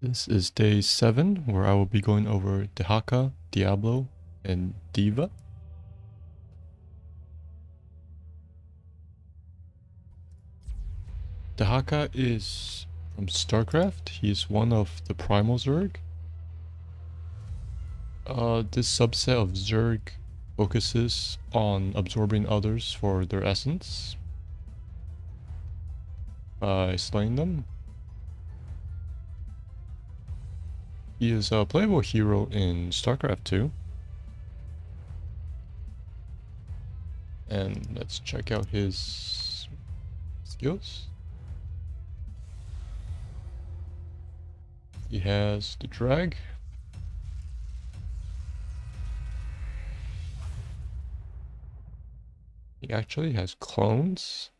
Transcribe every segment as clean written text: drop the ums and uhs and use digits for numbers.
This is day 7, where I will be going over Dehaka, Diablo, and Diva. Dehaka is from StarCraft. He is one of the Primal Zerg. This subset of Zerg focuses on absorbing others for their essence by slaying them. He is a playable hero in StarCraft 2. And let's check out his skills. He has the drag. He actually has clones.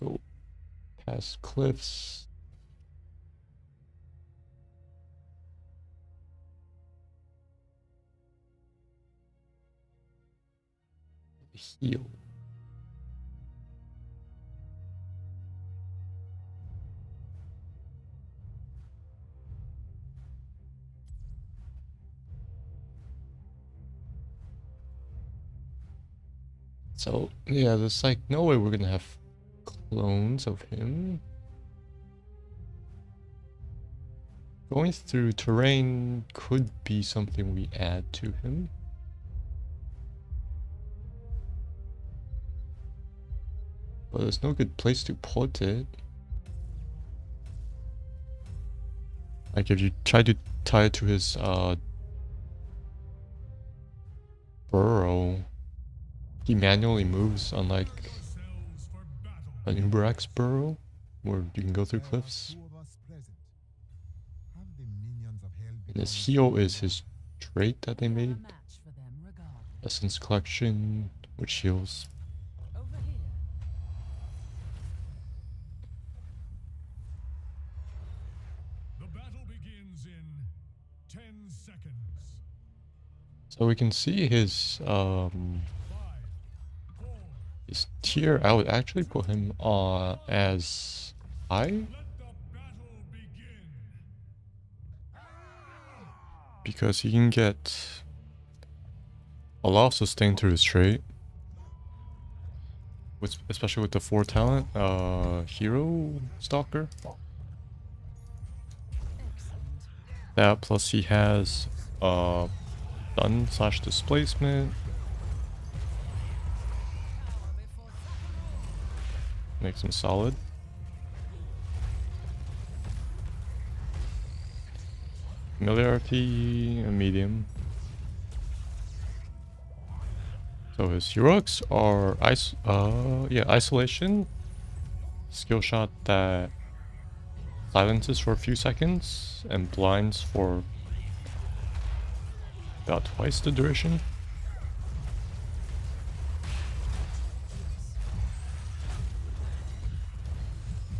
Go past cliffs. Heal. So, yeah, there's like no way we're gonna have clones of him. Going through terrain could be something we add to him. But there's no good place to put it. Like if you try to tie it to his burrow, he manually moves, unlike an UberX burrow, where you can go through cliffs. And his heal is his trait that they made. Essence collection, which heals. The battle begins in 10 seconds. So we can see his tier. I would actually put him as high, because he can get a lot of sustain through his trait, especially with the 4 talent hero stalker. That plus he has stun / displacement. Makes him solid. Familiarity and medium. So his heroics are isolation, skill shot that silences for a few seconds, and blinds for about twice the duration.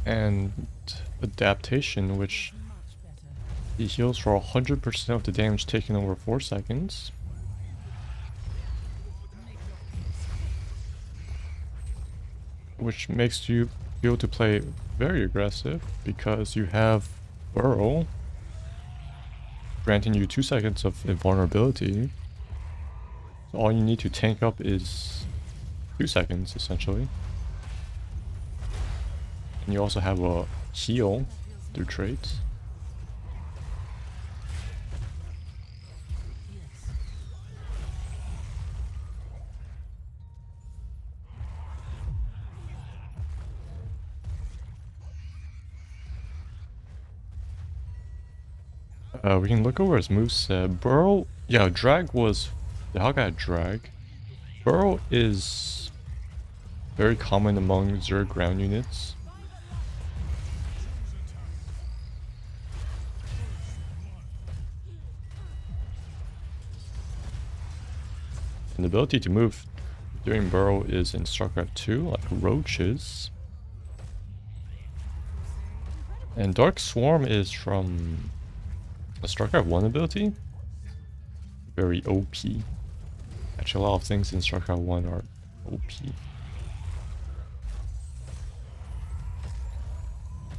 And adaptation, which he heals for 100% of the damage taken over 4 seconds. Which makes you be able to play very aggressive, because you have Burrow granting you 2 seconds of invulnerability. So all you need to tank up is 2 seconds, essentially. And you also have a heal through traits. We can look over his moveset. Burrow, yeah, drag was... The Dehaka had drag. Burrow is very common among Zerg ground units. And the ability to move during Burrow is in StarCraft 2, like roaches. And Dark Swarm is from a StarCraft 1 ability. Very OP. Actually, a lot of things in StarCraft 1 are OP.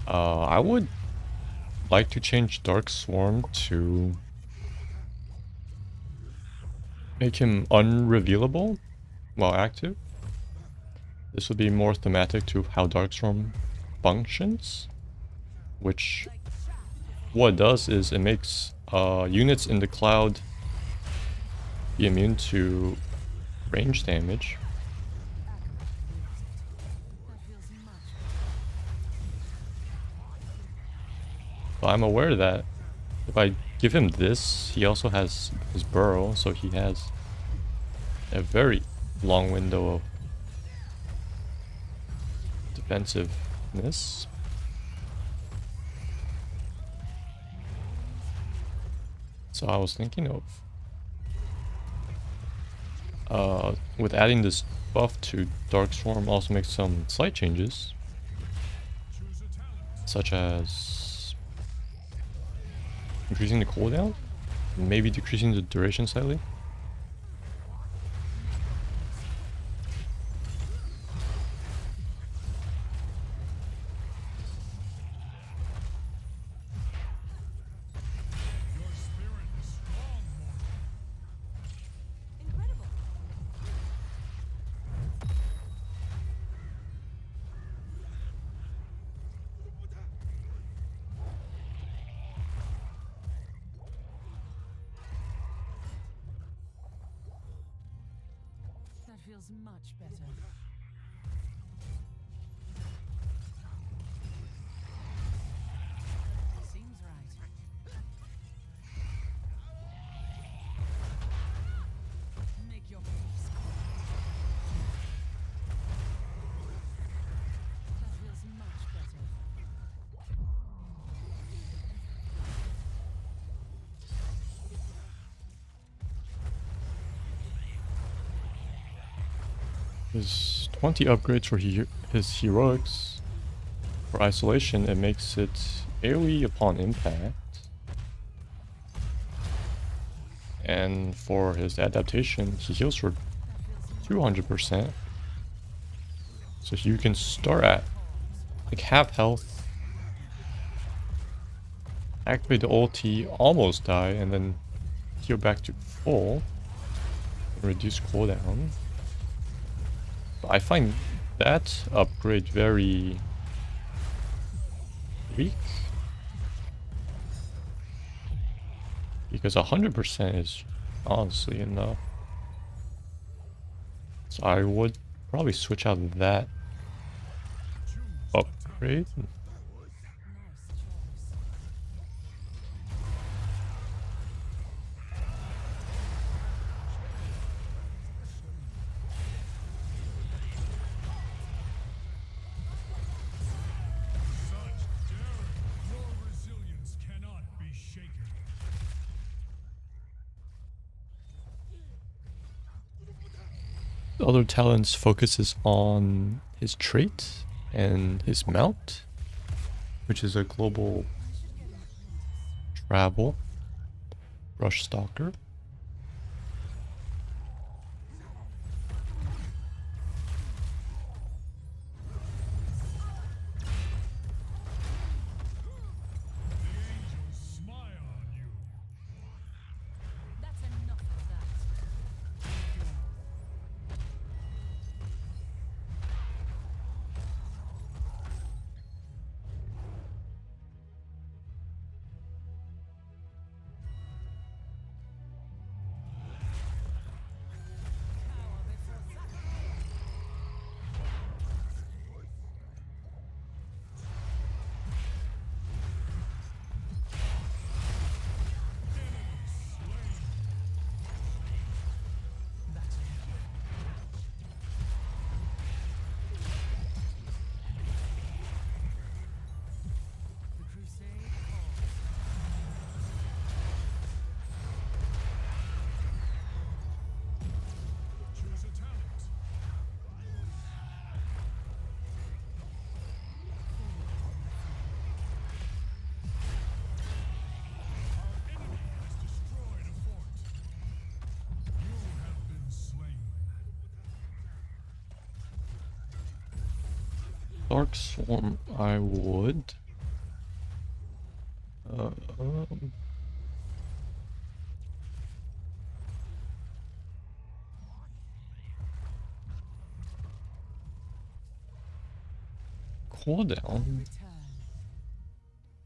I would like to change Dark Swarm to make him unrevealable while active. This would be more thematic to how Darkstorm functions, which what it does is it makes units in the cloud be immune to range damage. But I'm aware that if I give him this, he also has his burrow, so he has a very long window of defensiveness. So I was thinking of with adding this buff to Darkstorm also makes some slight changes, such as increasing the cooldown, maybe decreasing the duration slightly. That feels much better. Seems right. Make your peace. That feels much better. His 20 upgrades for his heroics. For isolation, it makes it AoE upon impact. And for his adaptation, he heals for 200%. So you can start at like half health, activate the ulti, almost die, and then heal back to full, and reduce cooldown. But I find that upgrade very weak, because 100% is honestly enough. So I would probably switch out that upgrade. Nice choice. Such daring! Your resilience cannot be shaken. Other talents focuses on his trait and his mount, which is a global travel rush stalker. The angels smile on you. That's enough of that. Power before sacrifice. That's enough. The crusade calls. Choose a talent. Our enemy has destroyed a fort. You have been slain. Dark Swarm, I would Um, cooldown Return.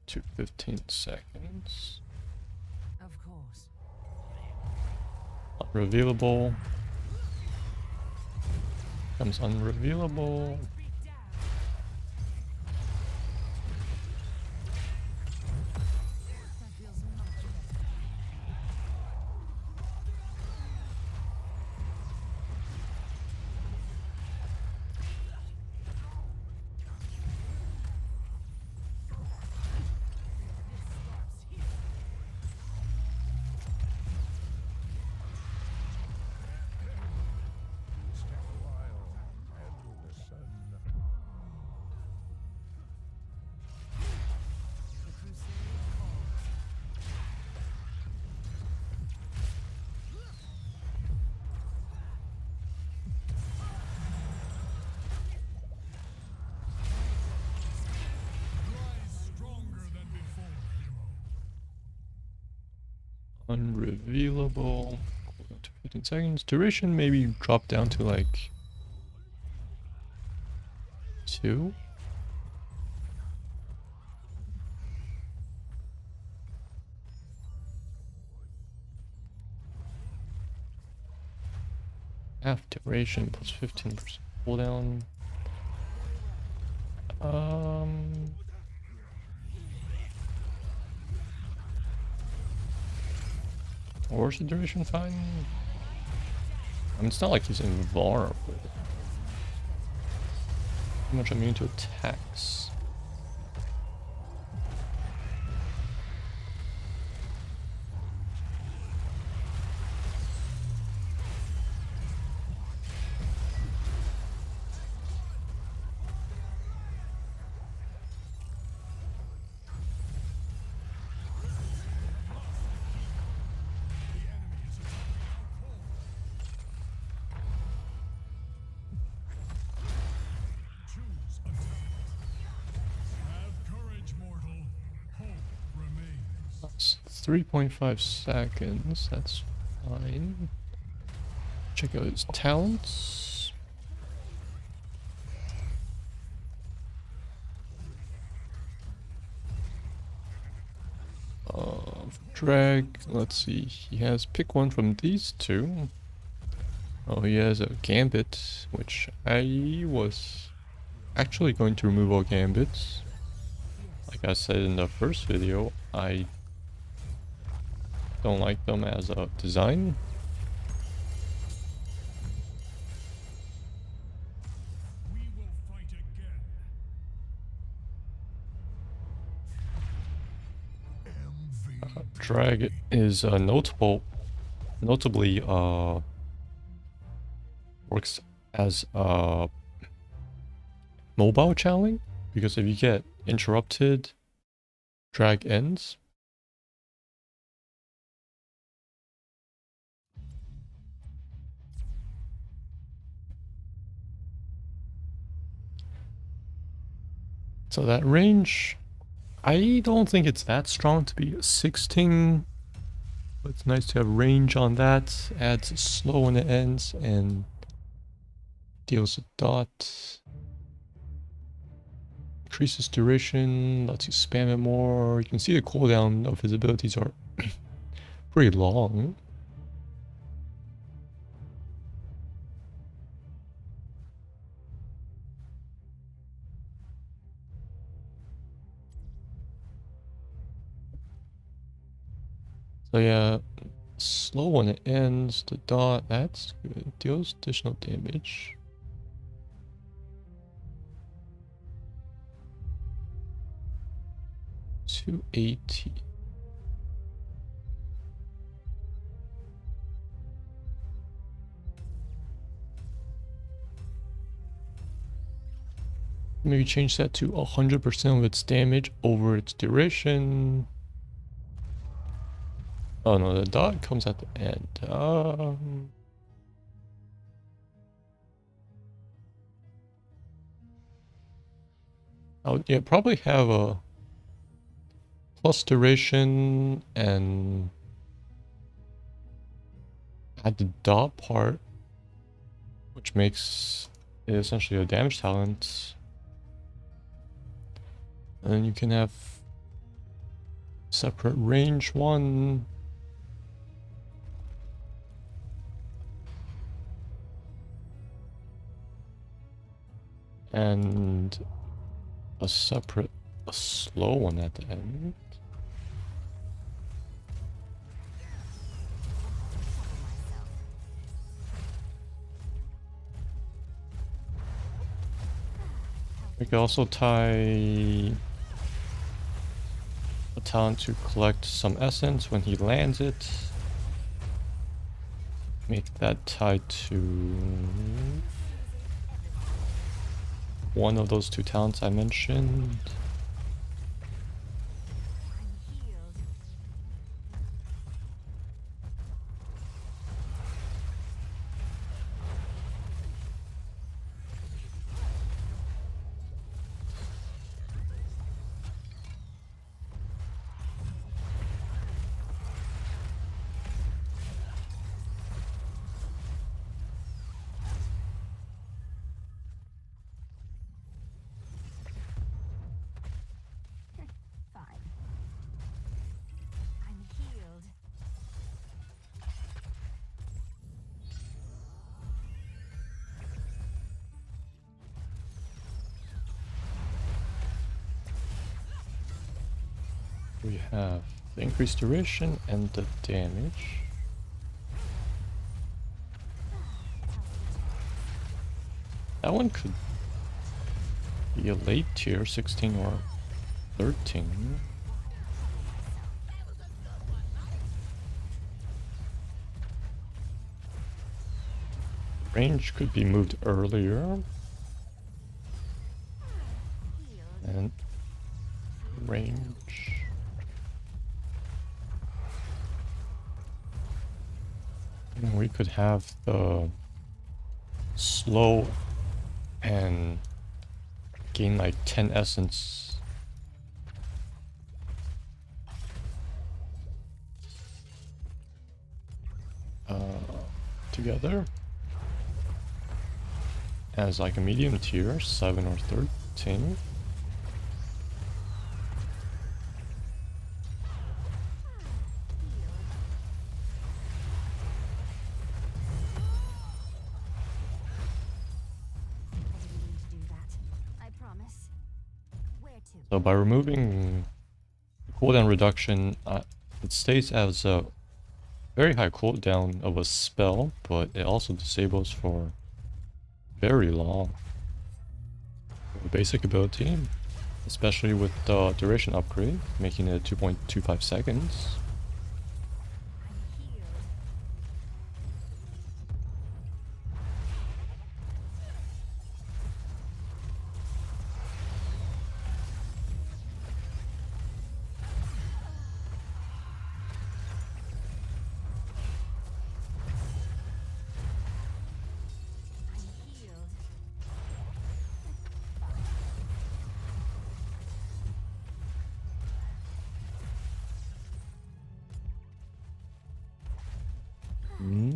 to 15 seconds. Of course. Unrevealable. Becomes unrevealable. Be down. That feels much better. This stops here. Step wild and the sun. The crusade calls. Rise stronger than before, hero. Unrevealable. Cooldown to 15 seconds. Duration maybe drop down to like 2. Half duration plus 15% cooldown. Where's the duration fine? I mean, it's not like he's invulnerable. How much immune to attacks? The enemy is attacking our core. Choose attack. Have courage, mortal. Hope remains. That's 3.5 seconds. That's fine. Check out his talents. Drag. Let's see. He has pick one from these two. Oh, he has a gambit, which I was actually going to remove all gambits. Like I said in the first video, I don't like them as a design. We will fight again. Drag is notably works as a mobile challenge, because if you get interrupted, drag ends. So that range, I don't think it's that strong to be 16, but it's nice to have range on that. Adds slow when it ends and deals a dot. Increases duration, lets you spam it more. You can see the cooldown of his abilities are pretty long. So yeah, slow when it ends, the dot, that's good. Deals additional damage. $280. Maybe change that to 100% of its damage over its duration. Oh no, the dot comes at the end. I would, yeah, probably have a plus duration and add the dot part, which makes it essentially a damage talent. And you can have separate range 1. And a slow one at the end. We can also tie a talent to collect some essence when he lands it. Make that tied to one of those 2 talents I mentioned. Fine. I'm healed. We have the increased duration and the damage. That one could be a late tier, 16 or 13. Range could be moved earlier. And range. And we could have the slow and gain like 10 essence. Together as like a medium tier, 7 or 13. So by removing cooldown reduction, it stays as a very high cooldown of a spell, but it also disables for very long. The basic ability, especially with the duration upgrade, making it 2.25 seconds.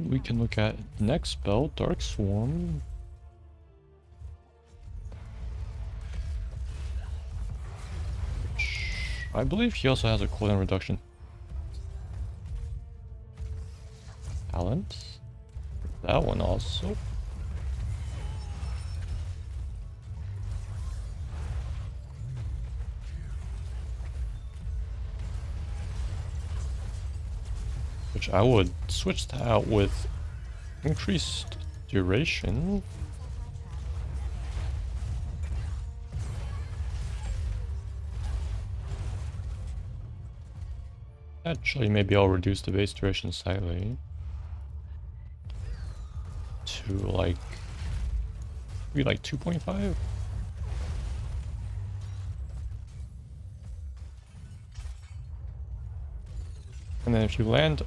We can look at next spell, Dark Swarm. Which I believe he also has a cooldown reduction talent. That one also. Which I would switch that out with increased duration. Actually, maybe I'll reduce the base duration slightly to like maybe like 2.5. And then if you land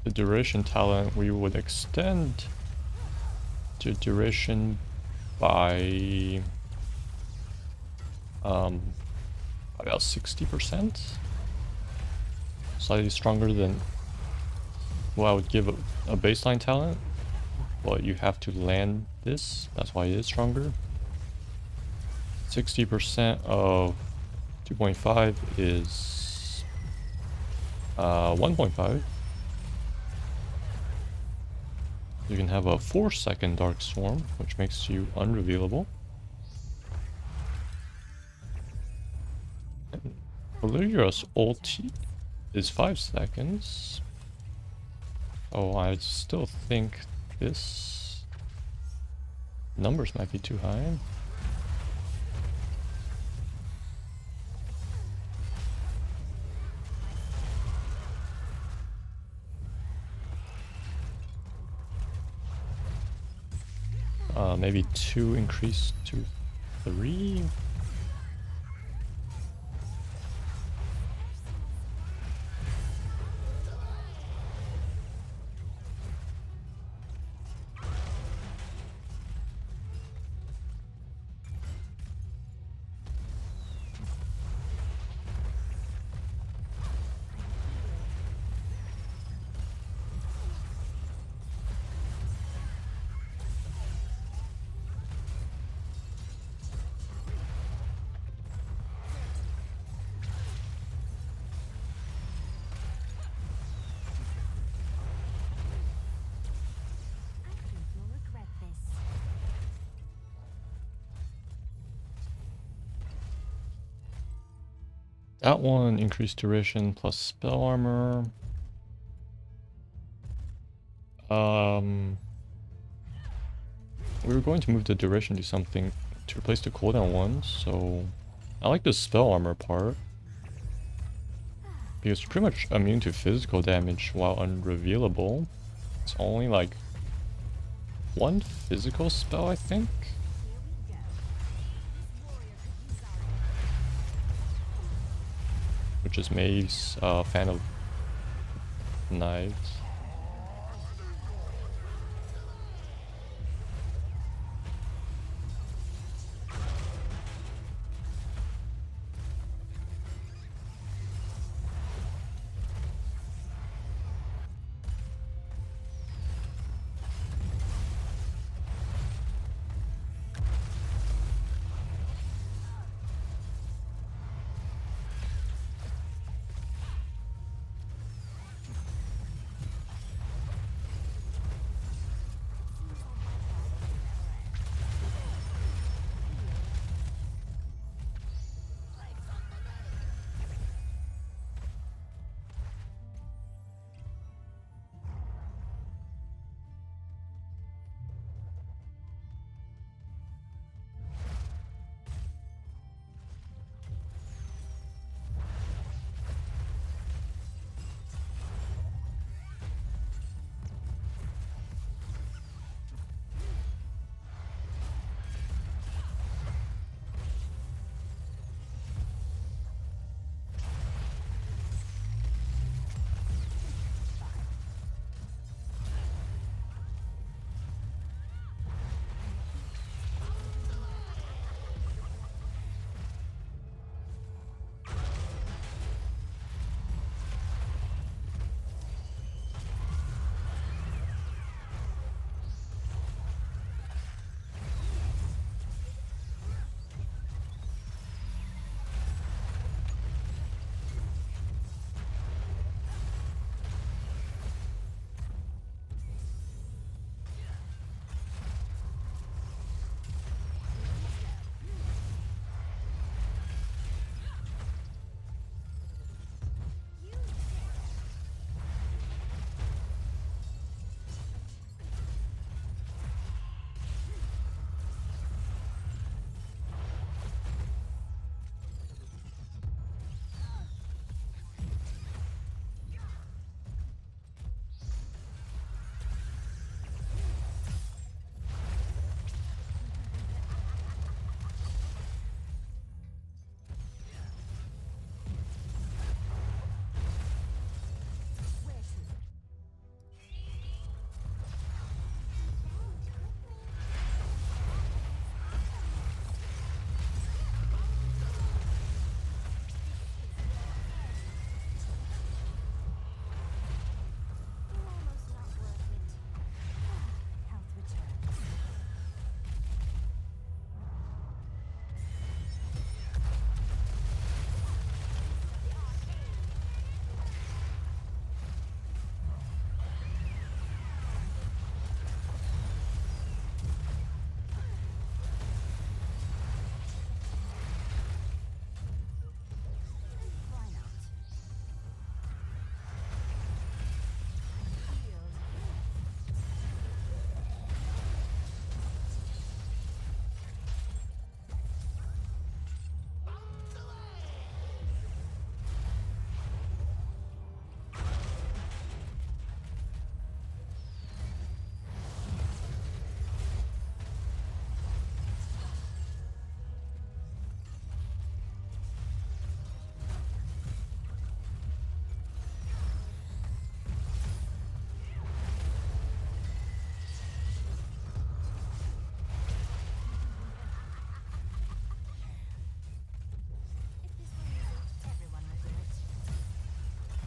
the duration talent, we would extend the duration by about 60%. slightly stronger than what I would give a baseline talent. But you have to land this, that's why it is stronger. 60% of 2.5 is 1.5. You can have a 4-second Dark Storm, which makes you unrevealable. Valeria's ulti is 5 seconds. Oh, I still think this numbers might be too high. Maybe 2 increase to 3. I think you'll regret this. That one increased duration plus spell armor. We were going to move the duration to something to replace the cooldown one, so I like the spell armor part. Because you're pretty much immune to physical damage while unrevealable. It's only like 1 physical spell, I think. Here we go. This warrior could use our Which is Mace, fan of knives.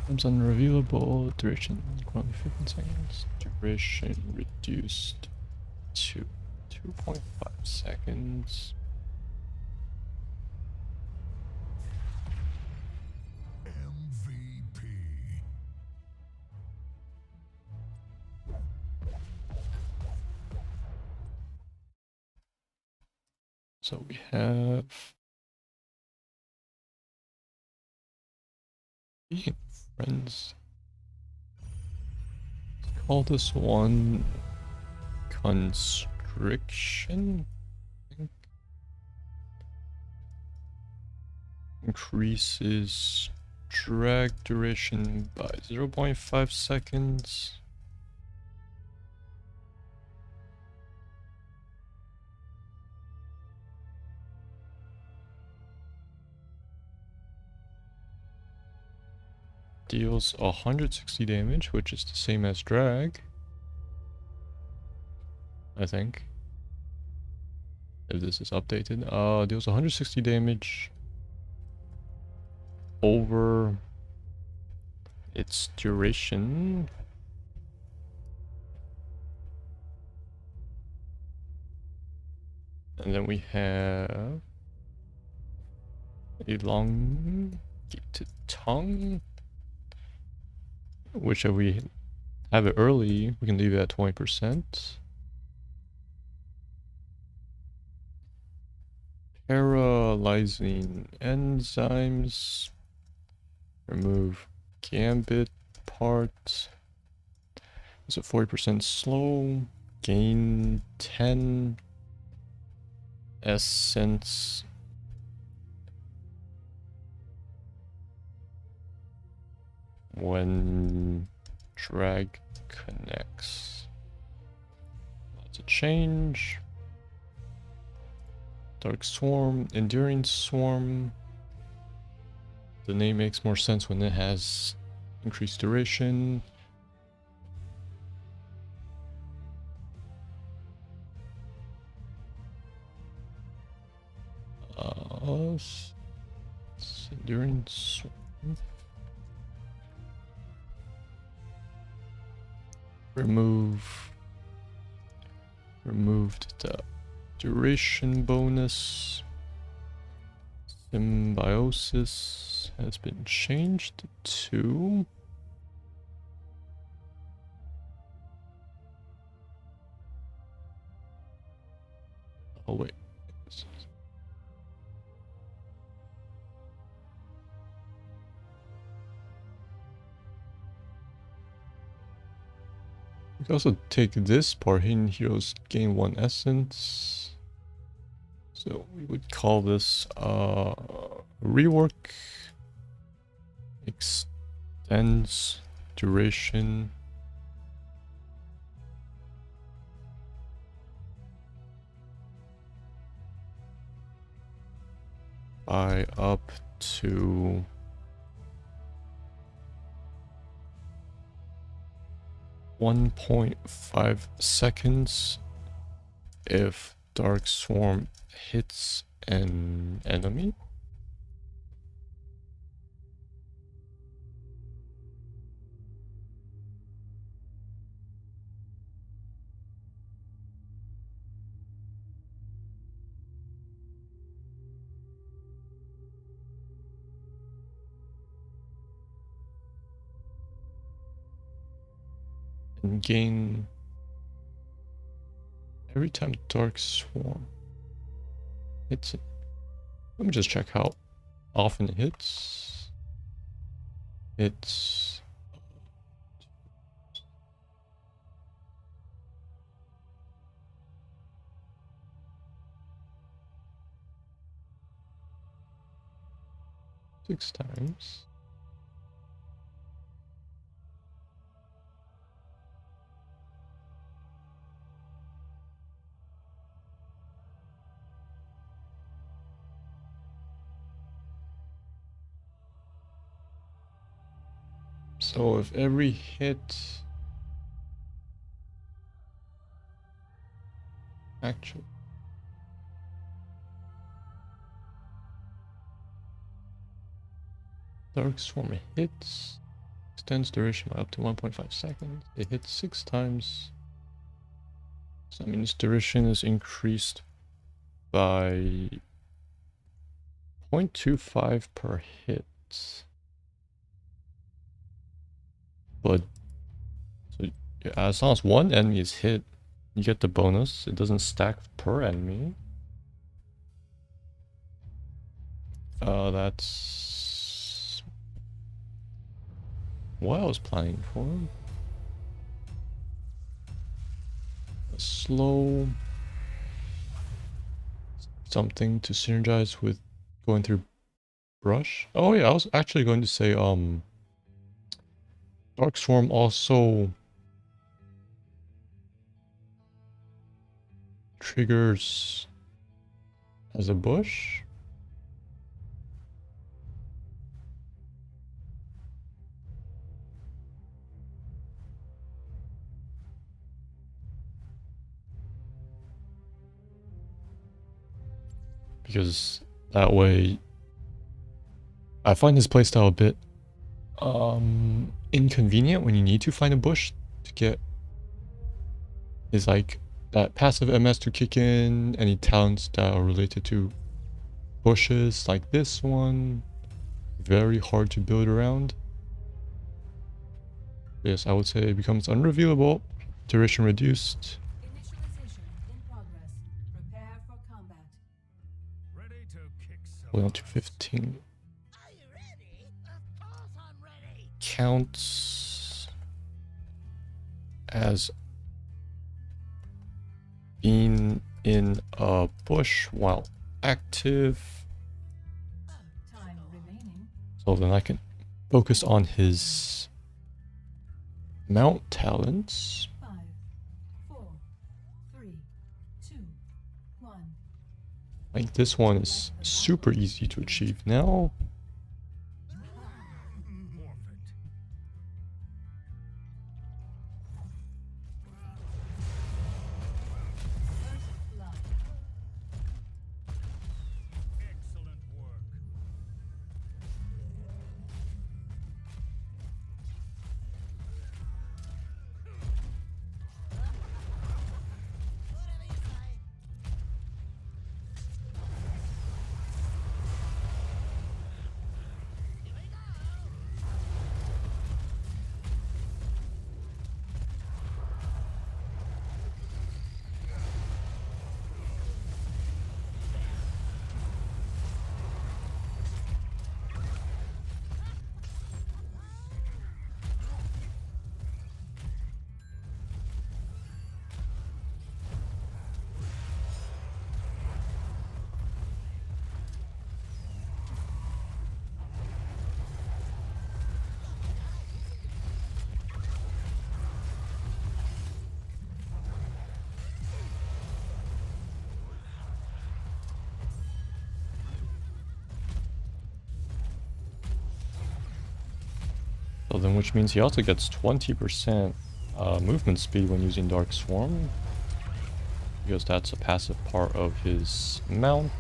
Comes unrevealable. Duration currently 15 seconds. Duration reduced to 2.5 seconds. MVP. So we have being friends. Let's call this one constriction. I think. Increases drag duration by 0.5 seconds. Deals 160 damage, which is the same as drag, I think. If this is updated. Deals 160 damage over its duration. And then we have elongated tongue, which if we have it early, we can leave it at 20%. Paralyzing enzymes. Remove gambit part. Is it 40% slow? Gain 10 essence. When drag connects. That's a change. Dark Swarm, Enduring Swarm. The name makes more sense when it has increased duration. Enduring Swarm. Removed the duration bonus. Symbiosis has been changed to oh wait. We can also take this part. Hidden heroes gain 1 essence. So we would call this rework. Extends duration. By up to 1.5 seconds if Dark Swarm hits an enemy. And gain every time Dark Swarm hits it. Let me just check how often it hits. It's 6 times. So if every hit actually Dark Swarm hits Extends duration by up to 1.5 seconds. It hits 6 times. So that means duration is increased by 0.25 per hit. But so yeah, as long as one enemy is hit, you get the bonus. It doesn't stack per enemy. That's what I was planning for. A slow something to synergize with going through brush. Oh yeah, I was actually going to say Dark Swarm also triggers as a bush. Because that way I find his playstyle a bit inconvenient when you need to find a bush to get his like that passive MS to kick in, any talents that are related to bushes like this one. Very hard to build around. Yes, I would say it becomes unrevealable, duration reduced. Initialization in progress. Prepare for combat. Ready to kick some Only on to ass. 15. Are you ready? Of course I'm ready. Counts as being in a bush while active. Time remaining. So then I can focus on his mount talents. 5, 4, 3, 2, 1. Like this one is super easy to achieve now. Forfeit. First blood. Excellent work. Whatever you say. Here we go. So then which means he also gets 20% movement speed when using Dark Swarm. Because that's a passive part of his mount.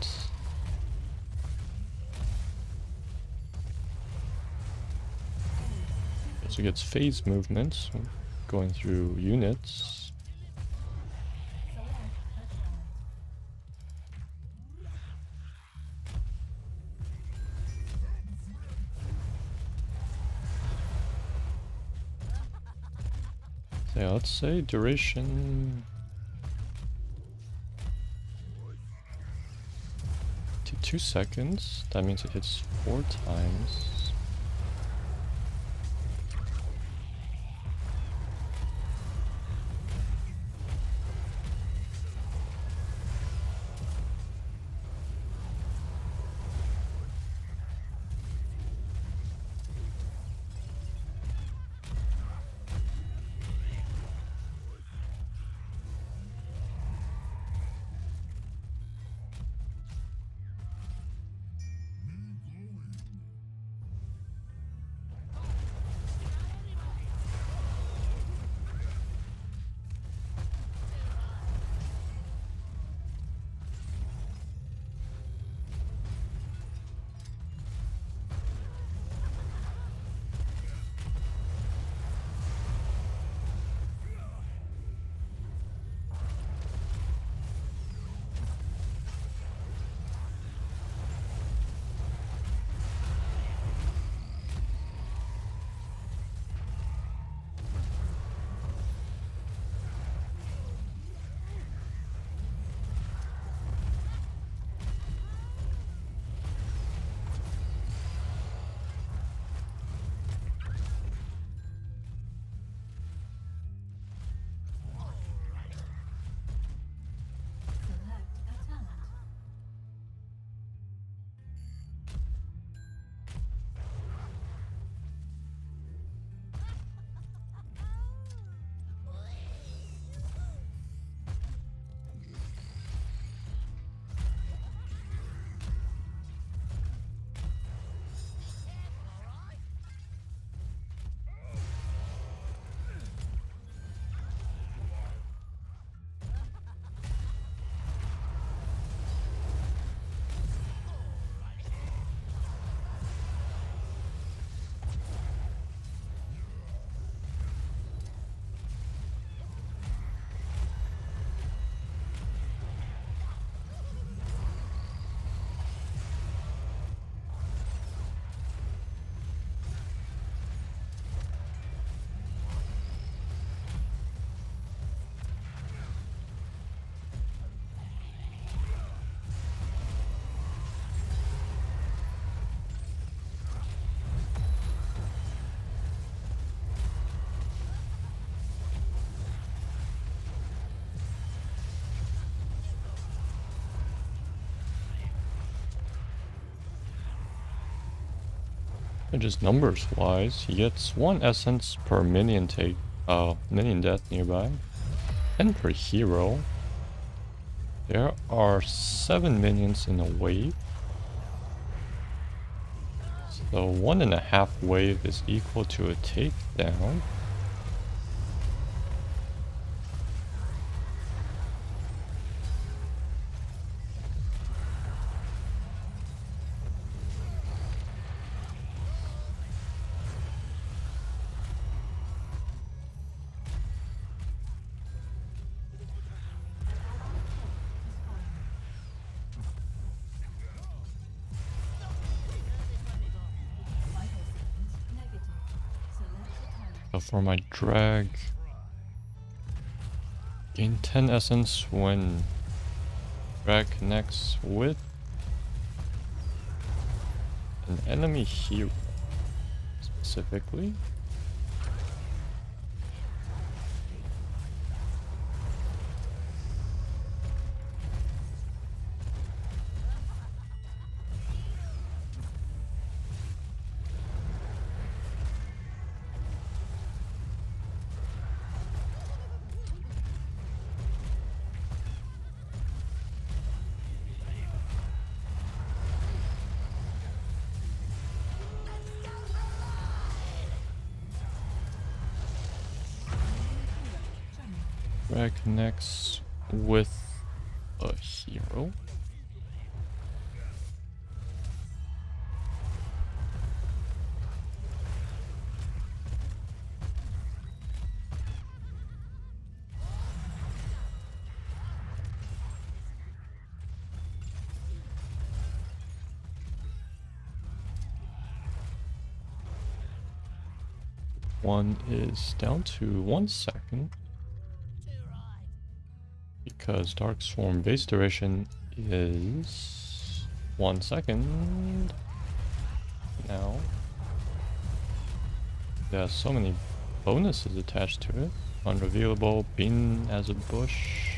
So he gets phase movements going through units. Select touchdown. So yeah, let's say duration to 2 seconds. That means it hits 4 times. And just numbers wise, he gets 1 essence per minion minion death nearby, and per hero. There are 7 minions in a wave. So 1.5 wave is equal to a takedown. So for my drag, gain 10 essence when drag connects with an enemy hero specifically. Drag connects with a hero. One is down to 1 second. Because Dark Swarm base duration is 1 second now. There are so many bonuses attached to it. Unrevealable, being as a bush.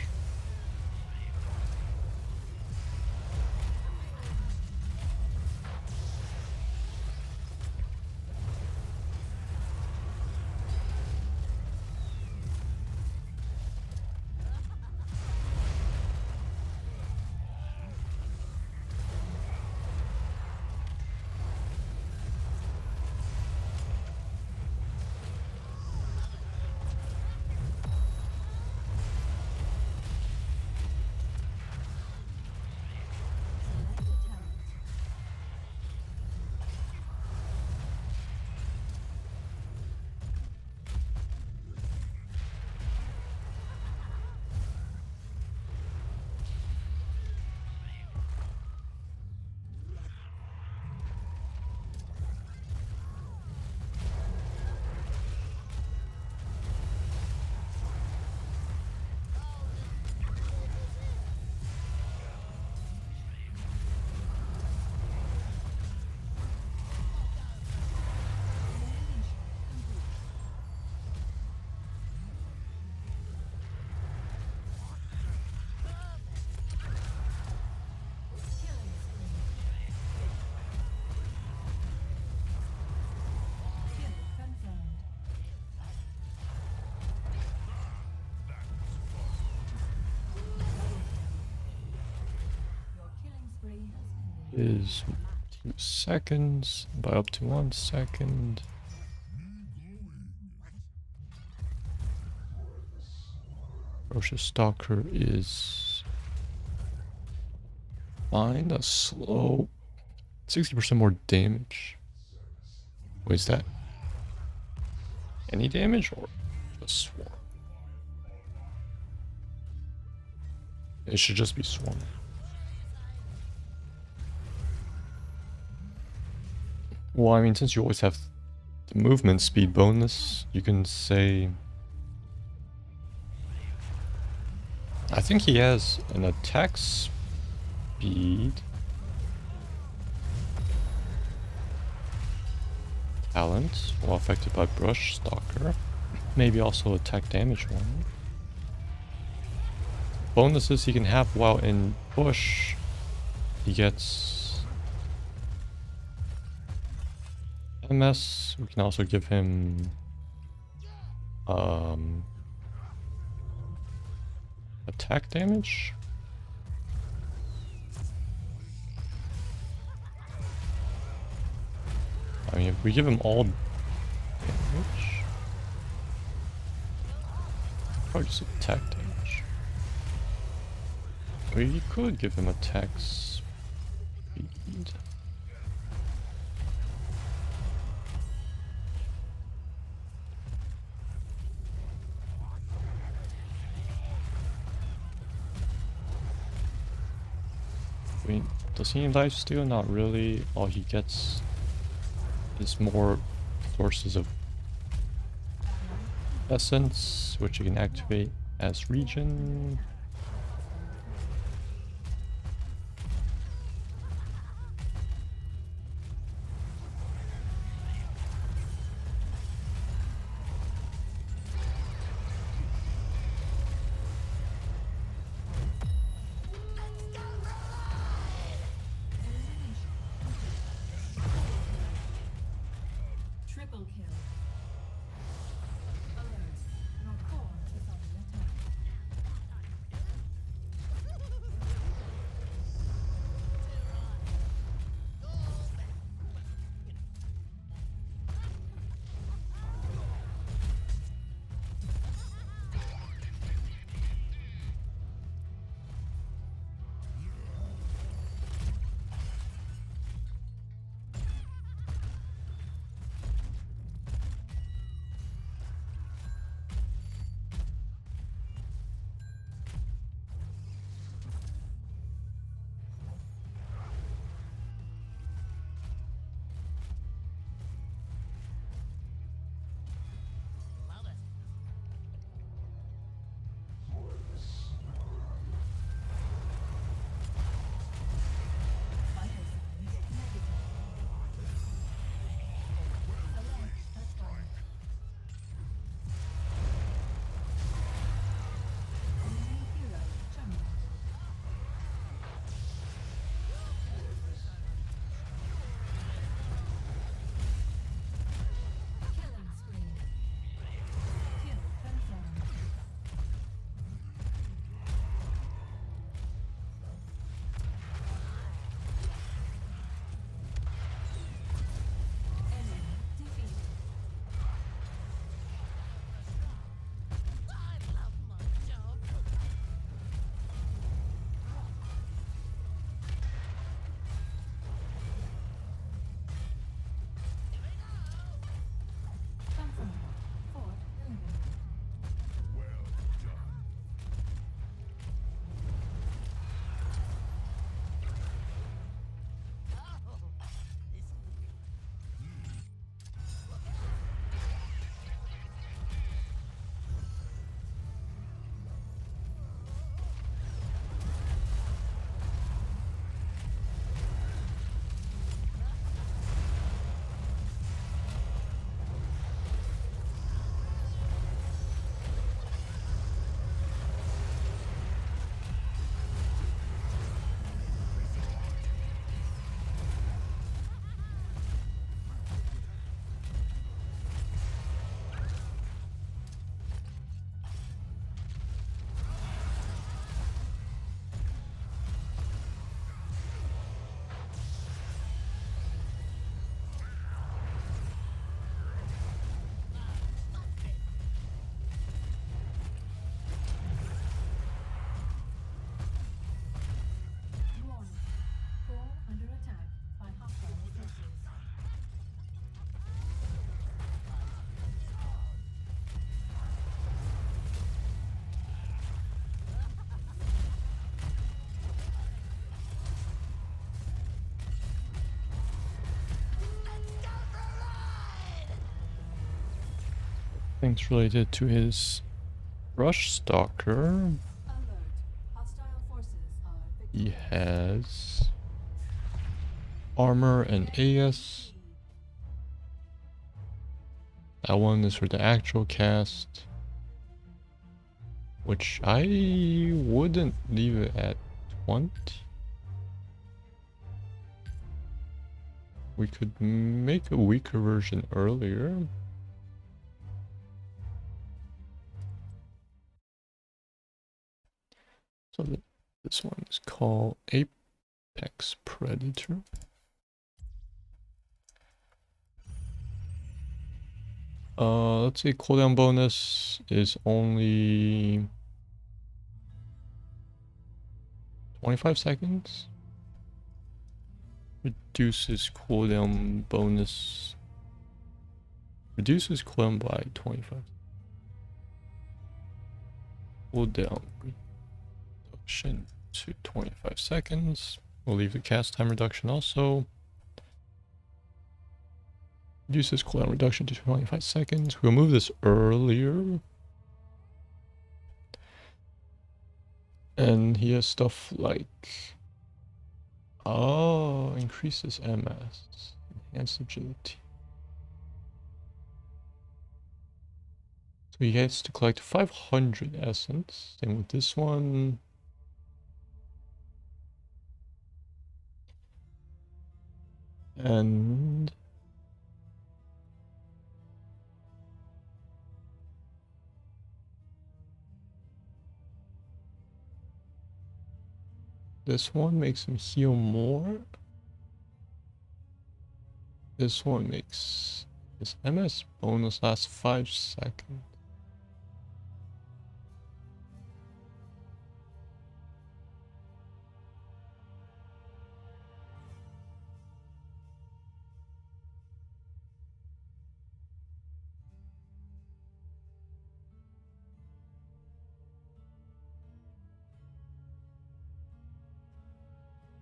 Is 2 seconds by up to 1 second. Ferocious Stalker is fine, a slow 60% more damage. Wait, is that any damage or just swarm? It should just be swarm. Well, I mean, since you always have the movement speed bonus, you can say... I think he has an attack speed talent while affected by Brush Stalker. Maybe also attack damage one. Bonuses he can have while in bush. He gets MS. We can also give him attack damage. I mean, if we give him all damage, probably just attack damage. We could give him attack speed. I mean, does he need lifesteal? Not really. All he gets is more sources of essence, which you can activate as regen. Triple kill. Alert. Your core is under attack. Love it. Vital signs negative. Alert. Attack. Enemy hero terminated. Killing spree. Kill confirmed. Enemy defeated. I love my job. Confirmed. Fort eliminated. Well done. Oh, this Warning. Core under attack by hostile forces. Things related to his Rush Stalker. Alert. Hostile forces are He victorious. has armor and AS. That one is for the actual cast, which I wouldn't leave it at 20. we could make a weaker version earlier. So this one is called Apex Predator. Let's say cooldown bonus is only 25 seconds. Reduces cooldown bonus. Reduces cooldown by 25. Cooldown reduction to 25 seconds. We'll leave the cast time reduction also. Reduces cooldown reduction to 25 seconds. We'll move this earlier. And he has stuff like... Oh, increases MS. Enhanced agility. So he gets to collect 500 essence. Same with this one. And... this one makes him heal more. This one makes his MS bonus last 5 seconds.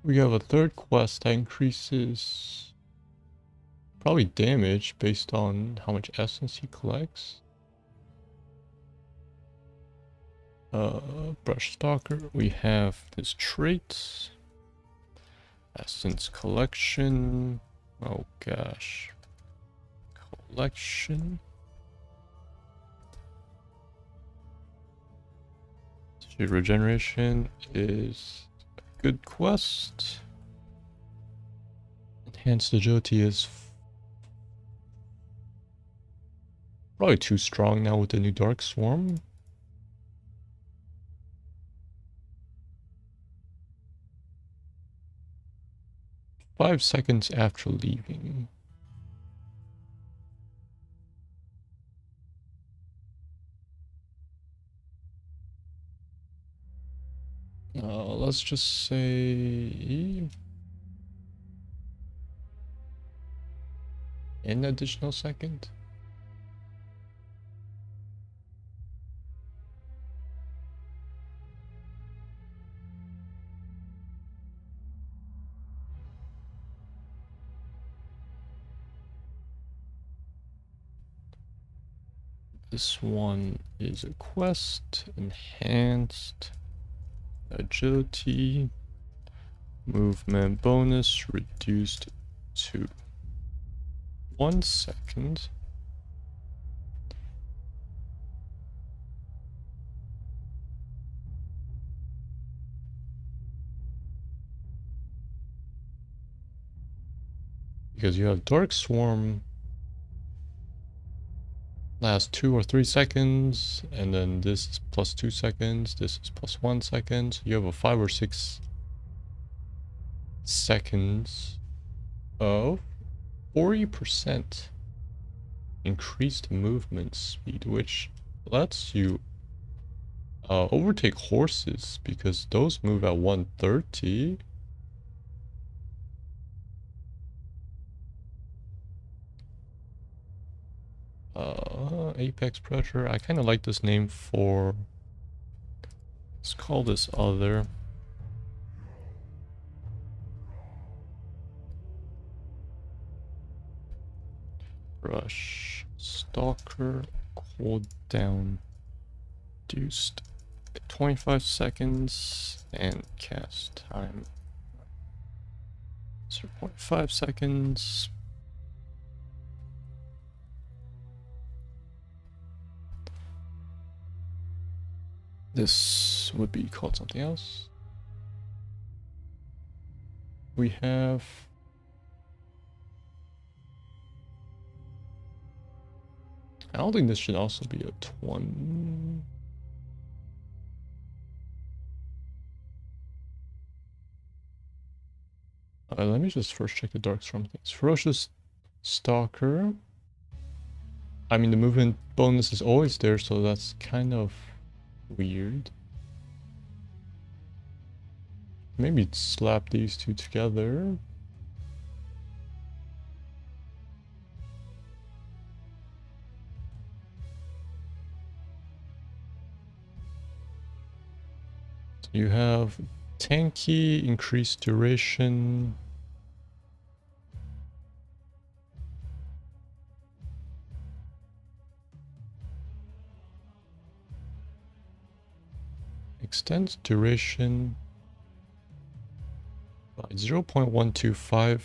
We have a third quest that increases probably damage based on how much essence he collects. Brush Stalker. We have his traits. Essence collection. Oh gosh. Collection. Shield regeneration is a good quest. Enhanced agility is probably too strong now with the new Dark Swarm. Five seconds after leaving. Let's just say an additional second. This one is a quest, enhanced agility, movement bonus reduced to 1 second. Because you have Dark Swarm last 2 or 3 seconds, and then this is plus 2 seconds, this is plus 1 second. So you have a 5 or 6 seconds of 40% increased movement speed, which lets you overtake horses because those move at 130. Apex Predator. I kind of like this name for... let's call this other. Brush Stalker cooldown reduced 25 seconds and cast time 0.5 seconds. This would be called something else. We have I don't think this should also be a 20. Let me just first check the Dark Storm things. Ferocious Stalker. I mean, the movement bonus is always there, so that's kind of weird. Maybe slap these two together. So you have tanky, increased duration. Extends duration by 0.125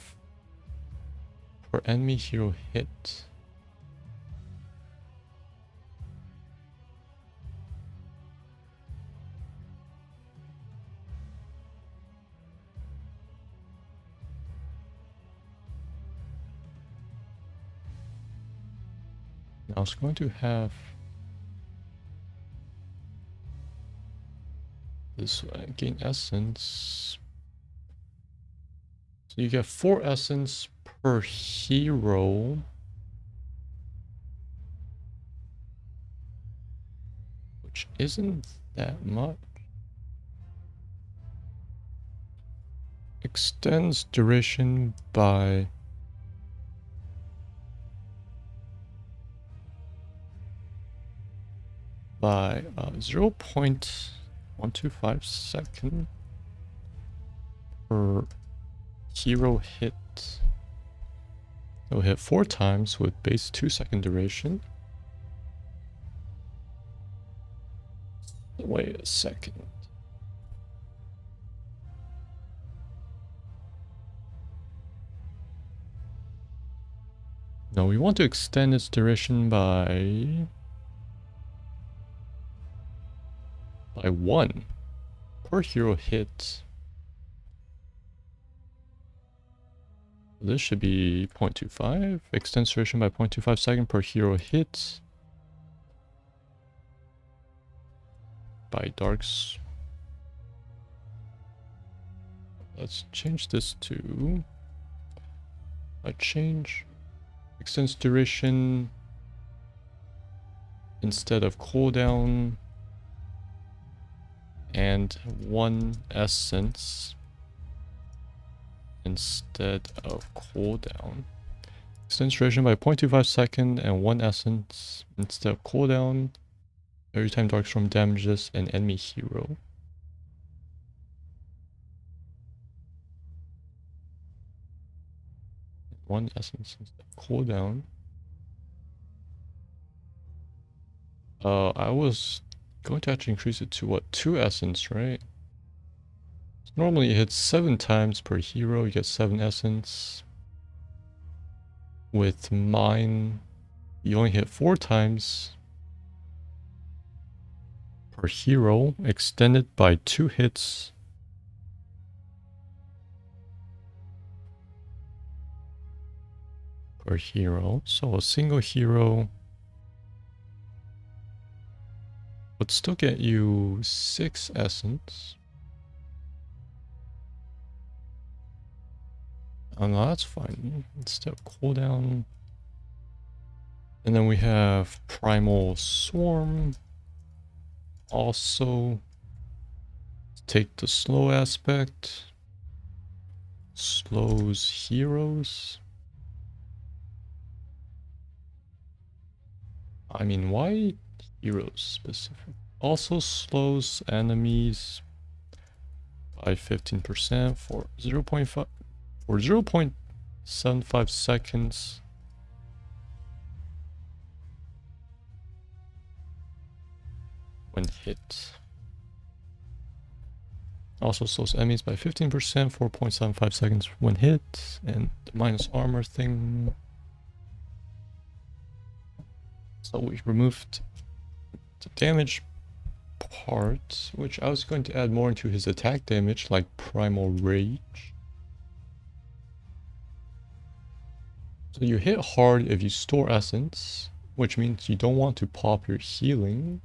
per enemy hero hit. I was going to have this gain essence. So you get 4 essence per hero. Which isn't that much. Extends duration by 0.125 second per hero hit. It'll hit 4 times with base 2-second duration. Wait a second. No, we want to extend its duration by 1 per hero hit. This should be 0.25. Extends duration by 0.25 second per hero hit. By darks. Let's change this to a change. Extends duration instead of cooldown. And 1 essence instead of cooldown. Extends duration by 0.25 second and 1 essence instead of cooldown. Every time Darkstorm damages an enemy hero. One essence instead of cooldown. I was going to actually increase it to what? 2 essence, right? So normally it hits 7 times per hero, you get 7 essence. With mine, you only hit 4 times per hero, extended by 2 hits. Per hero, so a single hero would still get you 6 essence. Oh no, that's fine. Instead of cooldown. And then we have Primal Swarm. Also, take the slow aspect. Slows heroes. I mean, why heroes specific? Also slows enemies by 15% for 0.75 seconds. When hit. Also slows enemies by 15%, 4.75 seconds when hit, and the minus armor thing. So we removed the damage part, which I was going to add more into his attack damage, like Primal Rage. So you hit hard if you store essence, which means you don't want to pop your healing.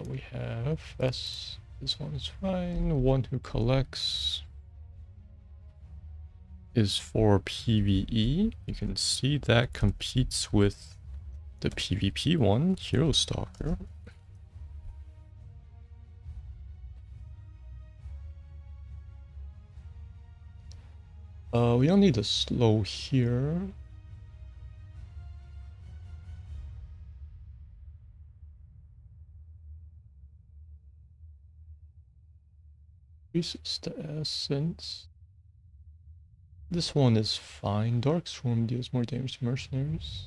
We have S. This one's fine. One who collects is for PvE. You can see that competes with the PvP one, Hero Stalker. We don't need a slow here. Increases the essence. This one is fine. Dark Swarm deals more damage to mercenaries.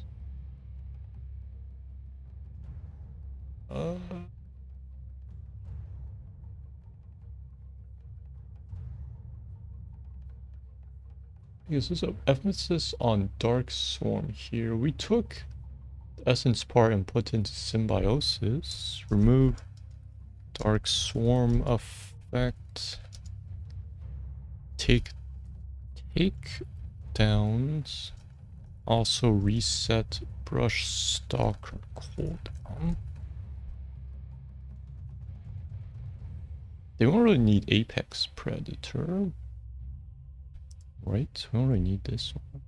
Yes, there's an emphasis on Dark Swarm here. We took the essence part and put into Symbiosis. Remove Dark Swarm effect. Take downs. Also reset Brush Stalker cooldown. They won't really need Apex Predator. Right? We don't really need this one.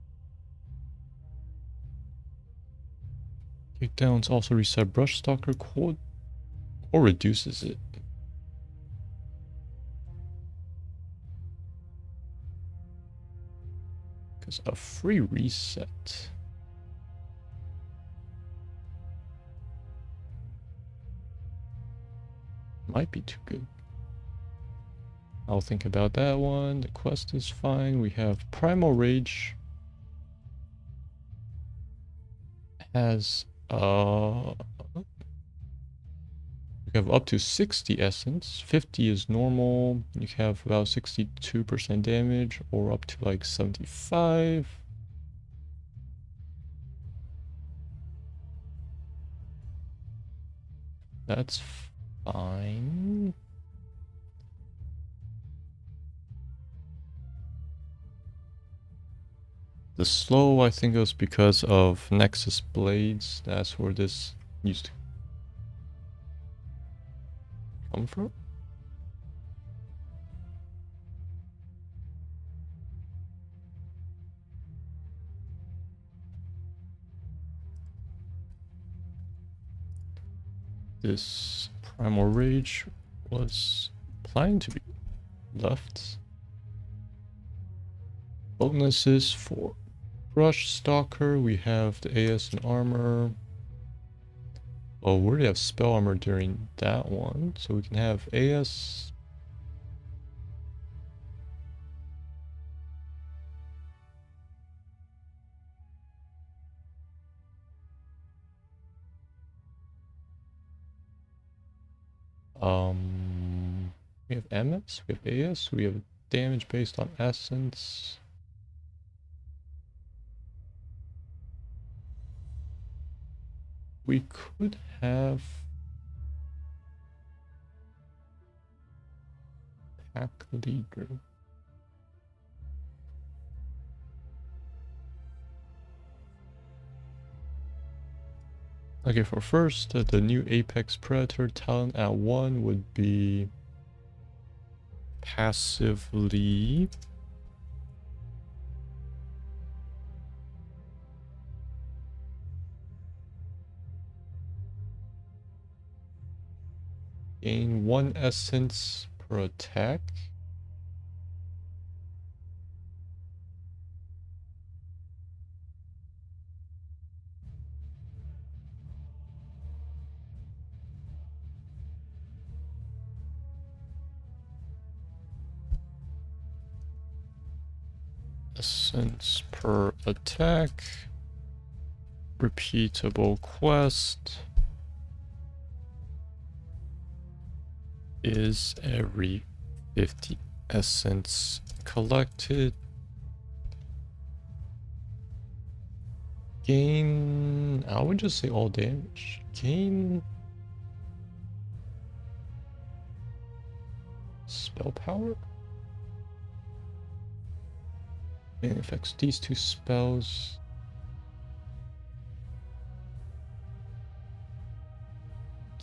Takedowns also reset Brush Stalker cooldown. Or reduces it. Because a free reset. Might be too good. I'll think about that one. The quest is fine. We have Primal Rage. Has we have up to 60 essence. 50 is normal. You have about 62% damage, or up to like 75. That's fine. The slow, I think, was because of Nexus Blades. That's where this used to come from. This Primal Rage was planning to be left. Bonuses for Brush Stalker, we have the AS and armor. Oh, we already have spell armor during that one, so we can have AS. We have MS, we have AS, we have damage based on essence. We could have Pack Leader. Okay, for first, the new Apex Predator talent at 1 would be passively gain 1 essence per attack. Essence per attack. Repeatable quest is every 50 essence collected. Gain, I would just say all damage. Gain spell power? It affects these two spells.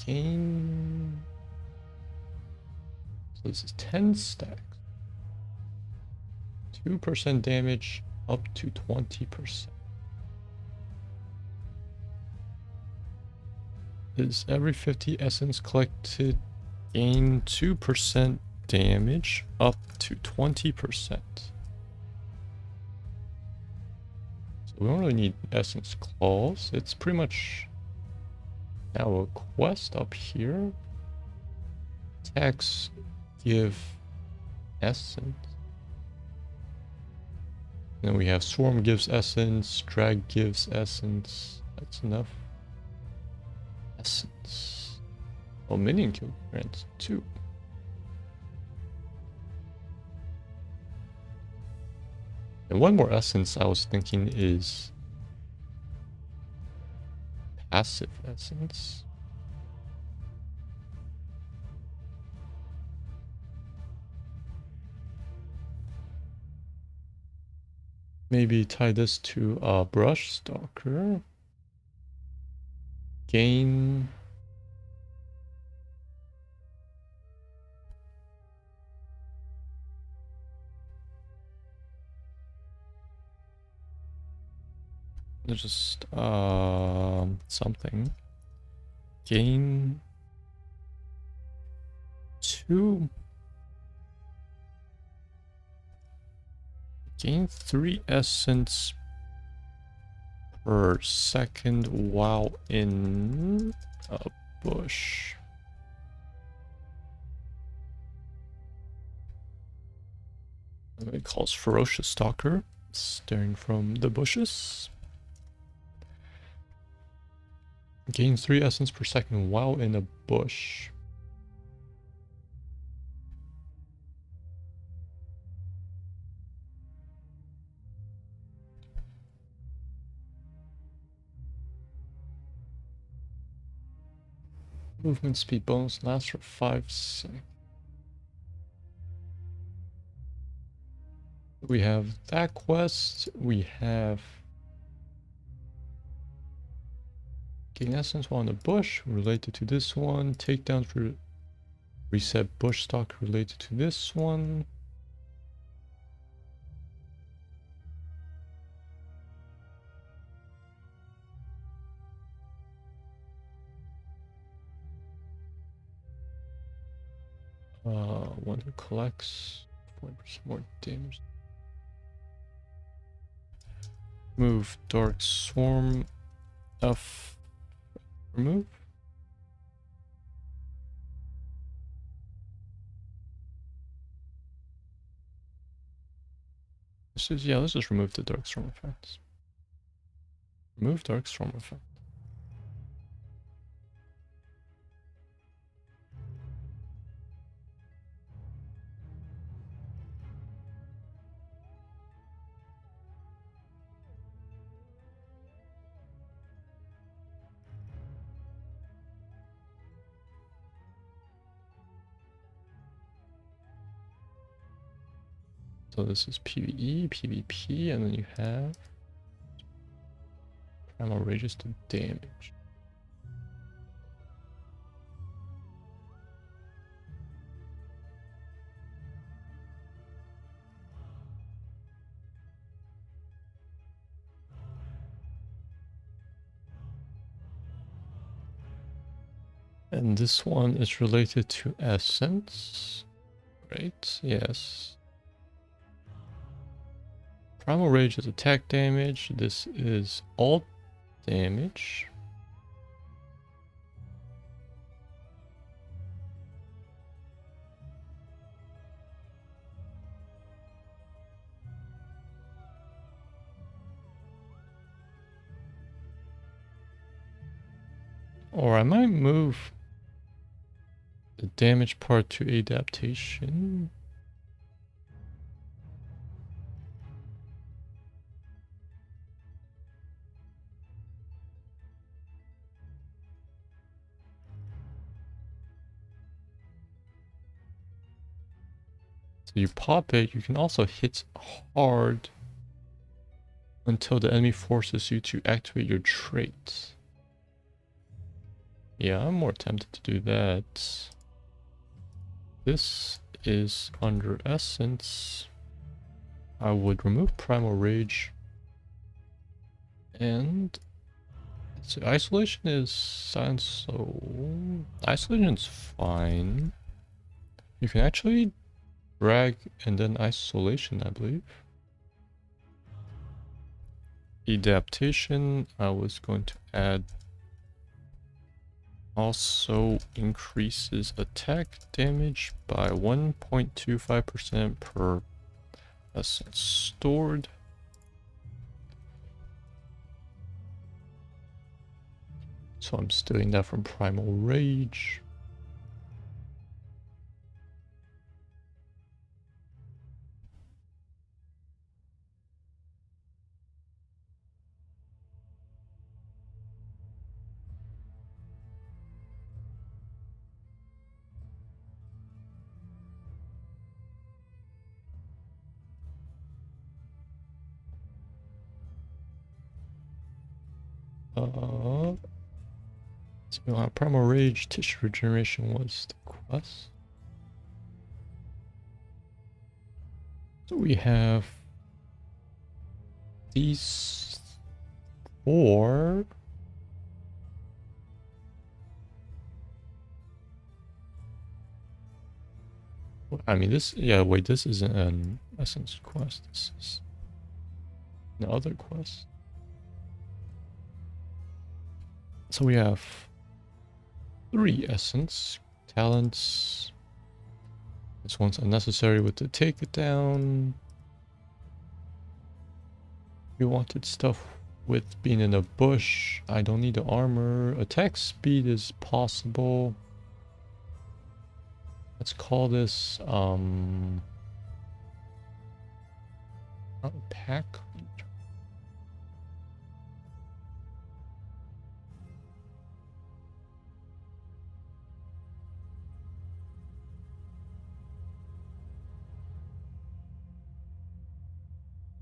Gain. So this is 10 stacks. 2% damage up to 20%. Is every 50 essence collected gain 2% damage up to 20%. So we don't really need essence claws. It's pretty much now a quest up here. Attacks give essence. Then we have Swarm gives essence, Drag gives essence. That's enough. Essence. Oh, minion kill grants 2. And one more essence I was thinking is passive essence. Maybe tie this to a brush stalker. Gain just something. Gain 2. Gain 3 essence per second while in a bush. It calls Ferocious Stalker, staring from the bushes. Gain 3 essence per second while in a bush. Movement speed bonus lasts for 5 seconds. We have that quest. We have gain essence while in the bush related to this one. Takedowns for reset bush stock related to this one. One who collects 40% more damage. Move Dark Swarm F. Remove. Let's just remove the Dark Storm effects. Remove Dark Storm effect. So this is PvE, PvP, and then you have Primal Rages to damage. And this one is related to Essence, right? Yes. Primal Rage is attack damage. This is all damage. Or I might move the damage part to adaptation. So you pop it, you can also hit hard until the enemy forces you to activate your trait. Yeah, I'm more tempted to do that. This is under Essence. I would remove Primal Rage. And so Isolation is silence, so Isolation's fine. You can actually drag and then Isolation, I believe. Adaptation, I was going to add also increases attack damage by 1.25% per essence stored. So I'm stealing that from Primal Rage. So Primal Rage, Tissue Regeneration was the quest. So we have these 4. I mean, this, yeah, wait, this isn't an Essence quest. This is another quest. So we have 3 Essence talents. This one's unnecessary with the take it down. We wanted stuff with being in a bush. I don't need the armor. Attack speed is possible. Let's call this pack.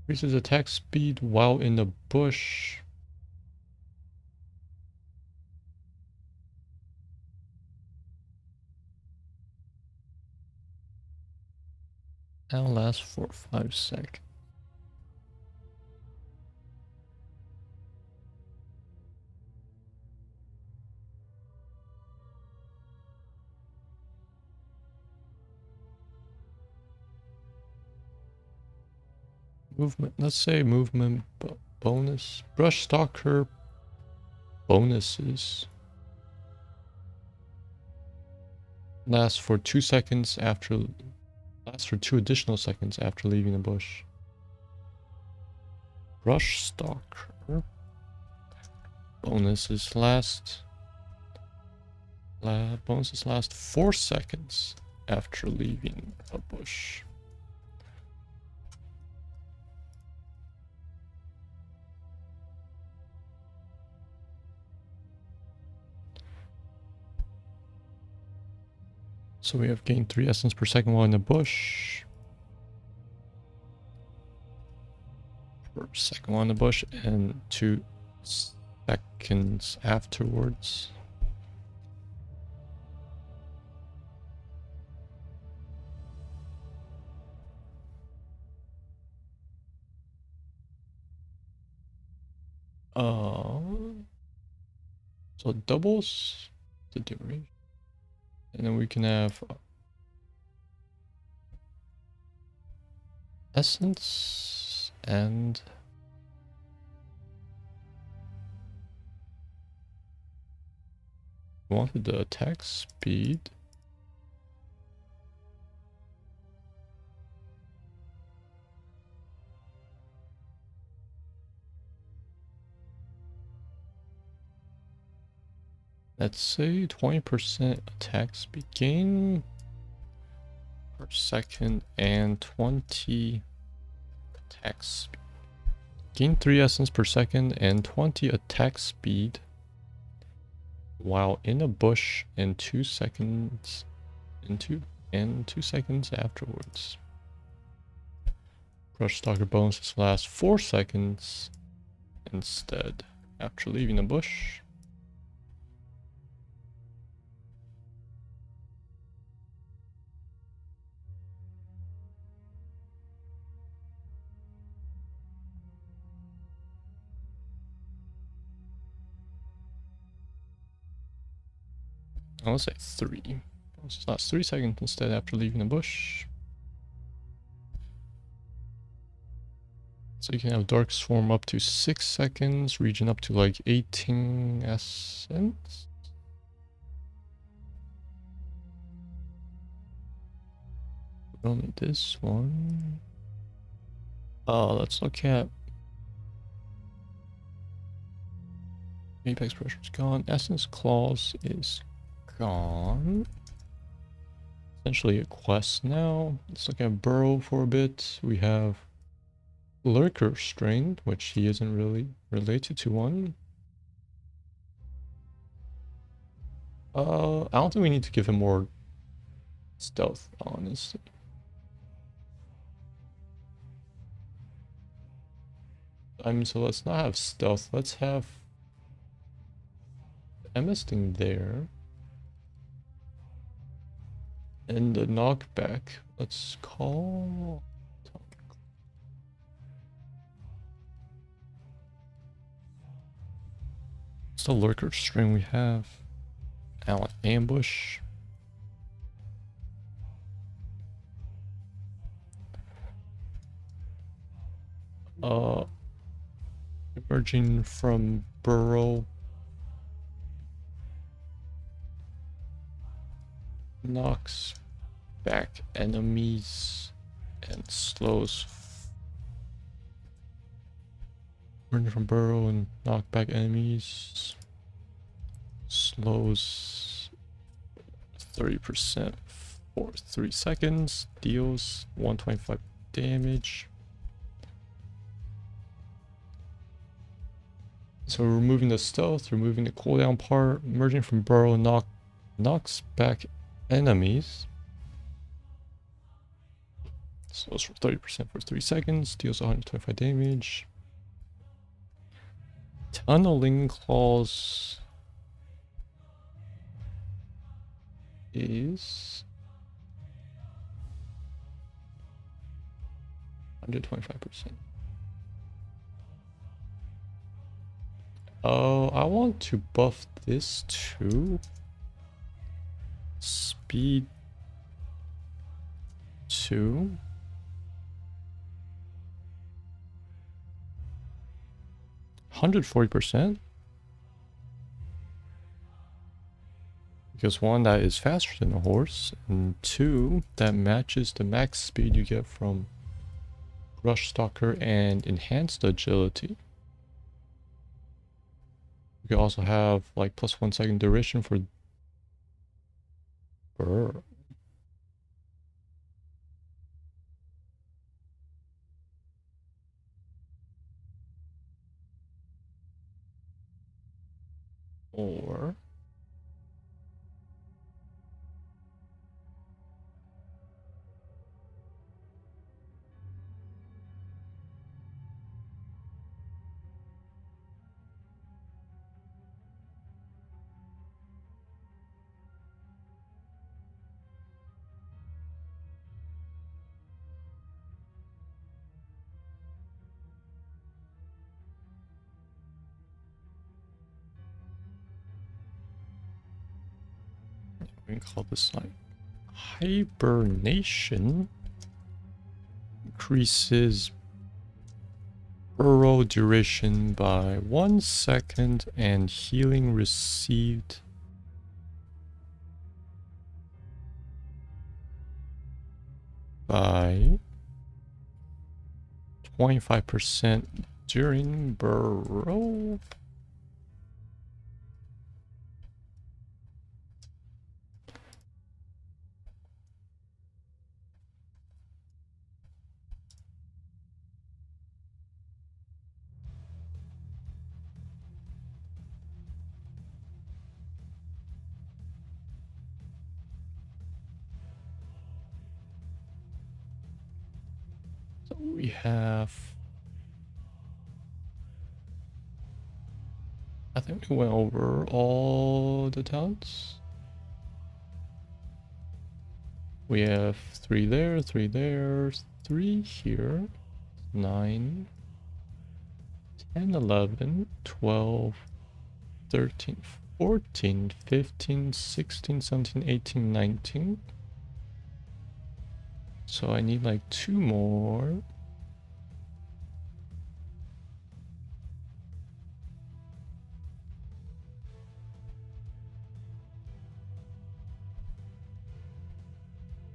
Increases attack speed while in the bush. That'll last for 5 seconds. Movement, let's say movement bonus. Brush Stalker bonuses. Lasts for 2 seconds after, lasts for 2 additional seconds after leaving the bush. Brush Stalker. Bonuses last 4 seconds after leaving a bush. So we have gained 3 essence per second while in the bush. Per second while in the bush and 2 seconds afterwards. So it doubles the duration. And then we can have essence and we wanted the attack speed. Let's say 20% attack speed gain per second and 20 attack speed. Gain 3 essence per second and 20 attack speed while in a bush in 2 seconds and 2 seconds afterwards. Rush Stalker bonuses last 4 seconds instead after leaving the bush. Let's say 3. Bonuses last 3 seconds instead after leaving the bush. So you can have Dark Swarm up to 6 seconds, Region up to like 18 essence. We don't need this one. Let's look at Apex Pressure is gone. Essence Claws is gone. Essentially a quest now. Let's look at Burrow for a bit. We have Lurker Strain, which he isn't really related to one. I don't think we need to give him more stealth, honestly. I mean, so let's not have stealth. Let's have the MS thing there. And the knockback. Let's call... What's the Lurker String we have? Ambush. Emerging from Burrow. Knocks back enemies and slows. Emerging from Burrow and knock back enemies. Slows 30% for 3 seconds. Deals 125 damage. So removing the stealth, removing the cooldown part, emerging from Burrow, knocks back enemies. Slows for 30% for 3 seconds, deals 125 damage. Tunneling Claws is 125%. Oh, I want to buff this too. Speed 2. %. Because 1, that is faster than a horse, and 2, that matches the max speed you get from Rush Stalker and enhanced agility. You can also have like plus 1 second duration for Burr. Or we can call this like hibernation. Increases burrow duration by 1 second and healing received by 25% during burrow. we have... I think we went over all the talents. We have 3 there, 3 there, 3 here, 9, 10, 11, 12, 13, 14, 15, 16, 17, 18, 19. So I need like 2 more.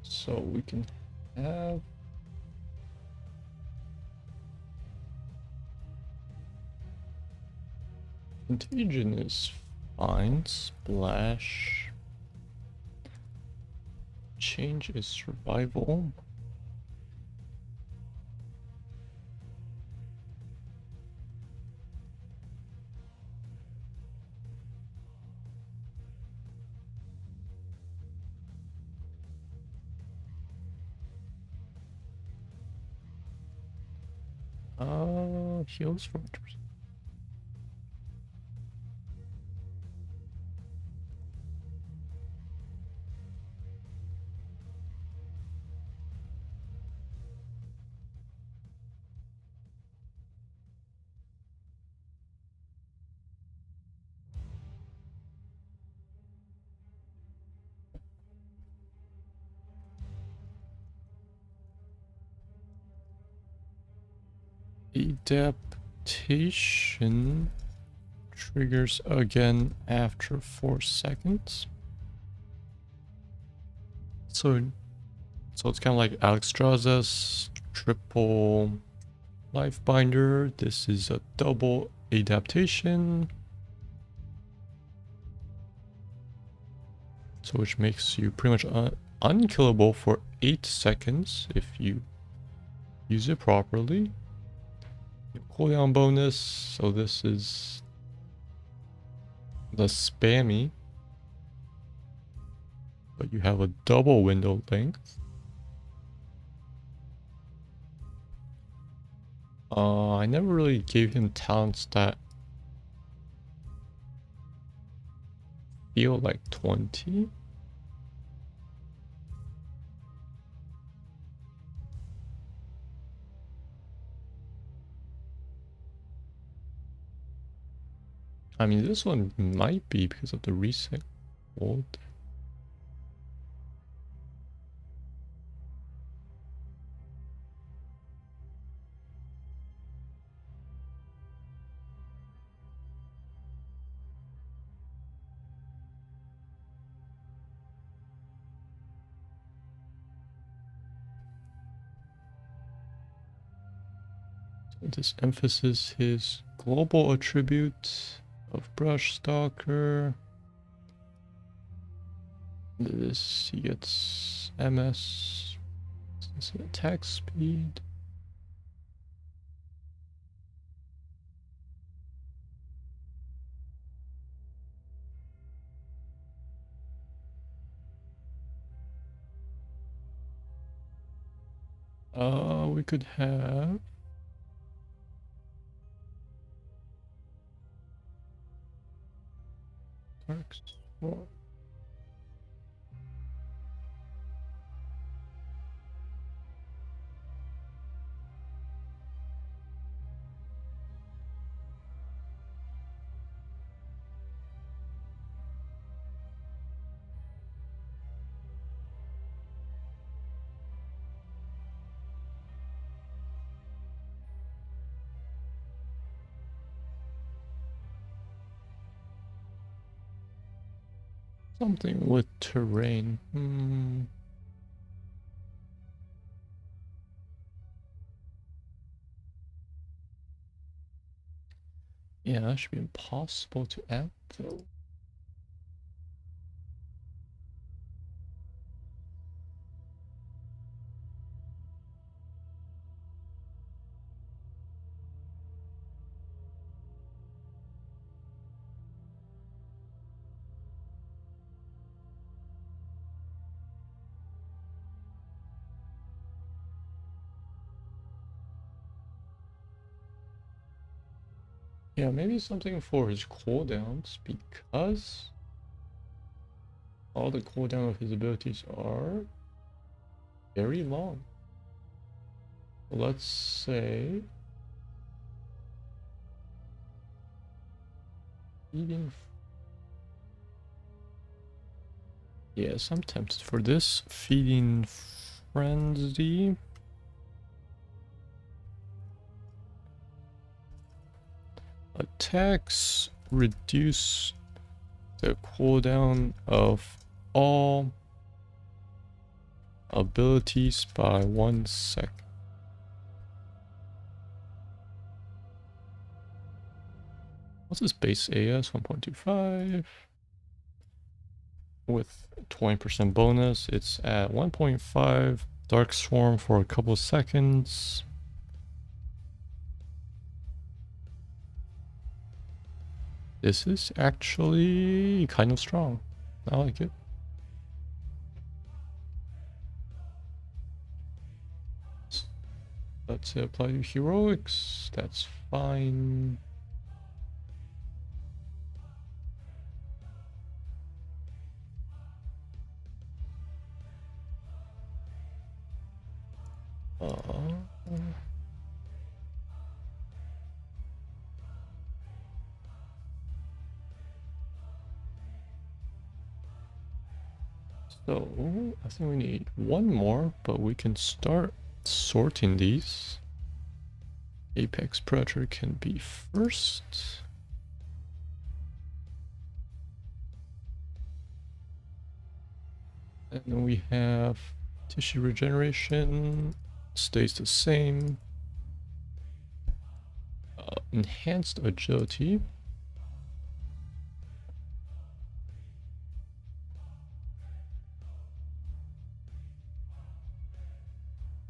So we can have... Contagion is fine. Splash. Change is survival. Heals for 100%. Adaptation triggers again after 4 seconds. So it's kind of like Alexstrasza's triple life binder. This is a double adaptation. So which makes you pretty much unkillable for 8 seconds if you use it properly. Cooldown bonus, so this is the spammy, but you have a double window length. I never really gave him talents that feel like 20. I mean, this one might be because of the reset hold. This emphasis his global attribute of Brush Stalker. This he gets MS. This is attack speed. We could have Dark Sword. Something with terrain. Yeah, that should be impossible to add though. Yeah, maybe something for his cooldowns, because all the cooldown of his abilities are very long. Let's say feeding. Yes, I'm tempted for this. Feeding frenzy. Attacks reduce the cooldown of all abilities by 1 second. What's his base AS? 1.25. With 20% bonus, it's at 1.5. Dark Swarm for a couple seconds. This is actually kind of strong. I like it. Let's apply to heroics. That's fine. So I think we need one more, but we can start sorting these. Apex Predator can be first. And then we have tissue regeneration, stays the same. Enhanced agility.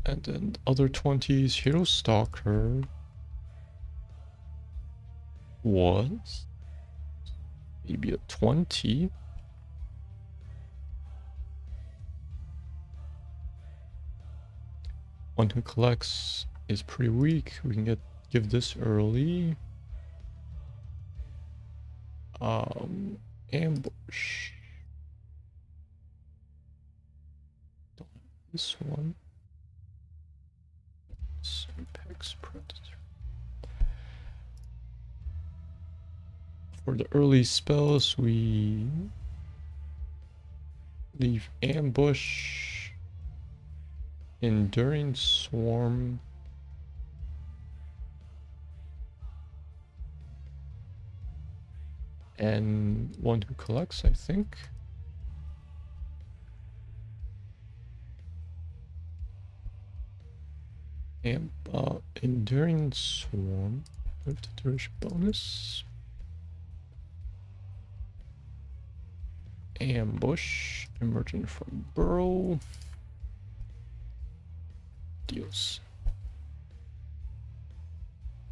And then other 20s, Hero Stalker was maybe a 20. One who collects is pretty weak. We can give this early. Ambush. Don't have this one. Apex Predator. For the early spells, we leave Ambush, Enduring Swarm, and one who collects, I think. And Enduring Swarm with the duration bonus. Ambush, emerging from burrow. Deals.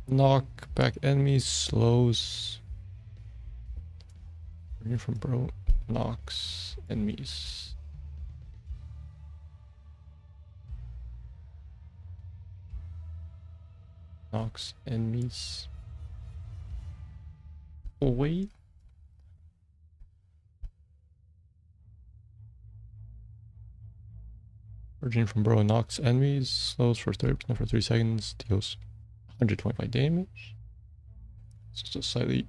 Knock back enemies, slows. Emerging from burrow, knocks enemies. Knocks enemies away. Emerging from burrow, knocks enemies, slows for 30% for 3 seconds, deals 125 damage. It's just a slightly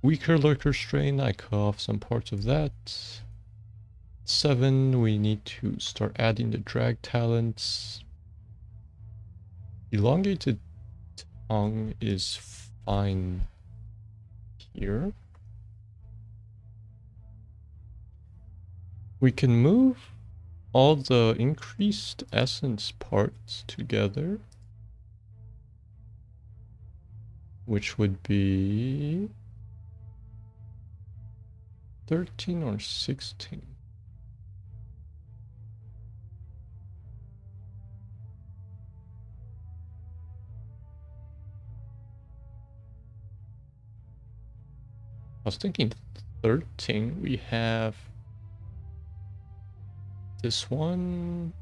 weaker lurker strain. I cut off some parts of that. 7, we need to start adding the drag talents. Elongated tongue is fine here. We can move all the increased essence parts together, which would be 13 or 16. I was thinking 13. We have this one.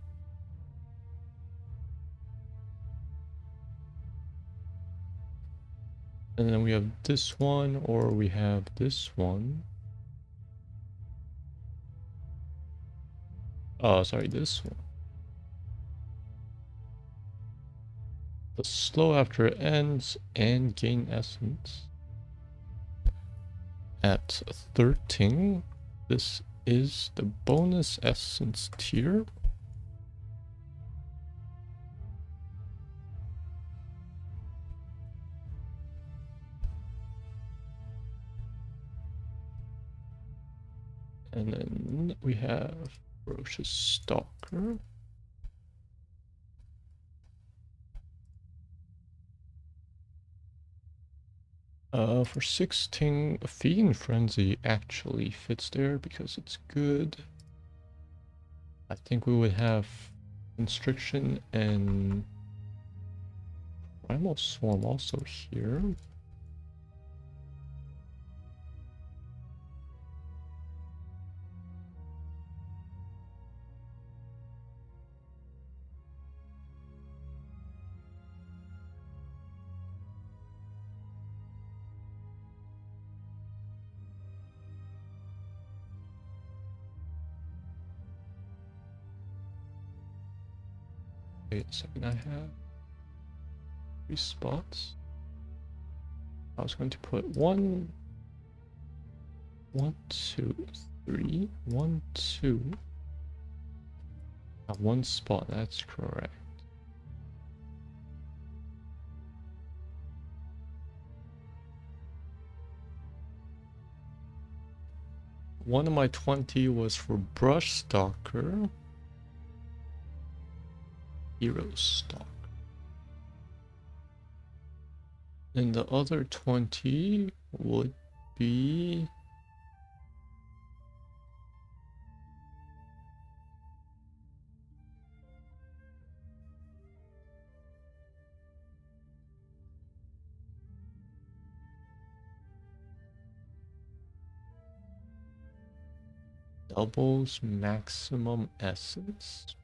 And then we have this one, or we have this one. Oh, sorry, this one. The slow after it ends and gain essence. At 13, this is the bonus essence tier. And then we have Ferocious Stalker. For 16, Feeding Frenzy actually fits there because it's good. I think we would have Constriction and Primal Swarm also here. Wait a second, I have 3 spots. I was going to put 1, 2, 3, 1, 2. One spot, that's correct. One of my 20 was for Brush Stalker. Hero Stalk. And the other 20 would be doubles maximum essence.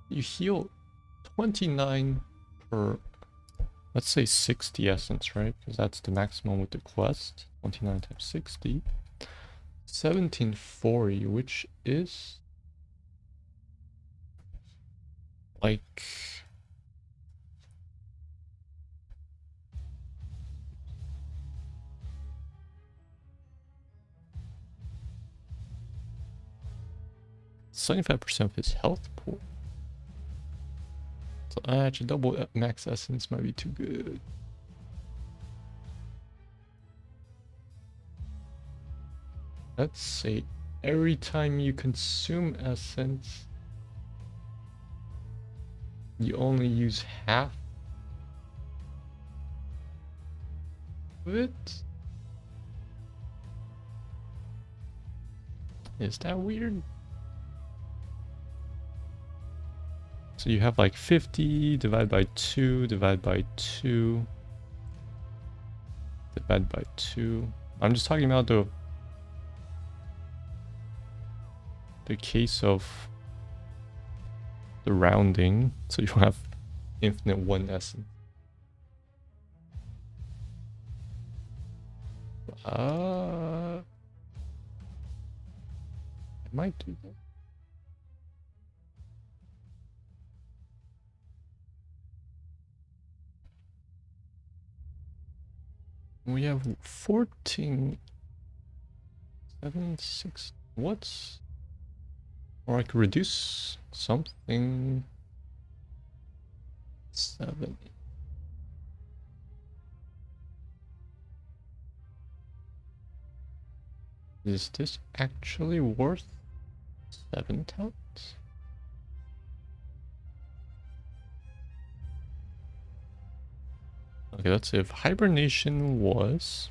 You heal 29 per, let's say 60 essence, right? Because that's the maximum with the quest. 29 times 60. 1740, which is like 75% of his health pool. So actually double max essence might be too good. Let's say every time you consume essence, you only use half of it. Is that weird? So you have like 50 divided by 2, divided by 2, divided by 2. I'm just talking about the case of the rounding, so you have infinite 1 essence. I might do that. We have 14, 7, 6. What's, or I could reduce something. 7. Is this actually worth 7 talents? Okay, let's see if hibernation was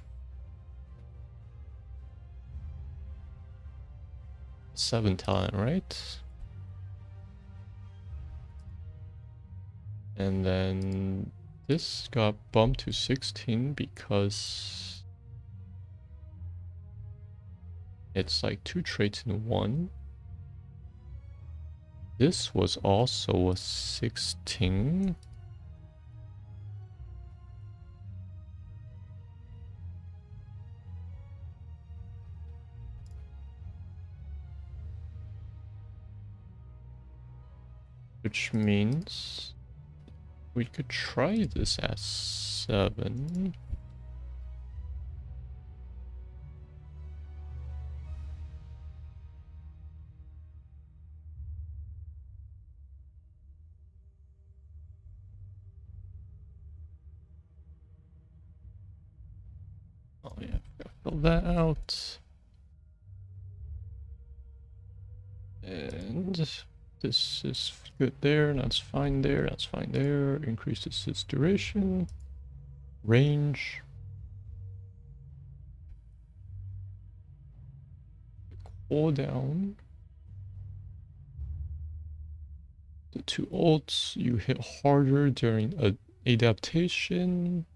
7 talent, right? And then this got bumped to 16 because it's like 2 traits in 1. This was also a 16. Which means we could try this as 7. Oh yeah, gotta fill that out. And this is good there, that's fine there, that's fine there. Increases its duration, range, cooldown. The 2 ults, you hit harder during a adaptation.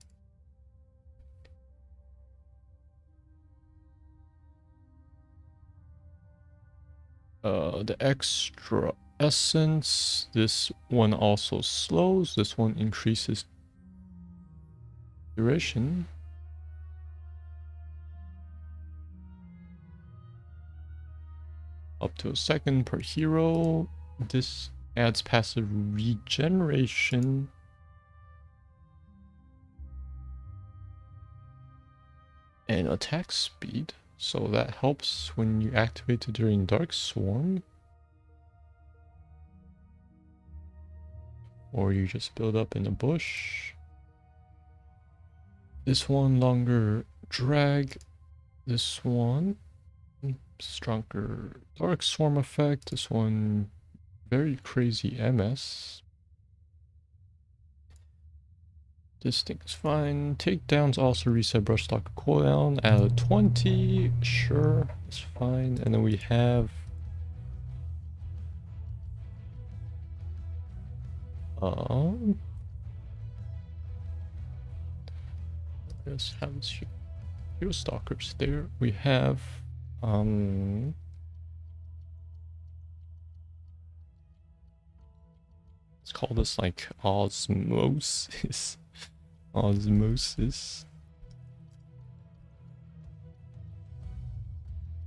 The extra essence, this one also slows, this one increases duration. Up to a second per hero. This adds passive regeneration. And attack speed. So that helps when you activate it during Dark Swarm. Or you just build up in a bush. This one longer drag. This one stronger Dark Swarm effect. This one very crazy MS. This thing's fine. Takedowns also reset brush stock cooldown at 20. Sure, it's fine. And then we have let's have this hero stalkers there. We have let's call this like osmosis. Osmosis.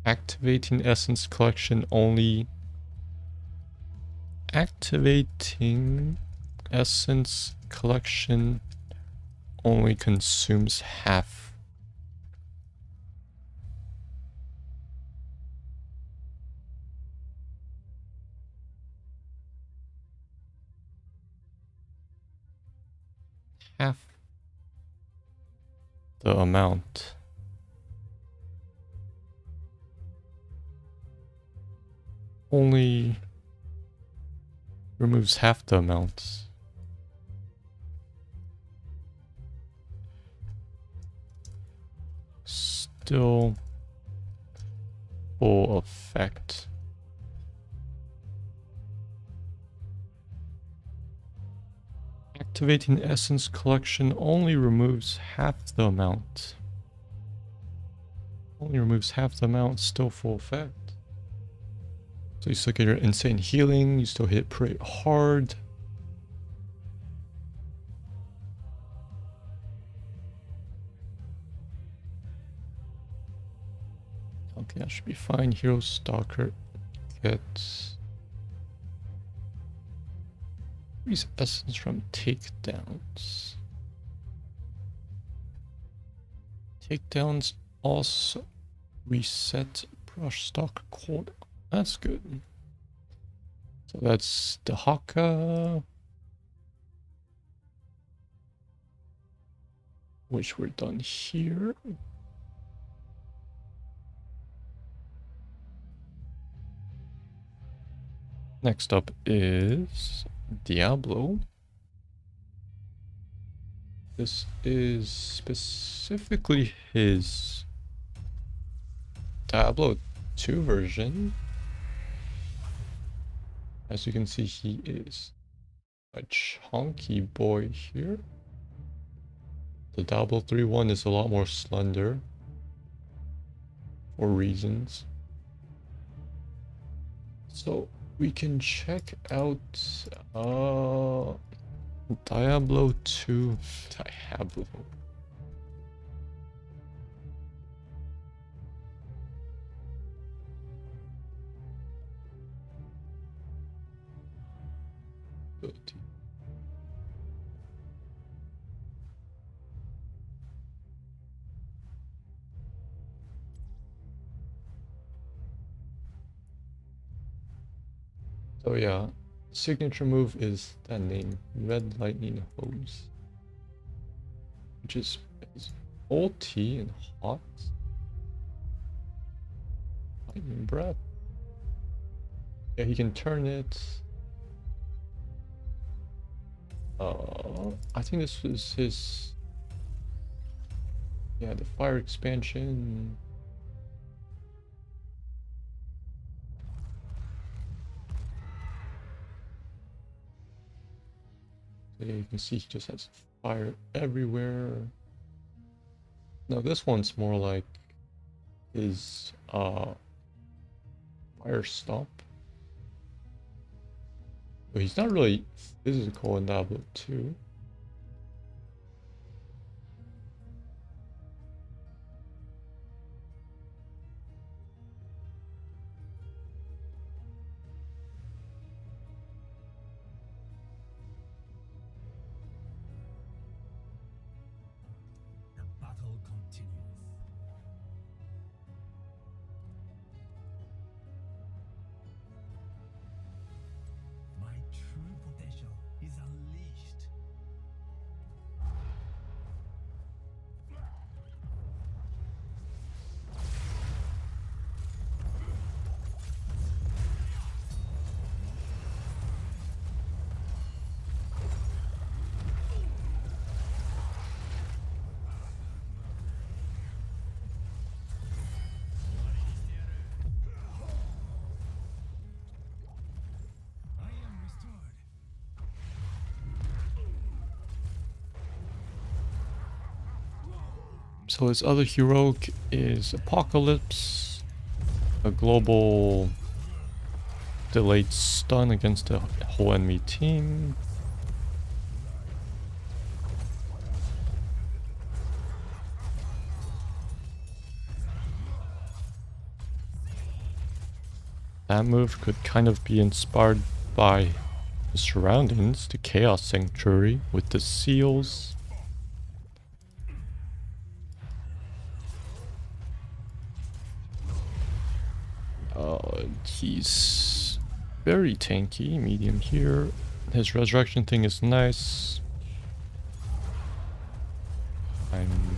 Activating essence collection only. Activating essence collection only consumes half. Half the amount. Only removes half the amount. Still full effect. Activating essence collection only removes half the amount. Only removes half the amount, still full effect. So you still get your insane healing, you still hit pretty hard. Okay, that should be fine. Hero Stalker gets increase essence from takedowns. Takedowns also reset brush stock cooldown. That's good. So that's Dehaka, which we're done here. Next up is Diablo. This is specifically his Diablo 2 version. As you can see, he is a chunky boy here. The Diablo 3 one is a lot more slender for reasons. So We can check out Diablo 2. Diablo. So yeah, signature move is that name, Red Lightning Hose, which is ulti and hot. Lightning Breath. Yeah, he can turn it. I think this is his. Yeah, the fire expansion. So yeah, you can see he just has fire everywhere. No, this one's more like his fire stomp. But he's not really physical in Diablo 2. The battle continues. My true potential is unleashed. I am restored. So his other heroic is Apocalypse, a global delayed stun against the whole enemy team. That move could kind of be inspired by the surroundings, the Chaos Sanctuary with the seals. He's very tanky, medium here. His resurrection thing is nice. I'm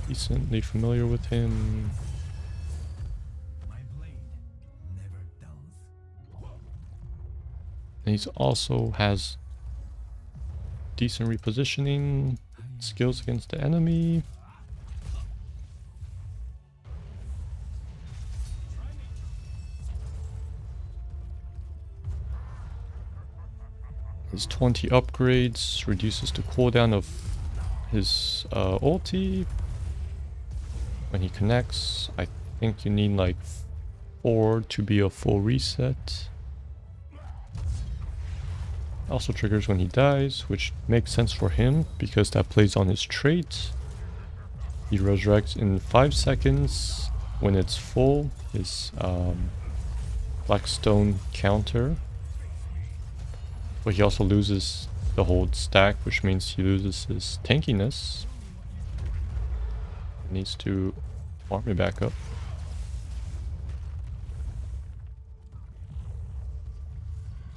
decently familiar with him. My blade never dulls. And he's also has decent repositioning skills against the enemy. His 20 upgrades reduces the cooldown of his ulti when he connects. I think you need like 4 to be a full reset. Also triggers when he dies, which makes sense for him because that plays on his trait. He resurrects in 5 seconds when it's full, his Blackstone counter. But he also loses the whole stack, which means he loses his tankiness. He needs to farm it back up.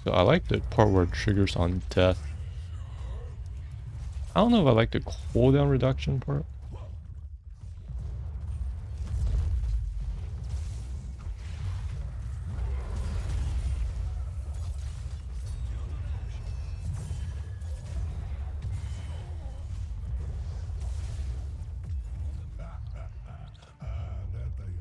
So I like the part where it triggers on death. I don't know if I like the cooldown reduction part. That I enjoyed.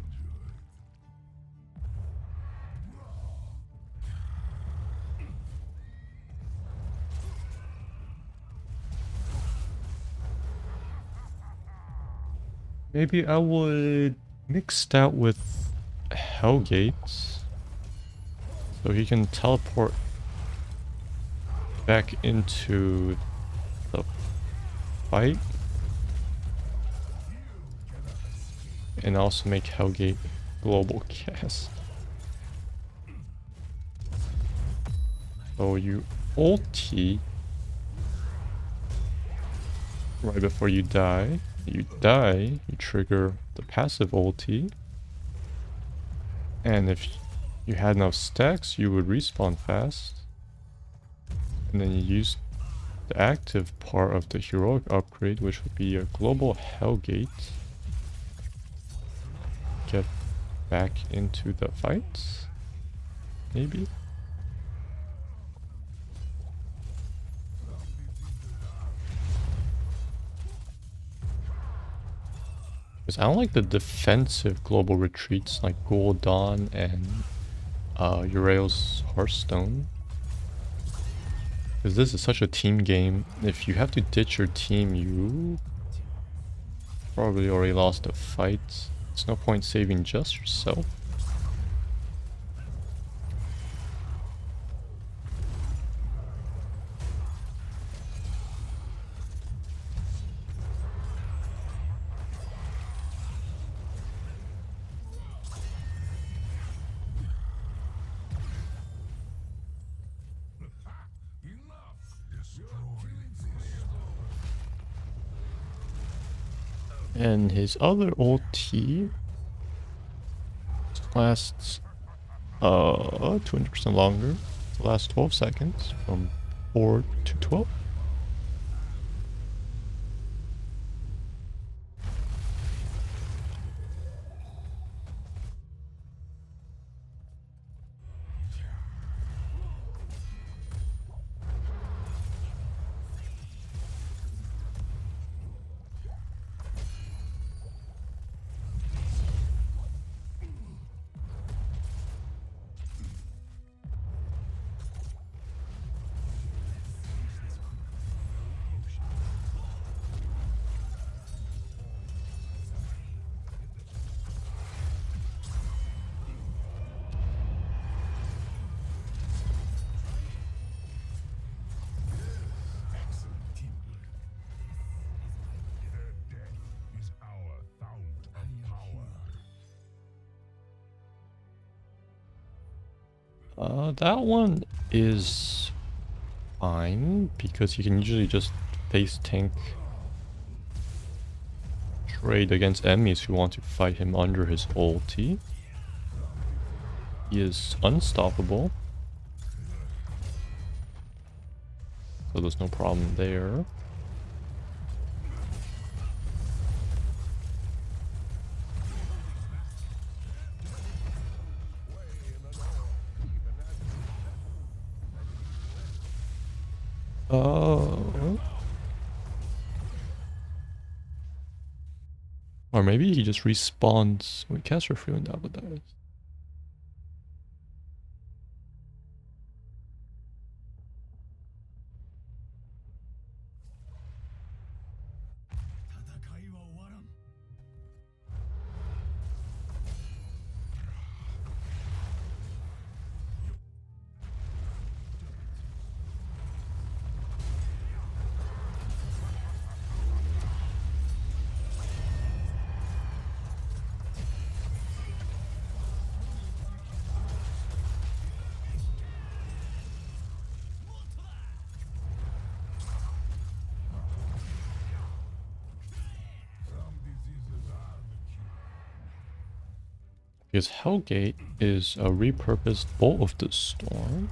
Maybe I would mix that with Hellgate. So he can teleport back into the fight. And also make Hellgate global cast. So you ulti right before you die. You die, you trigger the passive ulti. And if you had enough stacks, you would respawn fast. And then you use the active part of the heroic upgrade, which would be a global Hellgate. Get back into the fight, maybe? Because I don't like the defensive global retreats like Gul'dan and Uriel's Hearthstone. Because this is such a team game. If you have to ditch your team, you probably already lost the fight. There's no point saving just yourself. And his other ulti lasts 200% longer. It lasts 12 seconds from 4 to 12. That one is fine because you can usually just face tank trade against enemies who want to fight him under his ulti. He is unstoppable, so there's no problem there. Or maybe he just respawns when caster free when Diablo dies. Because Hellgate is a repurposed Bolt of the Storm.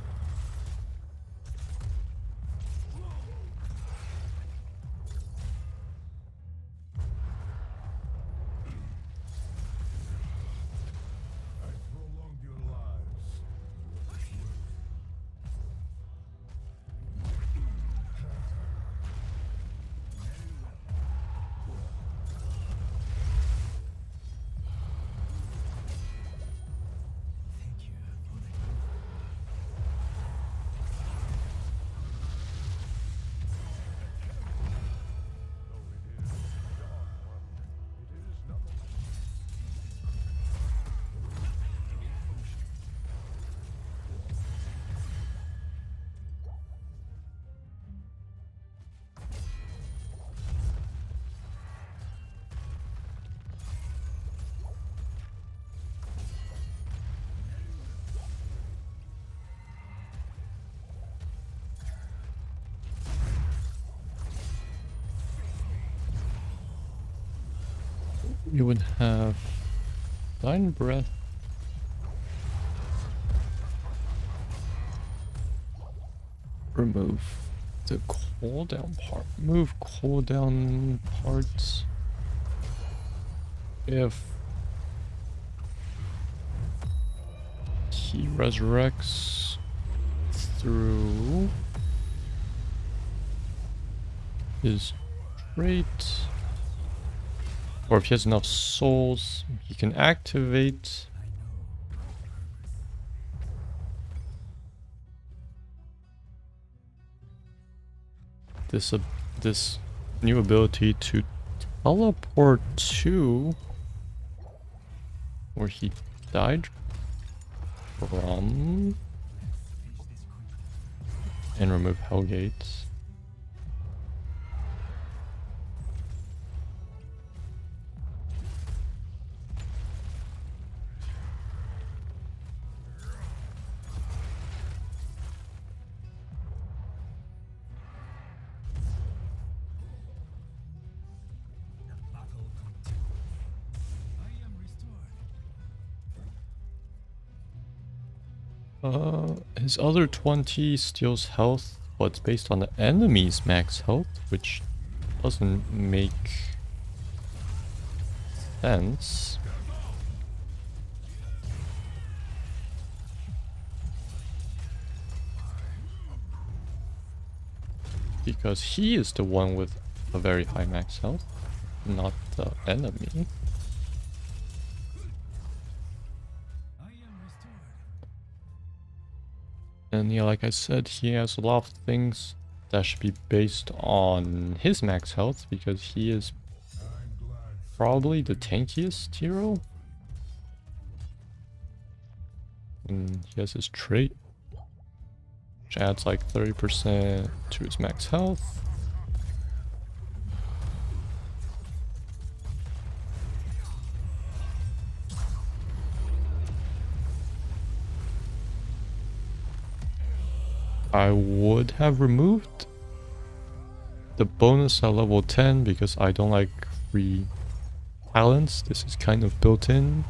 you would have Dying Breath. Remove the cooldown part. Move cooldown parts. If he resurrects through his trait, or if he has enough souls, he can activate this new ability to teleport to where he died from and remove Hellgates. His other 20 steals health, but it's based on the enemy's max health, which doesn't make sense. Because he is the one with a very high max health, not the enemy. And yeah, like I said, he has a lot of things that should be based on his max health, because he is probably the tankiest hero. And he has his trait, which adds like 30% to his max health. I would have removed the bonus at level 10 because I don't like free talents. This is kind of built in.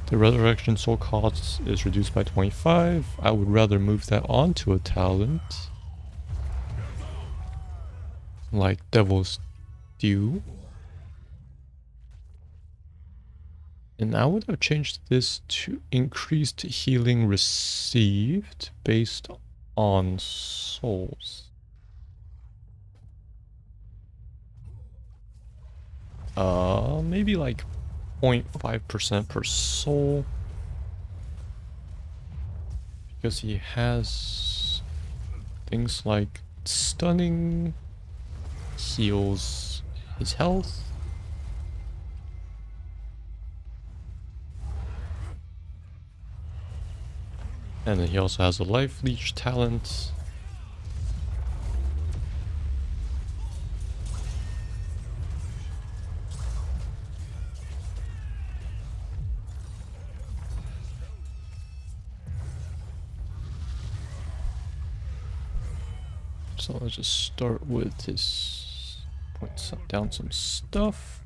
The resurrection soul cost is reduced by 25. I would rather move that onto a talent like Devil's Due. And I would have changed this to increased healing received based on souls. Maybe like 0.5% per soul. Because he has things like stunning, heals his health. And then he also has a life leech talent. So let's just start with his points down some stuff.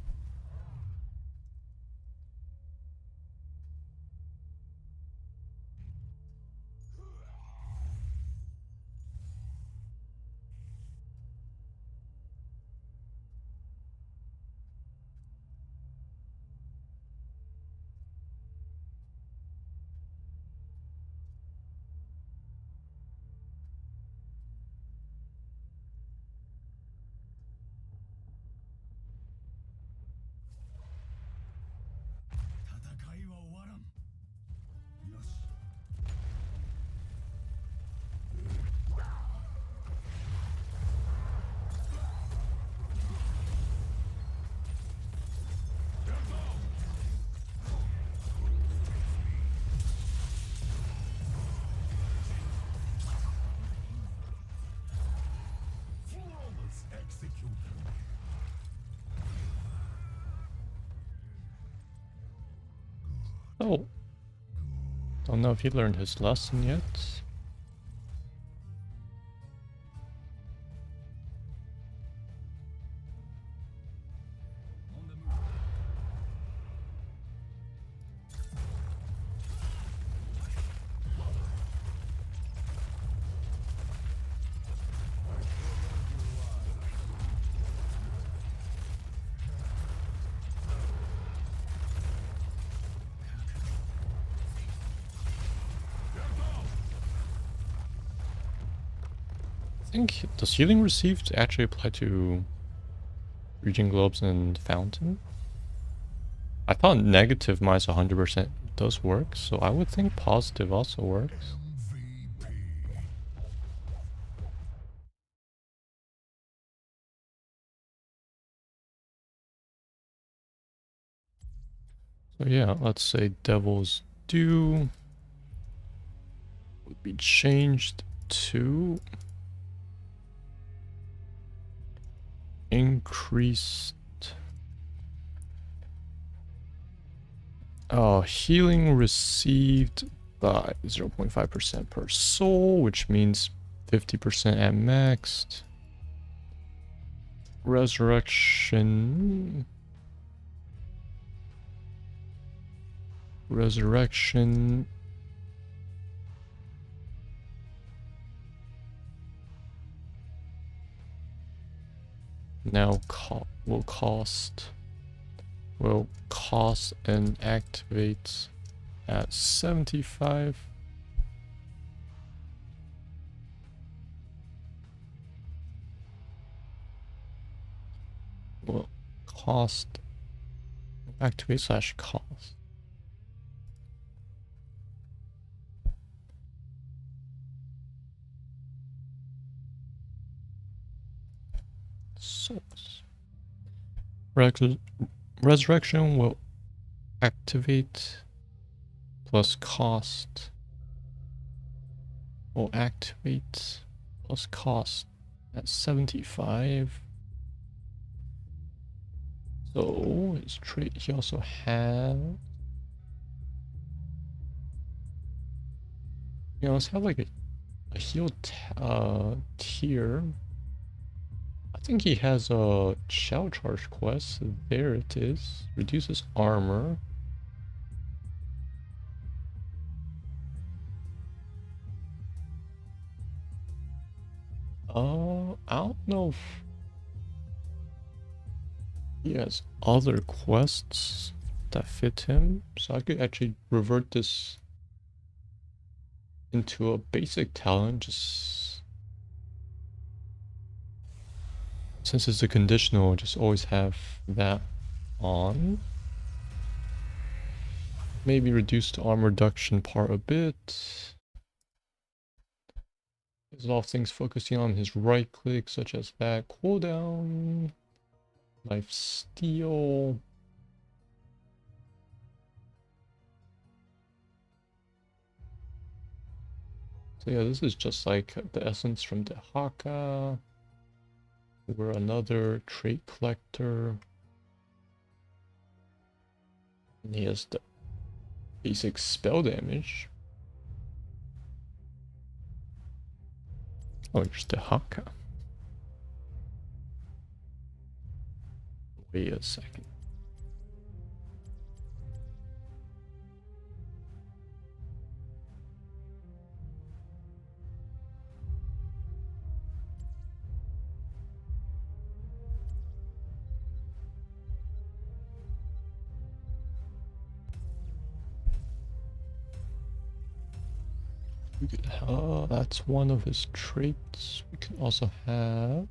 Oh, don't know if he learned his lesson yet. think, does healing received actually apply to Raging Globes and Fountain? I thought negative minus 100% does work, so I would think positive also works. MVP. So yeah, let's say Devil's Due would be changed to increased healing received by 0.5% per soul, which means 50% at maxed. Resurrection now will cost and activate at 75. Well, cost activate slash cost. Source. Resurrection will activate plus cost will activate plus cost at 75. So his trait, he also has, let's have like a heal tier. I think he has a shell charge quest. There it is. Reduces armor. I don't know if he has other quests that fit him. So I could actually revert this into a basic talent, just since it's a conditional, just always have that on. Maybe reduce the armor reduction part a bit. There's a lot of things focusing on his right click, such as that cooldown, life steal. So yeah, this is just like the essence from Dehaka. We're another trait collector. And he has the basic spell damage. Oh, here's Dehaka. Wait a second. That's one of his traits. We can also have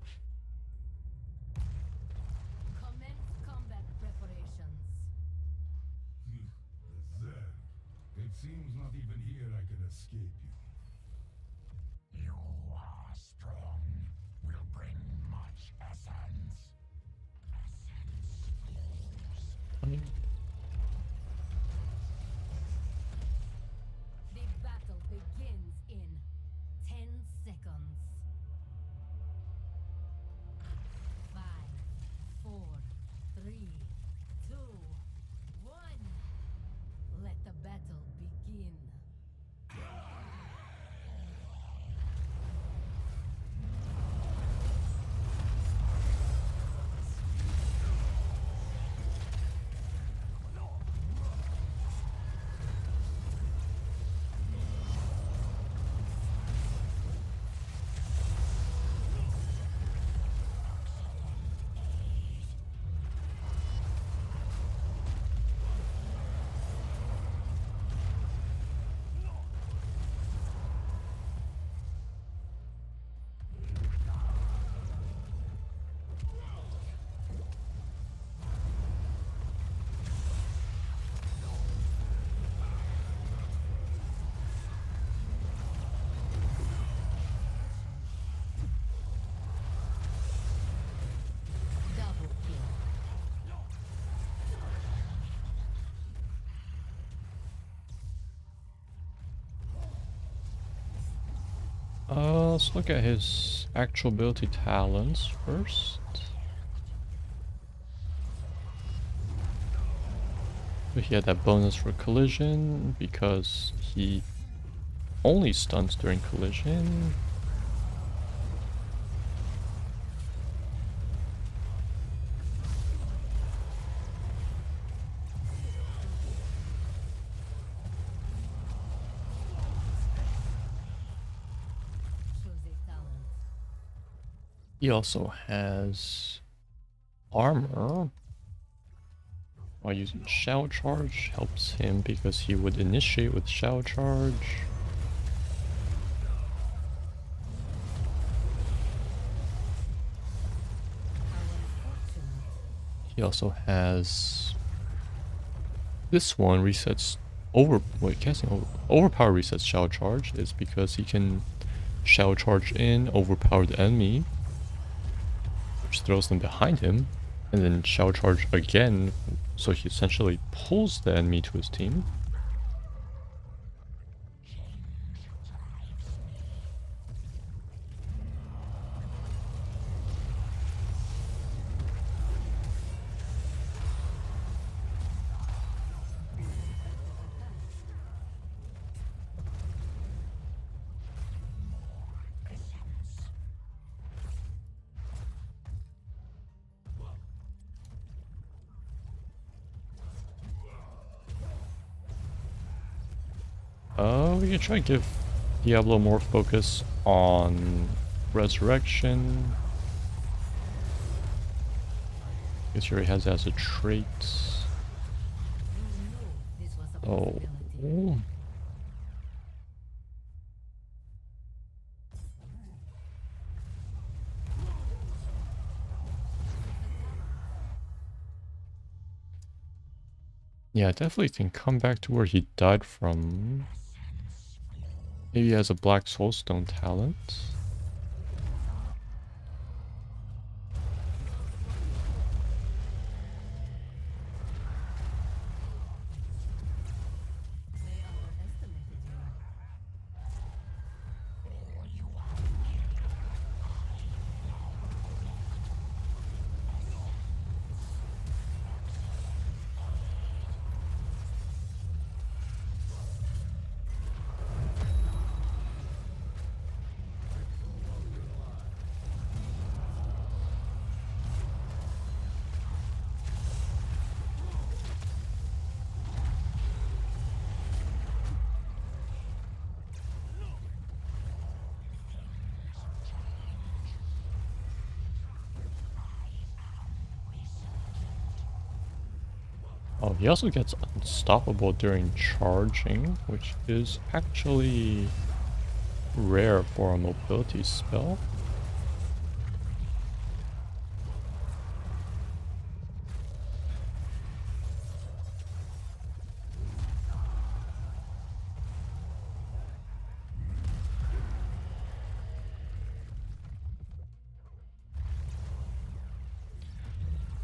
Commence combat preparations. Then, it seems not even here I can escape you. You are strong. Will bring much essence. time. The battle begins in 10 seconds. 5, 4, 3, 2, 1. Let the battle begin. let's look at his actual ability talents first. So he had that bonus for collision because he only stuns during collision. He also has armor. While using Shadow Charge helps him because he would initiate with Shadow Charge. He also has this one resets overpower resets Shadow Charge is because he can Shadow Charge in overpowered enemy, which throws them behind him, and then Shadow Charge again, so he essentially pulls the enemy to his team. We can try to give Diablo more focus on Resurrection. I guess he already has that as a trait. Oh. Yeah, I definitely can come back to where he died from. Maybe he has a Black Soulstone talent. Oh, he also gets unstoppable during charging, which is actually rare for a mobility spell.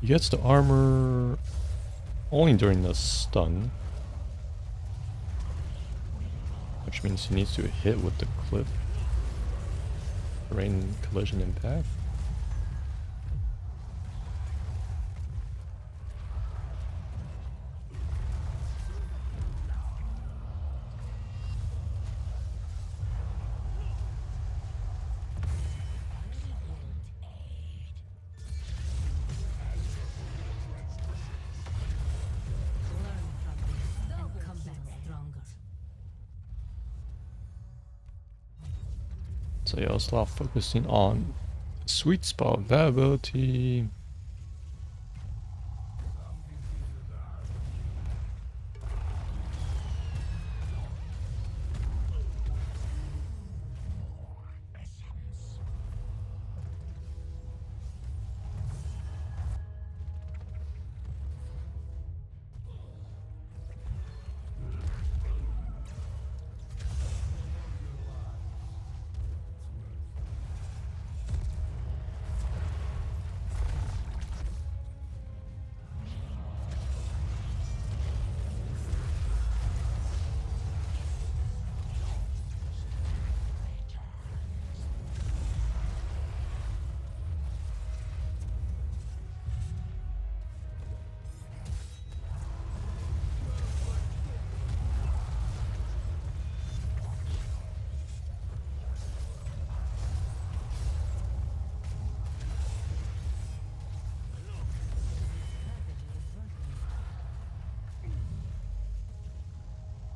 He gets the armor only during the stun, which means he needs to hit with the clip. Rain collision impact. So yeah, I'll start focusing on sweet spot availability.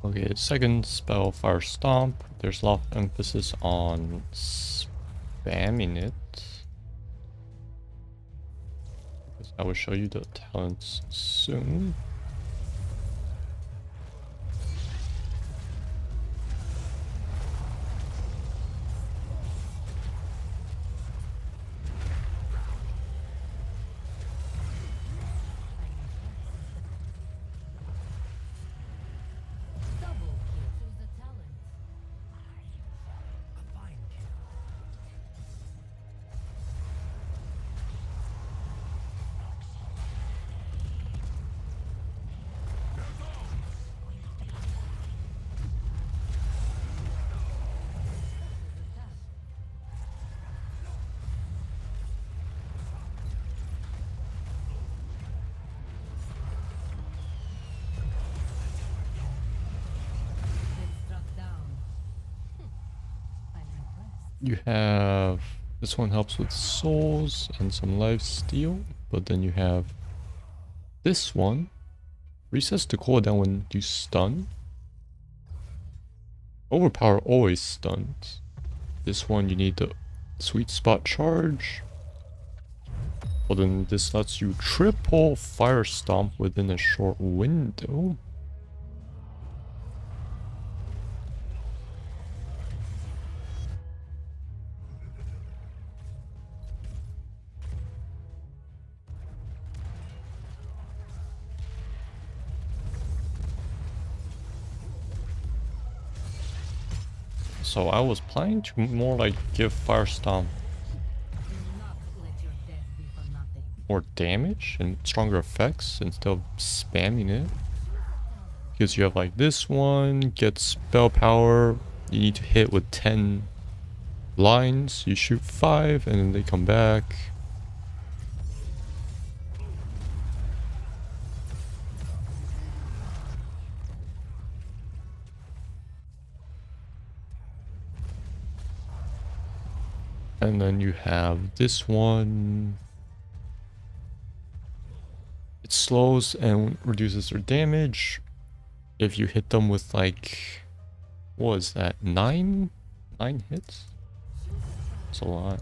Okay, second spell, Fire Stomp. There's a lot of emphasis on spamming it. I will show you the talents soon. You have this one helps with souls and some life steal, but then you have this one resets the cooldown when you stun. Overpower always stuns. This one you need the sweet spot charge. But then this lets you triple fire stomp within a short window. So I was planning to more like give Fire Stomp more damage and stronger effects instead of spamming it. Because you have like this one, gets spell power, you need to hit with 10 lines, you shoot 5 and then they come back. And then you have this one. It slows and reduces their damage if you hit them with like, what is that, 9 hits? That's a lot.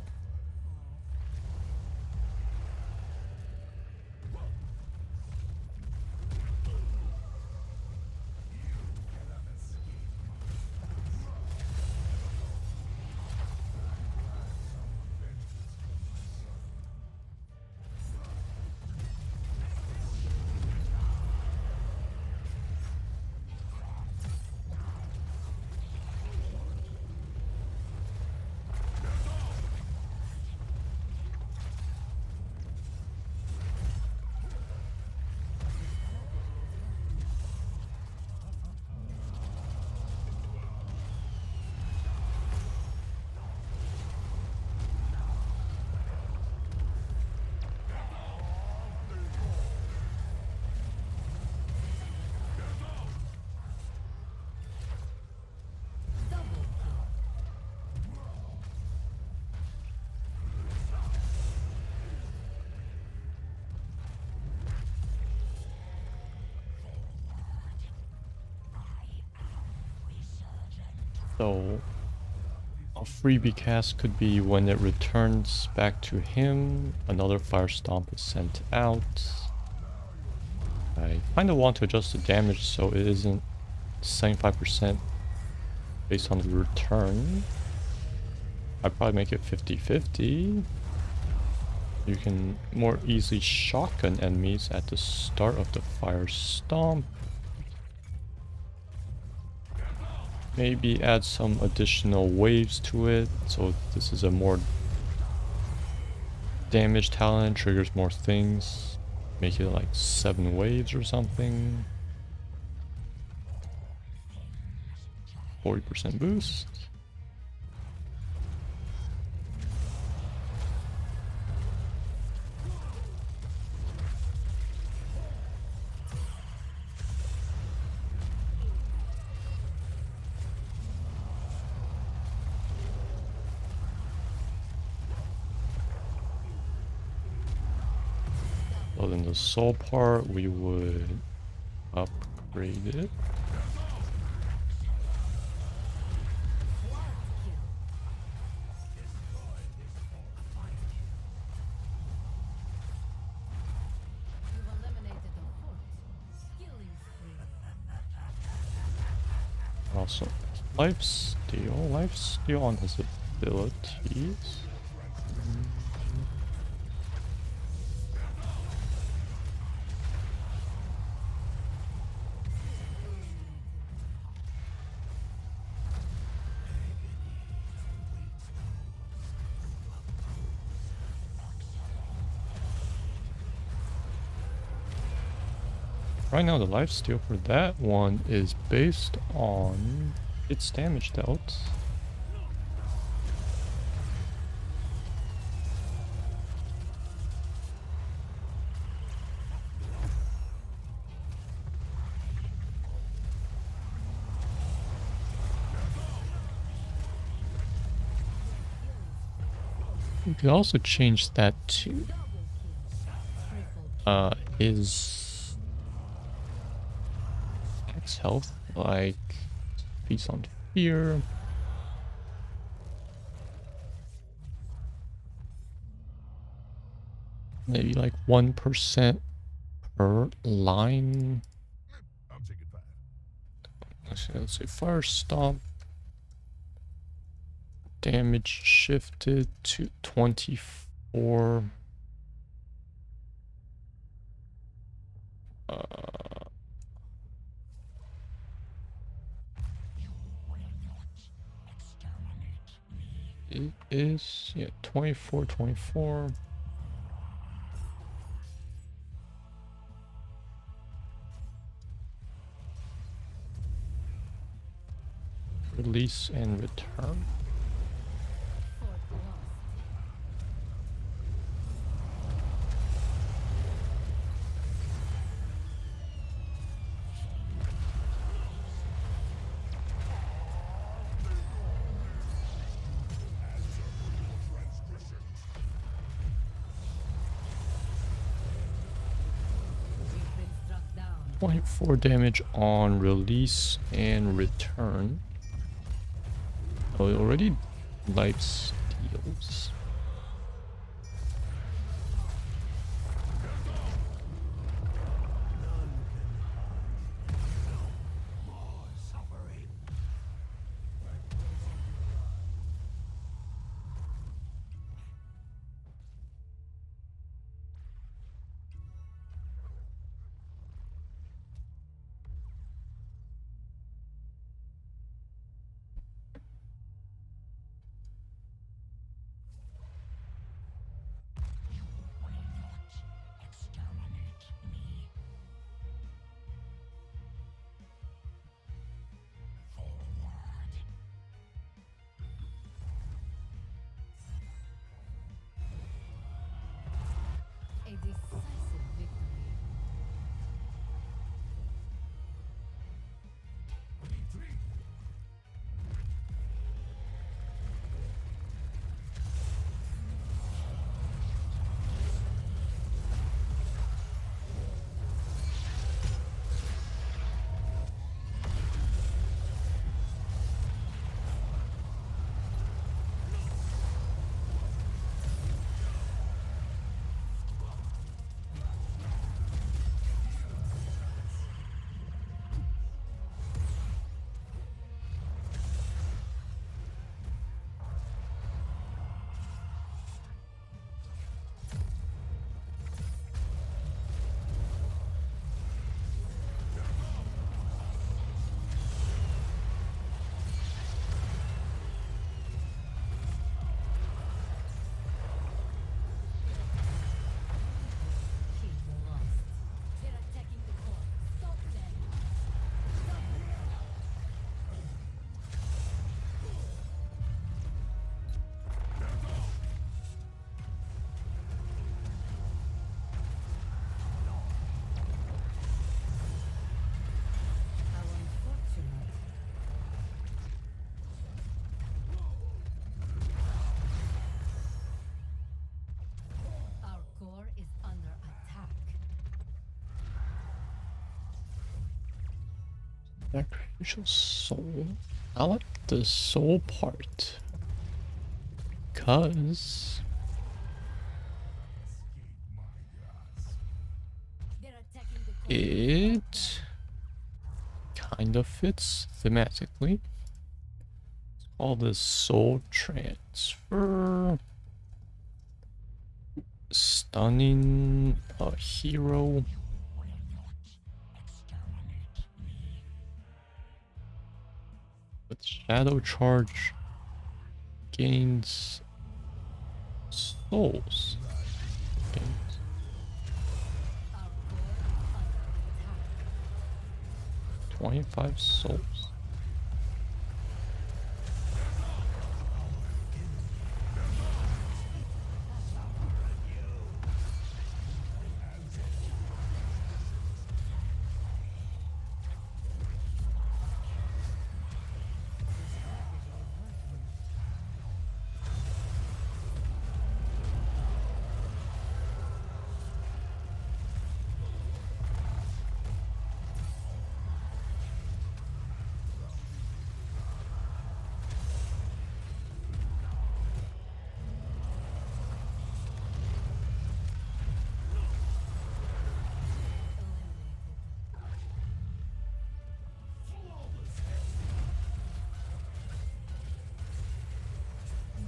So a freebie cast could be when it returns back to him, another Fire Stomp is sent out. I kind of want to adjust the damage so it isn't 75% based on the return. I'd probably make it 50-50. You can more easily shotgun enemies at the start of the Fire Stomp. Maybe add some additional waves to it, so this is a more damage talent, triggers more things. Make it like 7 waves or something. 40% boost. Well, in the soul part, we would upgrade it. Also, lifesteal. Lifesteal on his abilities. Right now, the lifesteal for that one is based on its damage dealt. You could also change that to his max health, like Feast on Fear. Maybe like 1% per line. I'm taking 5. Actually, let's say Fire Stomp. Damage shifted to 24. It is, yeah, 24, 24. Release and return. 24 damage on release and return. Oh, it already life steals. A decisive victory. Sacrificial soul. I like the soul part because it kind of fits thematically. All this soul transfer. Stunning a hero. With shadow charge gains souls. Gains. Our core under attack. 25 souls.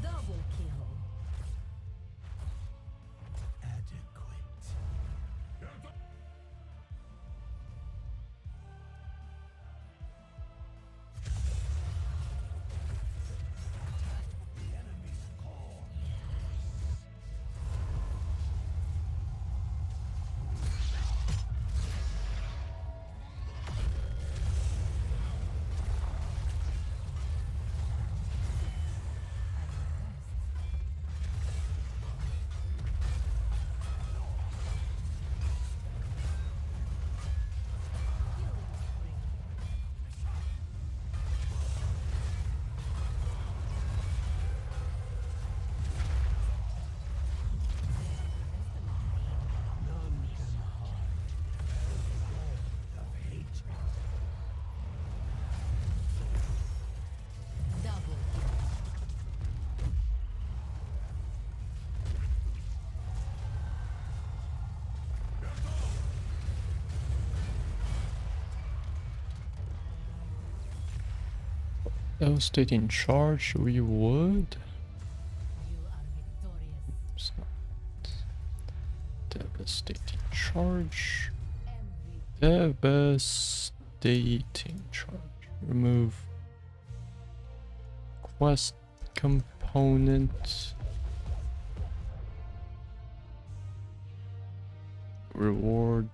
Double kill. Double kill. Devastating charge, we would. You are victorious. It's not. Devastating charge. Every Devastating charge. Remove quest component. Reward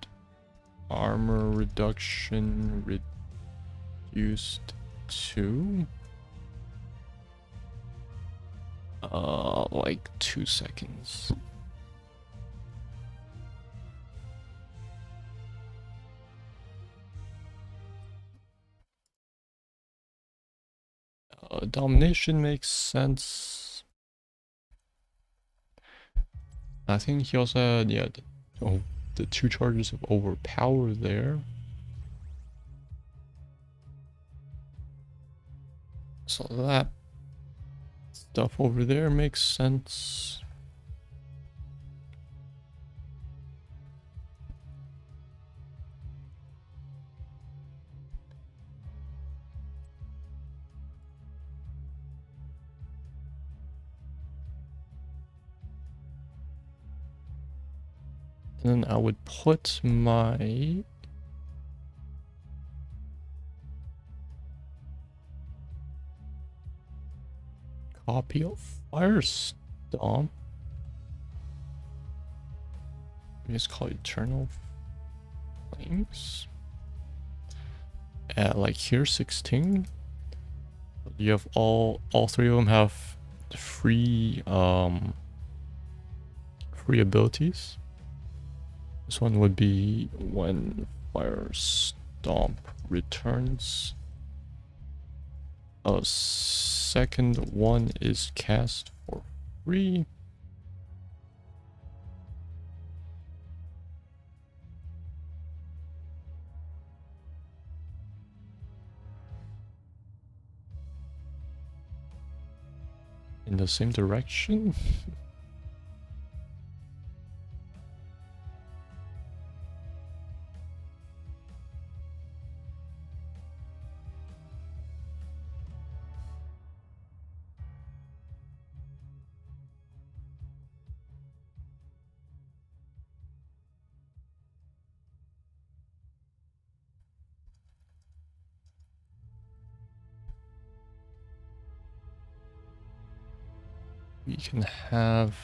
armor reduction reduced to like 2 seconds. Domination makes sense. I think he also had, yeah, the 2 charges of overpower there. So that stuff over there makes sense. And then I would put my copy of Firestomp. We just call it Eternal Flames. At like here 16. You have all 3 of them have free free abilities. This one would be when Firestomp returns. A second one is cast for free. In the same direction. we can have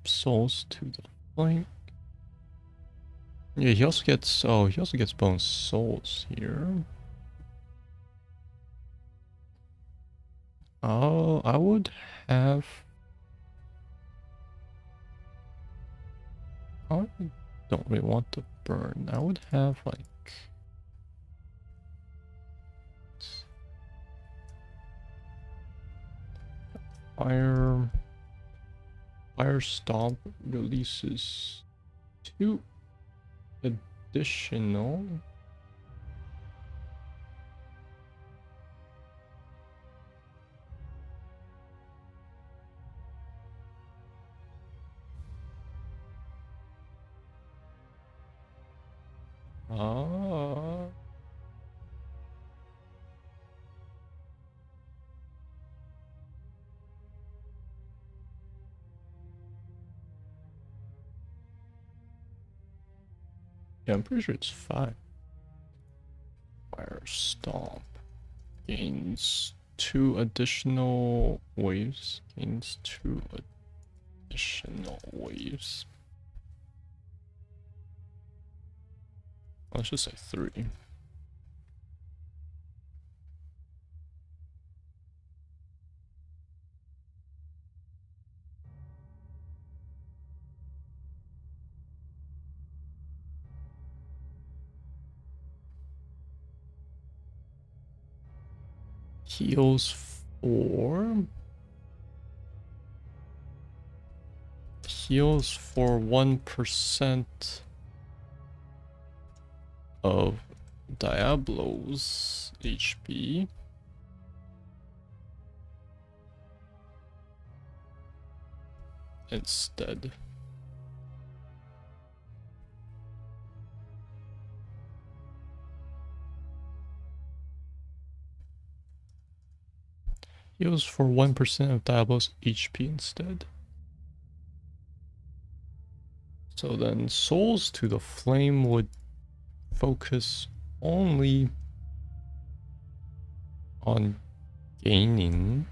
souls to the flank. Yeah, he also gets bonus souls here. Oh, I would have. I don't really want to burn. I would have like fire stomp releases 2 additional. Ah. Yeah, I'm pretty sure it's 5. Fire stomp gains 2 additional waves. Gains 2 additional waves. Let's just say 3. Heals 4. Heals for 1% of Diablo's HP. Instead. Heals for 1% of Diablo's HP instead. So then Souls to the Flame would focus only on gaining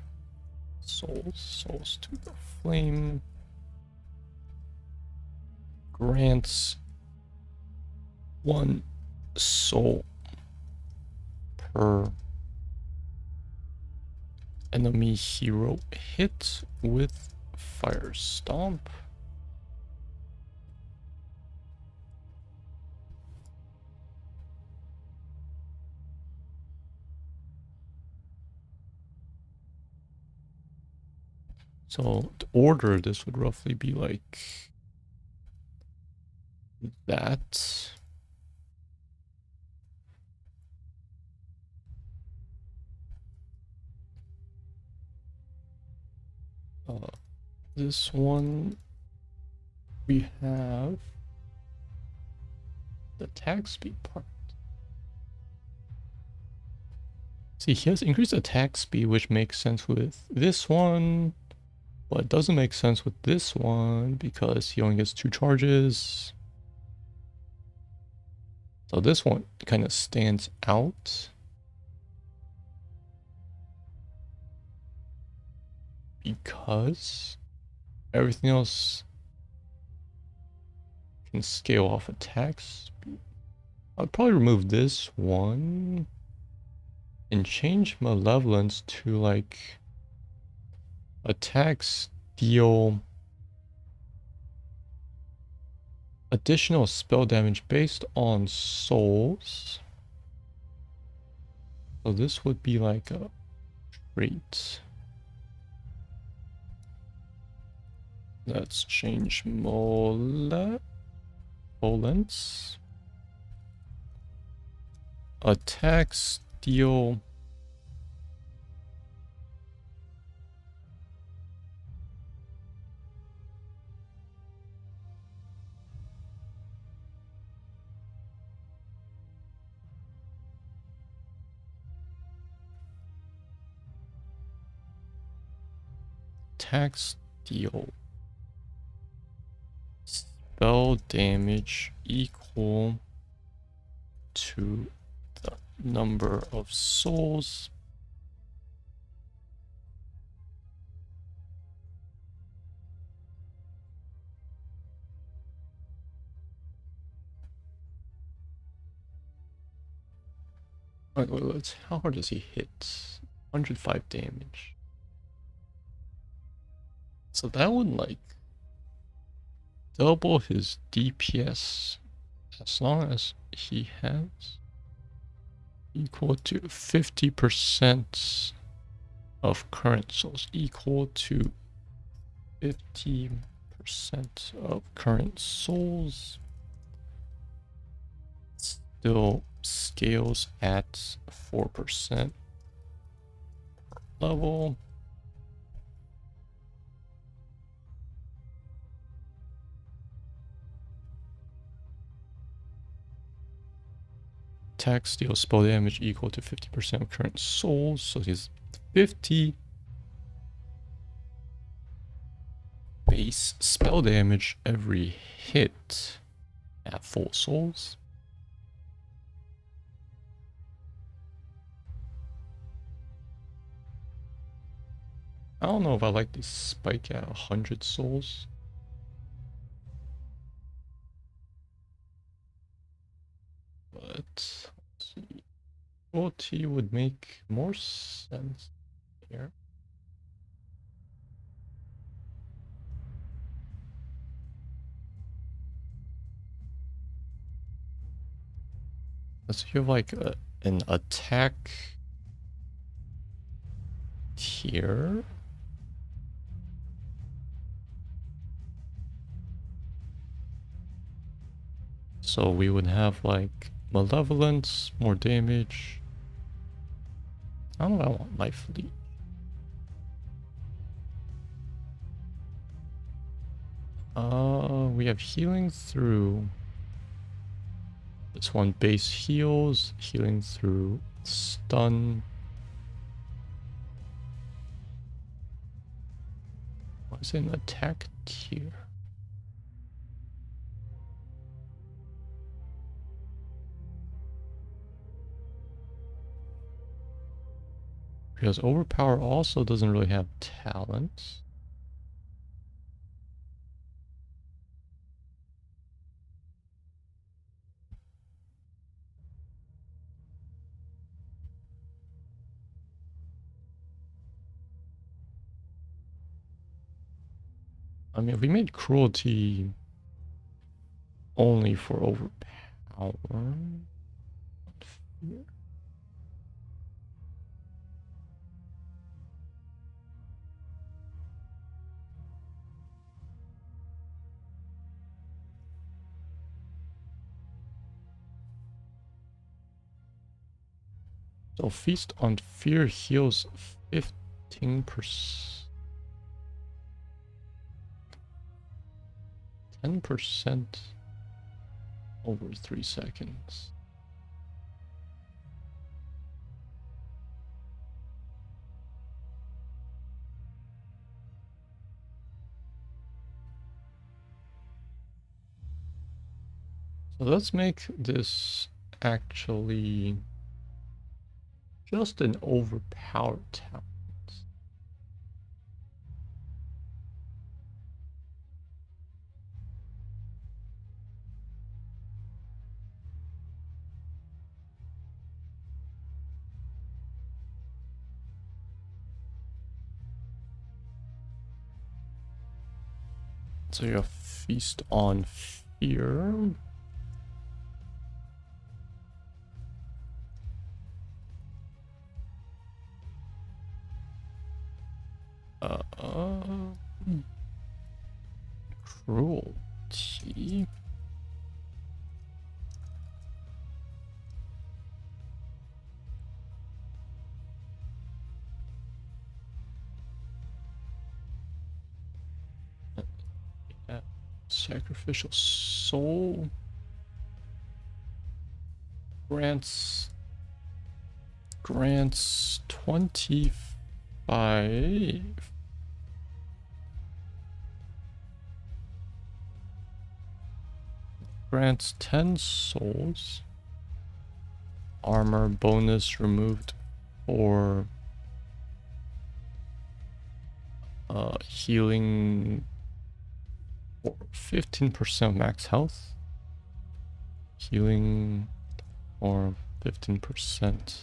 souls. Souls to the Flame grants 1 soul per enemy hero hit with Fire Stomp. So to order, this would roughly be like that. This one, we have the attack speed part. See, he has increased attack speed, which makes sense with this one, but it doesn't make sense with this one because he only gets 2 charges. So this one kind of stands out because everything else can scale off attack speed. I'd probably remove this one and change Malevolence to like attacks deal additional spell damage based on souls. So this would be like a trait. Let's change Malevolence. Attacks deal spell damage equal to the number of souls Let's. How hard does he hit? 105 damage. So that would like double his DPS as long as he has equal to 50% of current souls. Equal to 50% of current souls. Still scales at 4% level. Attack, steal, spell damage equal to 50% of current souls. So he's 50 base spell damage every hit at full souls. I don't know if I like the spike at 100 souls. But let's see. OT would make more sense here. Let's have like an attack tier. So we would have like malevolence, more damage. I don't know, I want life lead. We have healing through this one. Base heals, healing through stun. What is an attack tier? Because Overpower also doesn't really have talents. I mean, if we made Cruelty only for Overpower. So Feast on Fear heals 15%. 10% over 3 seconds. So let's make this actually just an overpowered talent. So you have Feast on Fear. Cruelty. Yeah. Sacrificial Soul grants 25. Grants 10 souls. Armor bonus removed for healing for 15% max health. Healing for 15%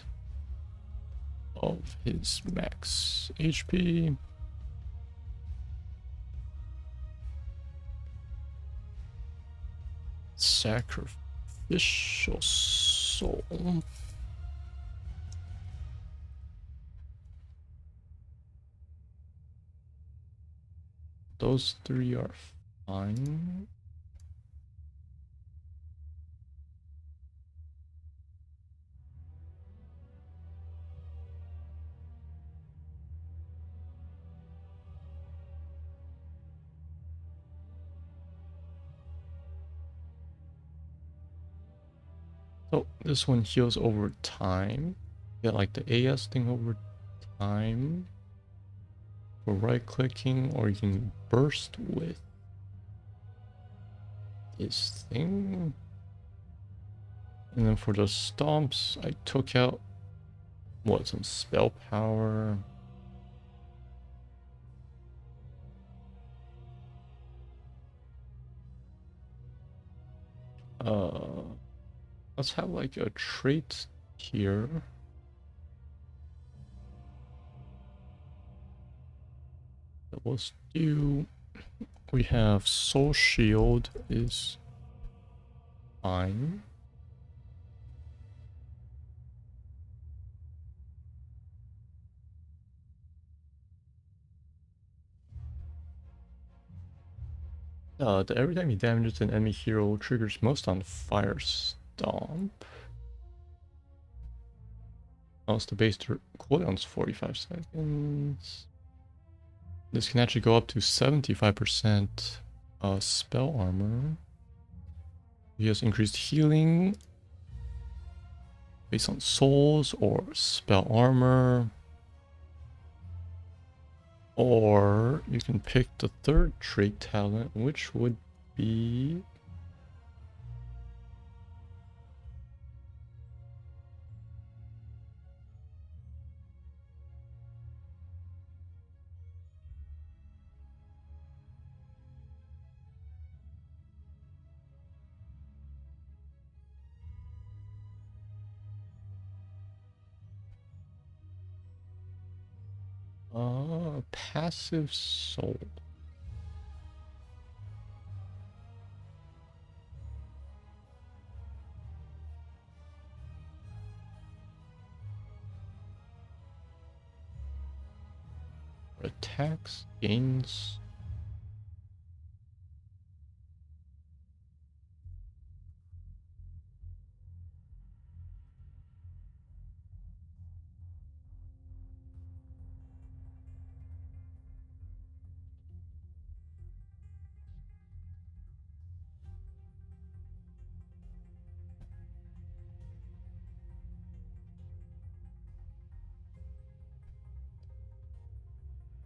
of his max HP. Sacrificial soul. Those three are fine. So this one heals over time. Get like the AS thing over time. For right clicking, or you can burst with this thing. And then for the stomps, I took out what, some spell power. Let's have like a trait here. Let's do, we have Soul Shield is fine. Every time he damages an enemy hero, triggers most on Fire Stomp. Also, the base cooldown's 45 seconds. This can actually go up to 75% spell armor. He has increased healing based on souls or spell armor. Or you can pick the third trait talent, which would be passive soul. Attacks, gains.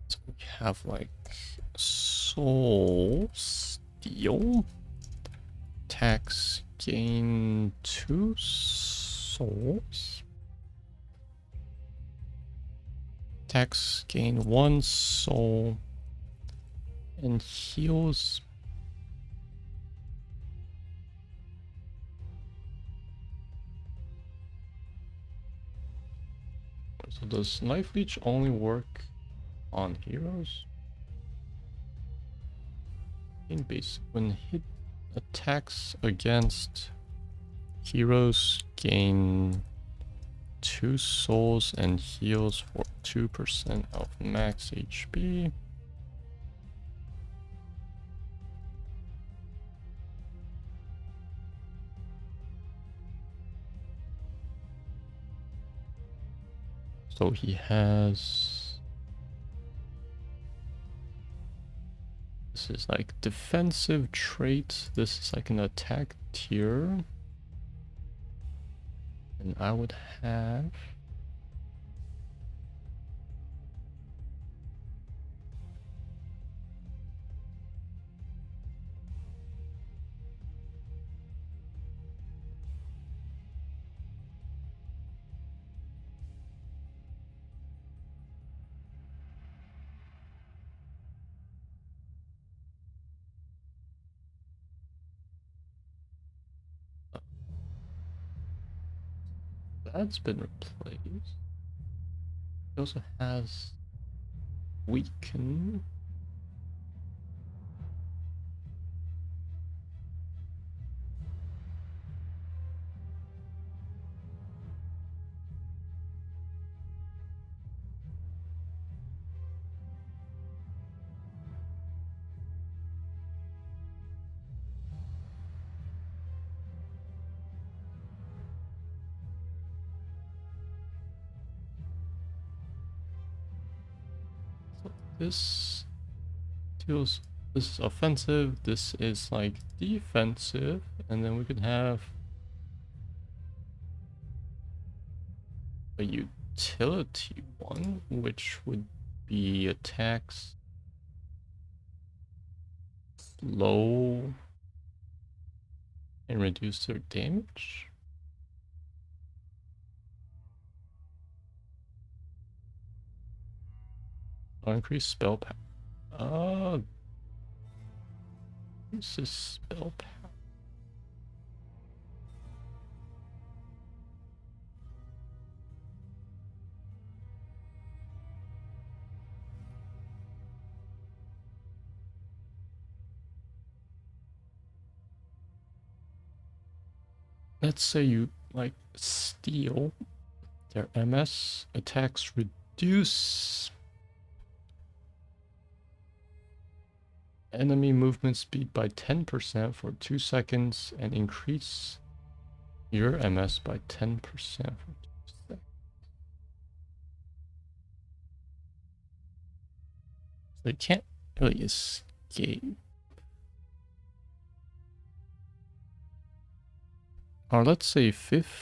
So we have like soul steal. Attacks gain 2 souls. Attacks gain 1 soul. And heals. So does Life Leech only work on heroes? In base, when hit attacks against heroes gain 2 souls and heals for 2% of max HP. So he has, this is like defensive trait. This is like an attack tier. And I would have That's been replaced. It also has weaken. So this deals. This is offensive. This is like defensive, and then we could have a utility one, which would be attacks low and reduce their damage. Or increase spell power. This is spell power. Let's say you like steal their MS attacks reduce enemy movement speed by 10% for 2 seconds and increase your MS by 10% for 2 seconds. They can't really escape. Or let's say 15%?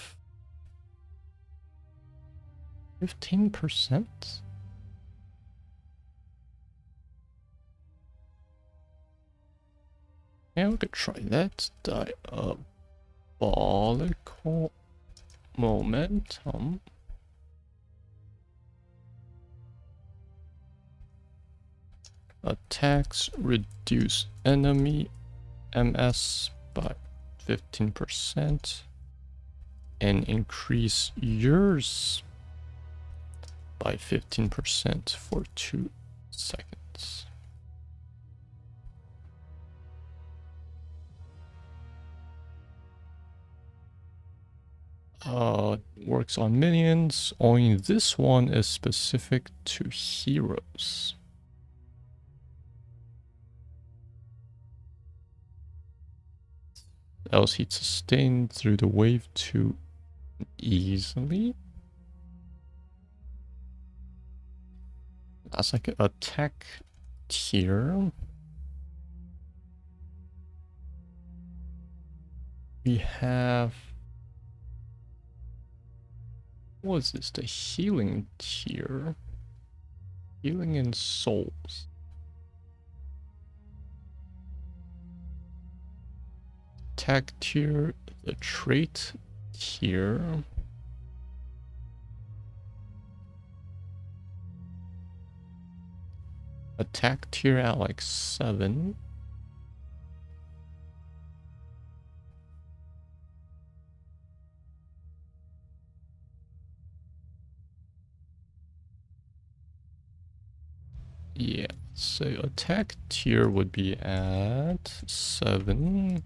Yeah, we could try that. Diabolical momentum. Attacks reduce enemy MS by 15% and increase yours by 15% for 2 seconds. Works on minions. Only this one is specific to heroes. Else he'd sustain through the wave too easily. That's like an attack tier. We have... what is this? The healing tier. Healing in souls. Attack tier, the trait tier. Attack tier at like 7. Yeah, so attack tier would be at 7.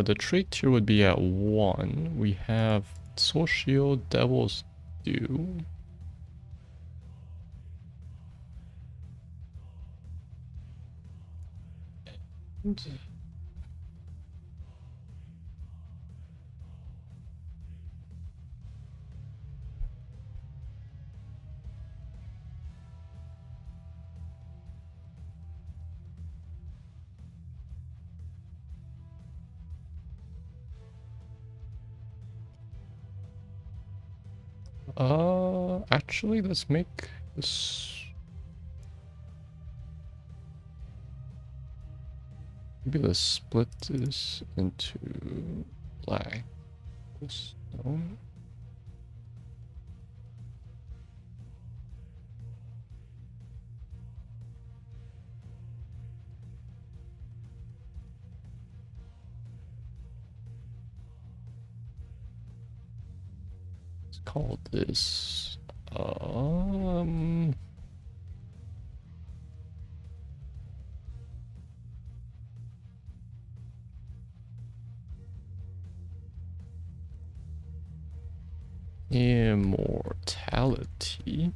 The trait tier would be at 1. We have Soul Shield, Devil's Due. Actually, let's make this... maybe let's split this into black stone. Let's call this immortality.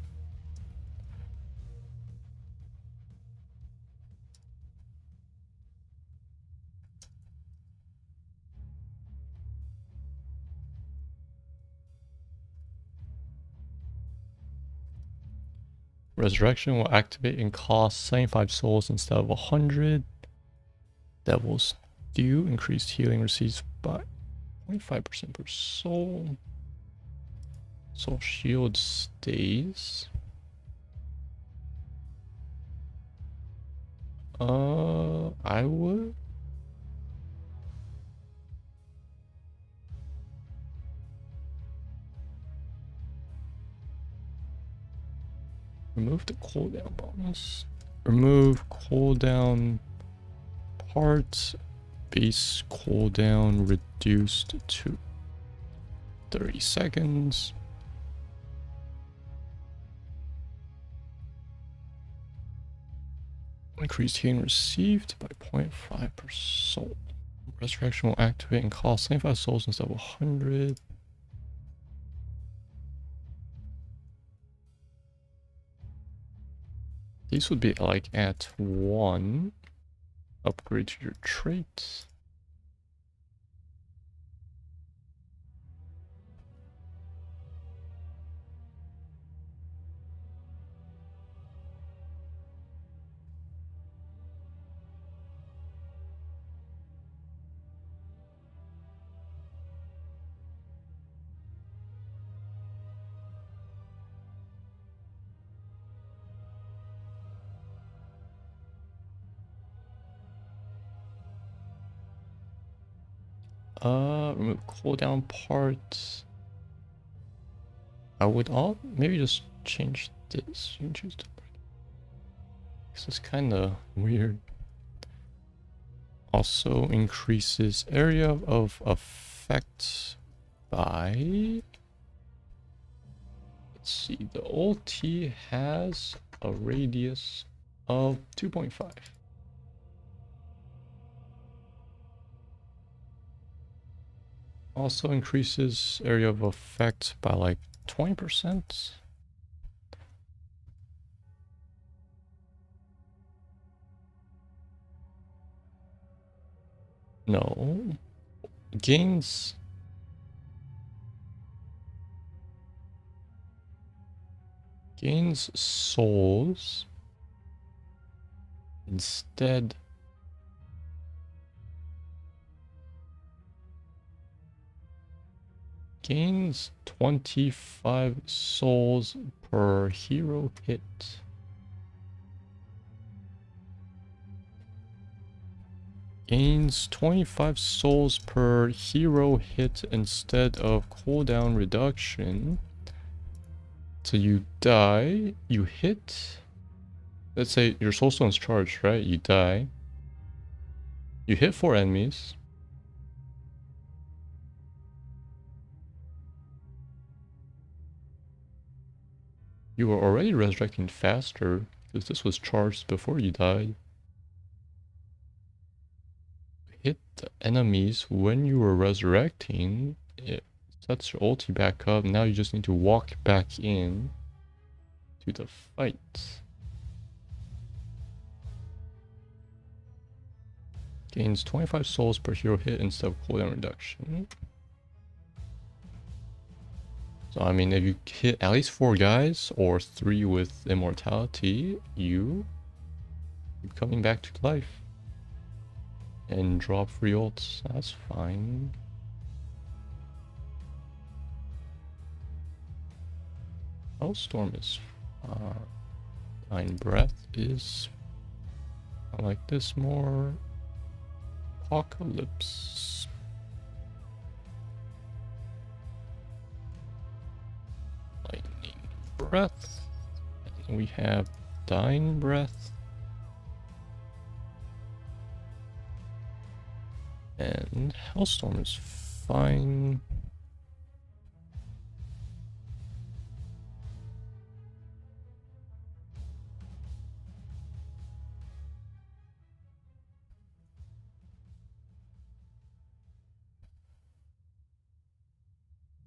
Resurrection will activate and cost 75 souls instead of 100. Devil's Dew, increased healing received by 25% per soul. Soul shield stays. I would. Remove the cooldown bonus. Remove cooldown part. Base cooldown reduced to 30 seconds. Increased healing received by 0.5 per soul. Resurrection will activate and cost 75 souls instead of 100. These would be like at 1. Upgrade to your trait. Remove cooldown part. I would maybe just change this. You can choose to. This is kind of weird. Also increases area of effect by. Let's see. The ulti has a radius of 2.5. Also increases area of effect by like 20%. No. Gains souls instead. Gains 25 souls per hero hit. Gains 25 souls per hero hit instead of cooldown reduction. So you die, you hit. Let's say your soulstone's charged, right? You die. You hit 4 enemies. You were already resurrecting faster because this was charged before you died. Hit the enemies when you were resurrecting. It sets your ulti back up. Now you just need to walk back in to the fight. Gains 25 souls per hero hit instead of cooldown reduction. So I mean, if you hit at least 4 guys or 3 with immortality, you keep coming back to life. And drop free ults, that's fine. Hellstorm is fine. Breath is... I like this more. Apocalypse. Lightning Breath. And we have Dying Breath. And Hellstorm is fine.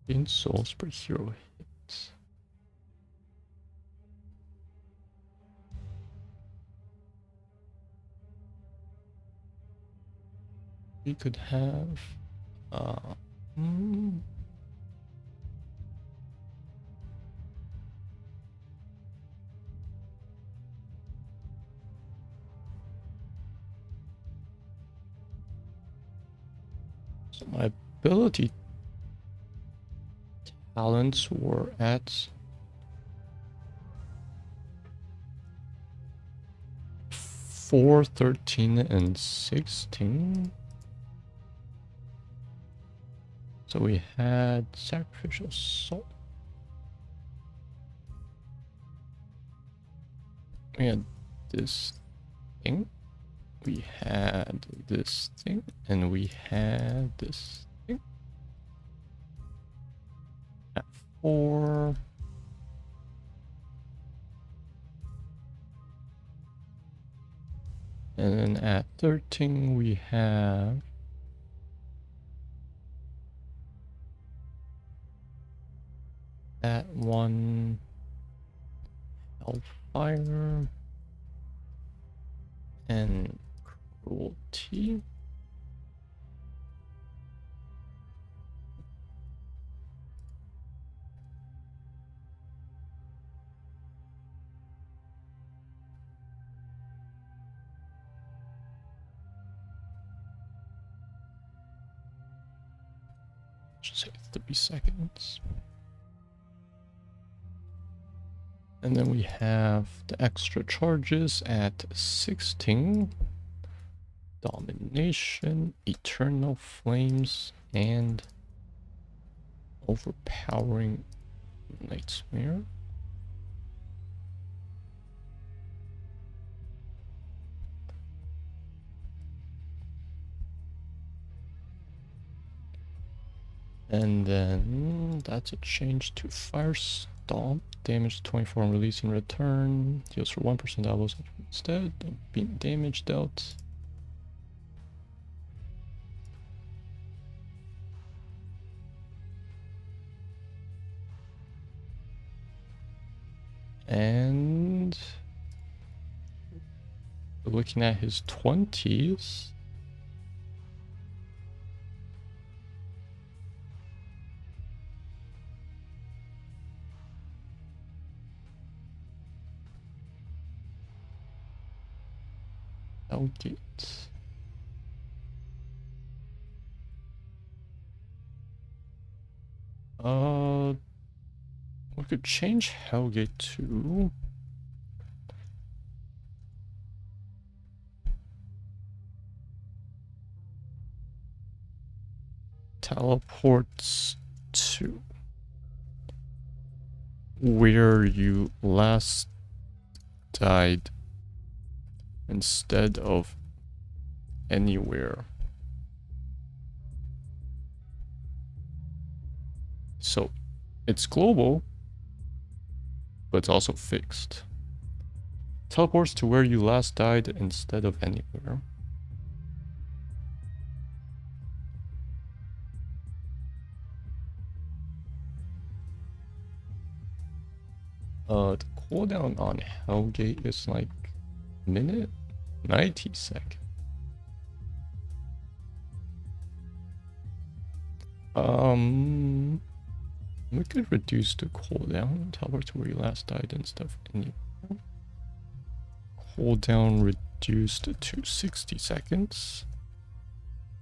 In souls per hero hit. We could have hmm, so my ability talents were at 4, 13, and 16. So we had sacrificial soul. We had this thing. We had this thing. And we had this thing. At 4. And then at 13 we have that one hellfire and cruelty. Just say 30 seconds. And then we have the extra charges at 16. Domination, Eternal Flames, and Overpowering Nightmare. And then that's a change to Firestomp. Damage 24 on release in return. Deals for 1% doubles instead. Beat damage dealt. And looking at his 20s. Hellgate. We could change Hellgate to teleports to where you last died instead of anywhere. So it's global, but it's also fixed. Teleports to where you last died instead of anywhere. The cooldown on Hellgate is like minute 90 seconds. We could reduce the cooldown. Teleport to where you last died instead of anywhere. Cooldown reduced to 60 seconds.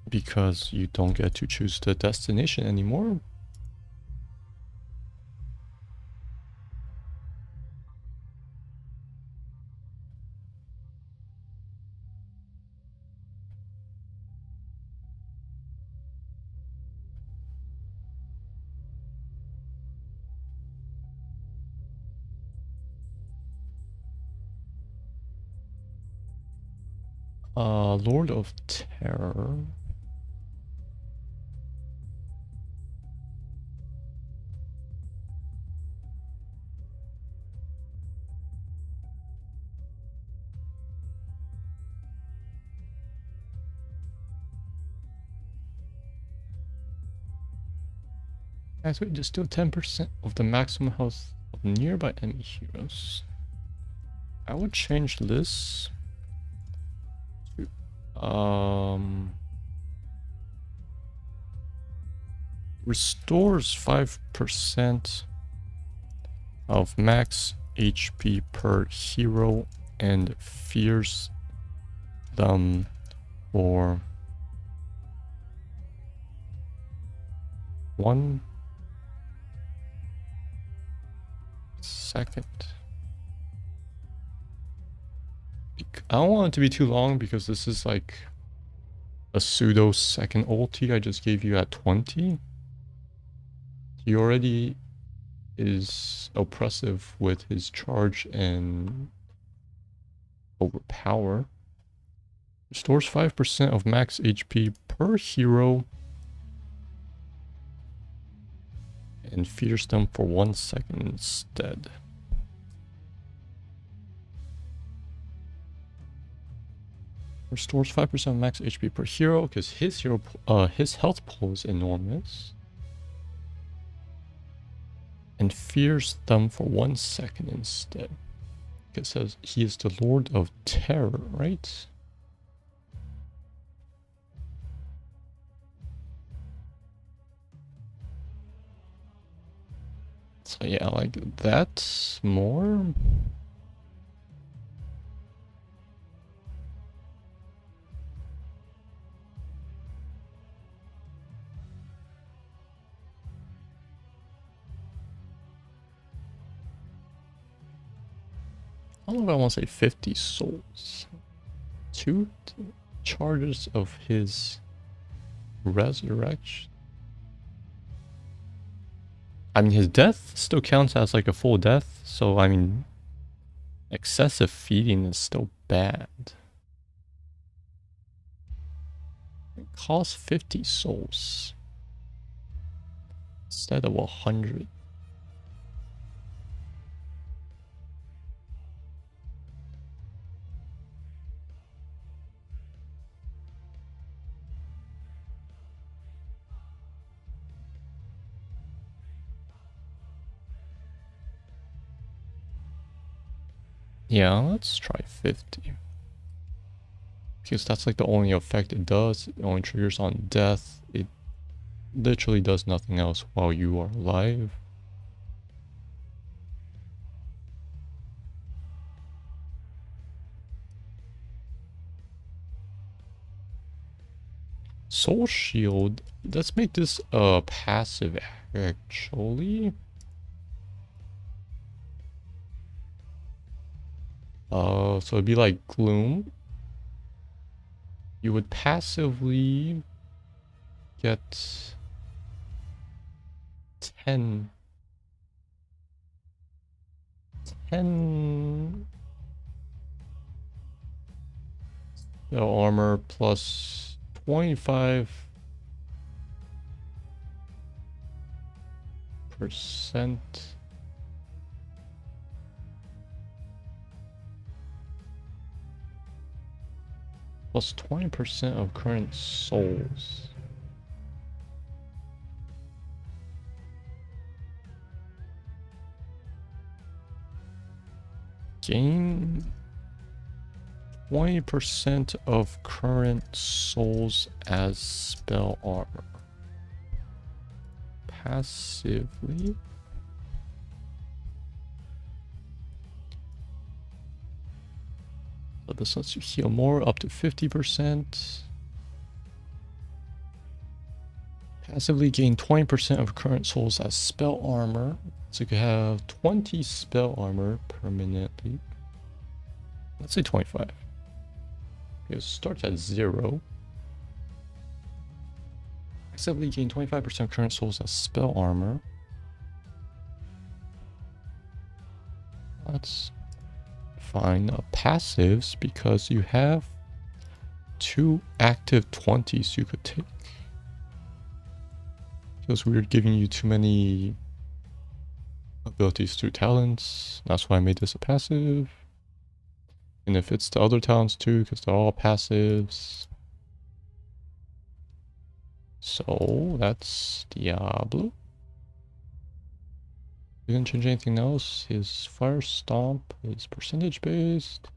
Because you don't get to choose the destination anymore. Lord of Terror. Actually, just deal 10% of the maximum health of nearby enemy heroes. I would change this to restores 5% of max HP per hero and fears them for 1 second. I don't want it to be too long because this is like a pseudo second ulti I just gave you at 20. He already is oppressive with his charge and overpower. Restores 5% of max HP per hero and fears them for 1 second instead. Restores 5% max HP per hero because his health pool is enormous. And fears them for 1 second instead. It says he is the Lord of Terror, right? So yeah, like that more. I don't know if I want to say 50 souls. 2 charges of his resurrection. I mean, his death still counts as like a full death, so I mean, excessive feeding is still bad. It costs 50 souls instead of 100. Yeah, let's try 50. Because that's like the only effect it does. It only triggers on death. It literally does nothing else while you are alive. Soul Shield. Let's make this a passive actually. So it'd be like Gloom. You would passively get 10 spell armor plus 25% plus 20% of current souls. Gain 20% of current souls as spell armor. Passively. So this lets you heal more, up to 50%. Passively gain 20% of current souls as spell armor. So you could have 20 spell armor permanently. Let's say 25. It starts at 0. Passively gain 25% current souls as spell armor. That's fine. Passives, because you have 2 active 20s you could take. Feels weird giving you too many abilities through talents. That's why I made this a passive. And if it's the other talents too, because they're all passives. So that's Diablo. Didn't change anything else. His fire stomp is percentage based.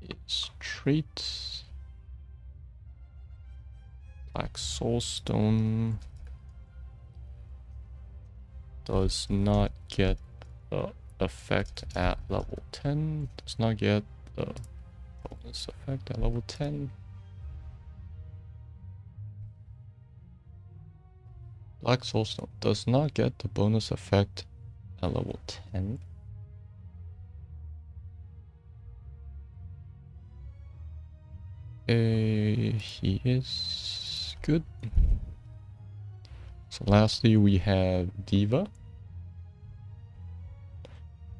Its trait. Black Soulstone does not get the effect at level 10. Does not get the bonus effect at level 10. Black Soulstone does not get the bonus effect at level 10. He is good. So lastly we have Diva,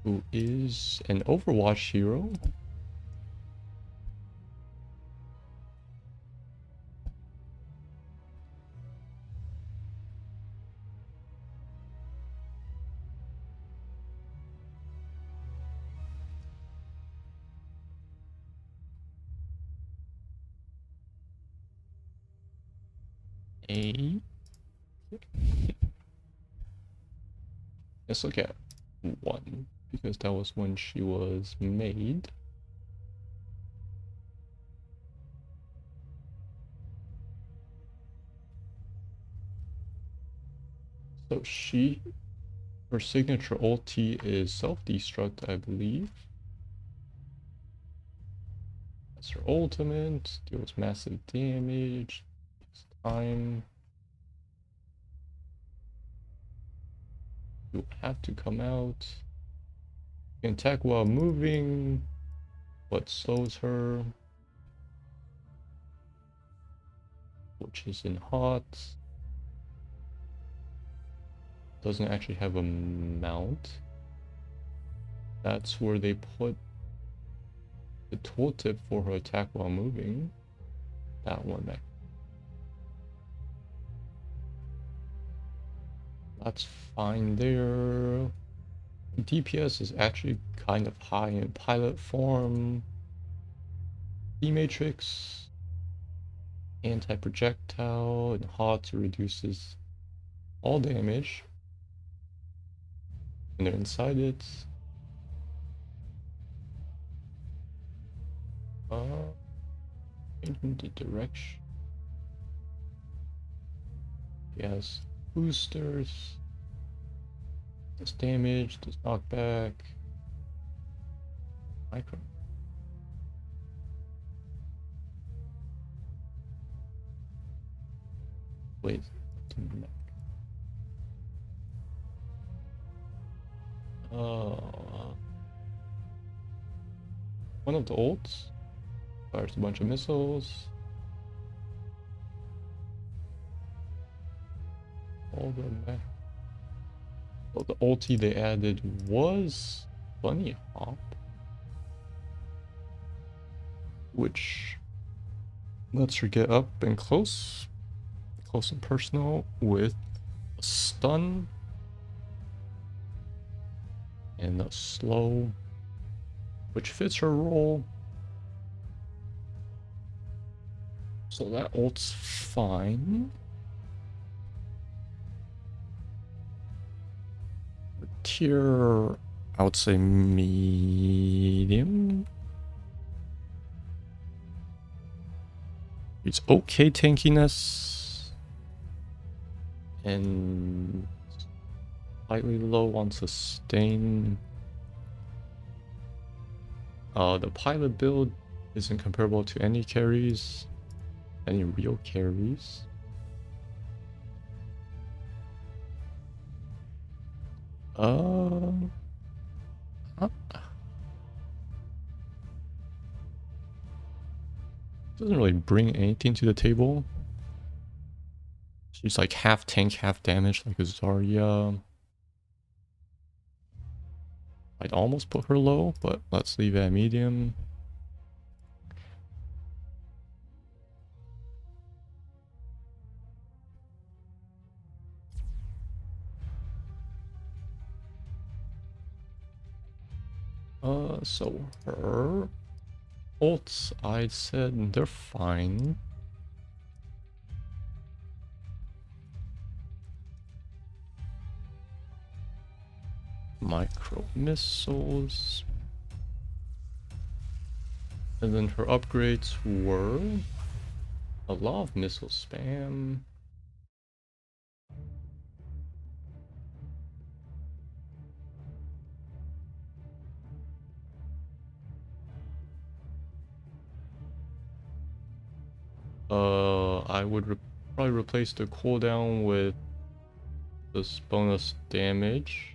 who is an Overwatch hero. Let's look at 1, because that was when she was made. So her signature ulti is self-destruct, I believe. That's her ultimate, deals massive damage, takes time. You have to come out. You can attack while moving, but slows her, which is in hot. Doesn't actually have a mount. That's where they put the tooltip for her attack while moving. That one back. That's fine there. DPS is actually kind of high in pilot form. D-Matrix. Anti-projectile and hot reduces all damage when they're inside it. Changing the direction. Yes, boosters. Does damage, does knockback. Micro. Wait. One of the ults fires a bunch of missiles. All the back. So the ulti they added was Bunny Hop, which lets her get up and close and personal with a stun and a slow, which fits her role. So that ult's fine. Tier, I would say medium. It's okay tankiness and slightly low on sustain. The pilot build isn't comparable to any carries, any real carries. Doesn't really bring anything to the table. She's like half tank, half damage, like a Zarya. I'd almost put her low, but let's leave it at medium. So her ults, I said they're fine. Micro missiles. And then her upgrades were a lot of missile spam. I would probably replace the cooldown with this bonus damage.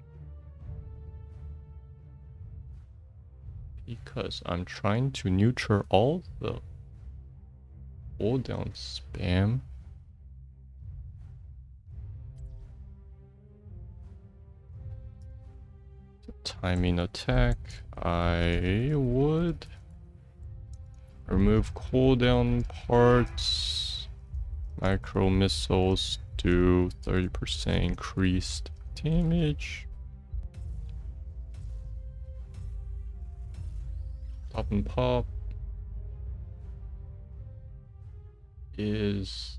Because I'm trying to neuter all the cooldown spam. Timing attack, I would remove cooldown parts. Micro missiles do 30% increased damage. Top and pop is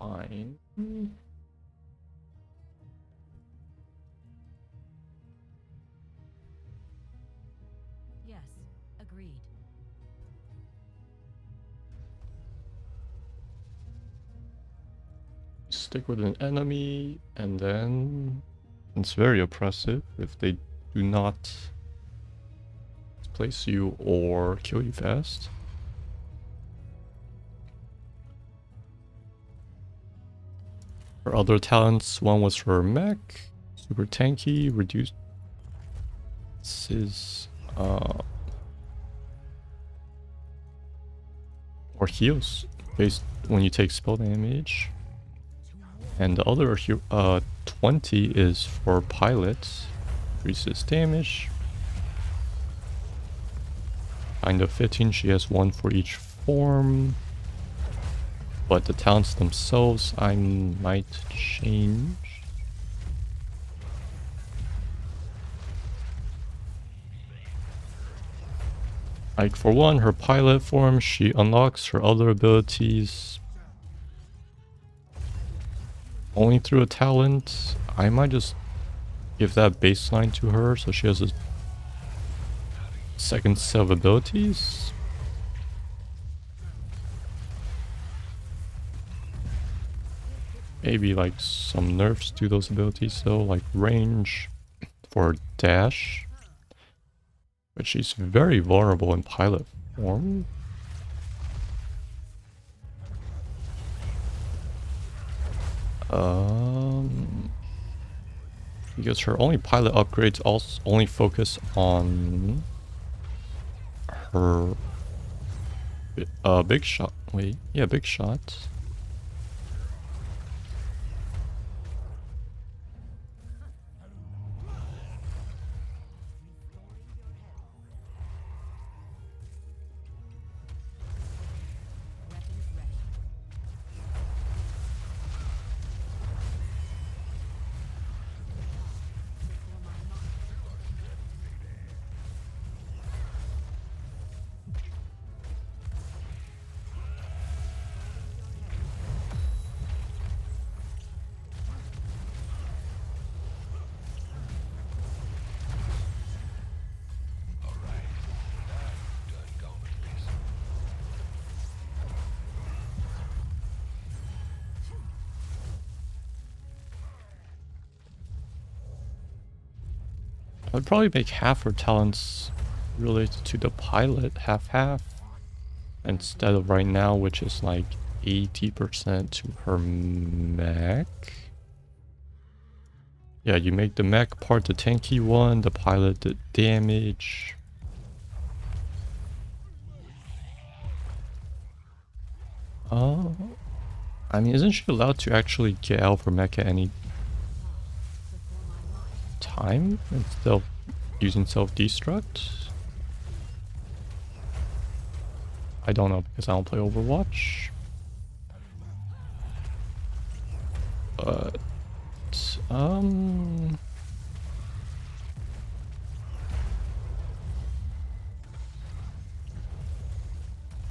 fine. Yes, agreed. Stick with an enemy, and then it's very oppressive if they do not place you or kill you fast. Her other talents, one was her mech, super tanky, reduces or heals based when you take spell damage. And the other 20 is for pilot, increases damage. Kind of fitting, she has one for each form. But the talents themselves I might change. Like for one, her pilot form, she unlocks her other abilities only through a talent. I might just give that baseline to her so she has a second set of abilities. Maybe like some nerfs to those abilities though, like range for dash. But she's very vulnerable in pilot form. Because her only pilot upgrades also only focus on her big shot. Wait, yeah, big shot. I'd probably make half her talents related to the pilot, half-half, instead of right now, which is like 80% to her mech. Yeah, you make the mech part the tanky one, the pilot the damage. I mean, isn't she allowed to actually get out of her mech at any time instead of using self-destruct? I don't know because I don't play Overwatch. But um,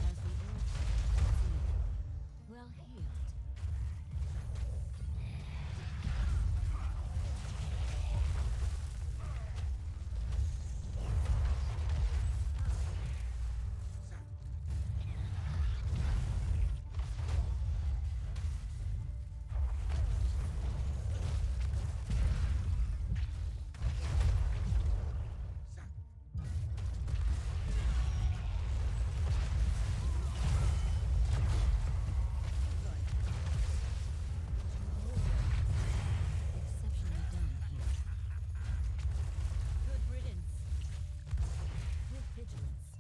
As the earth well healed. Exceptionally done here. Good riddance. With vigilance.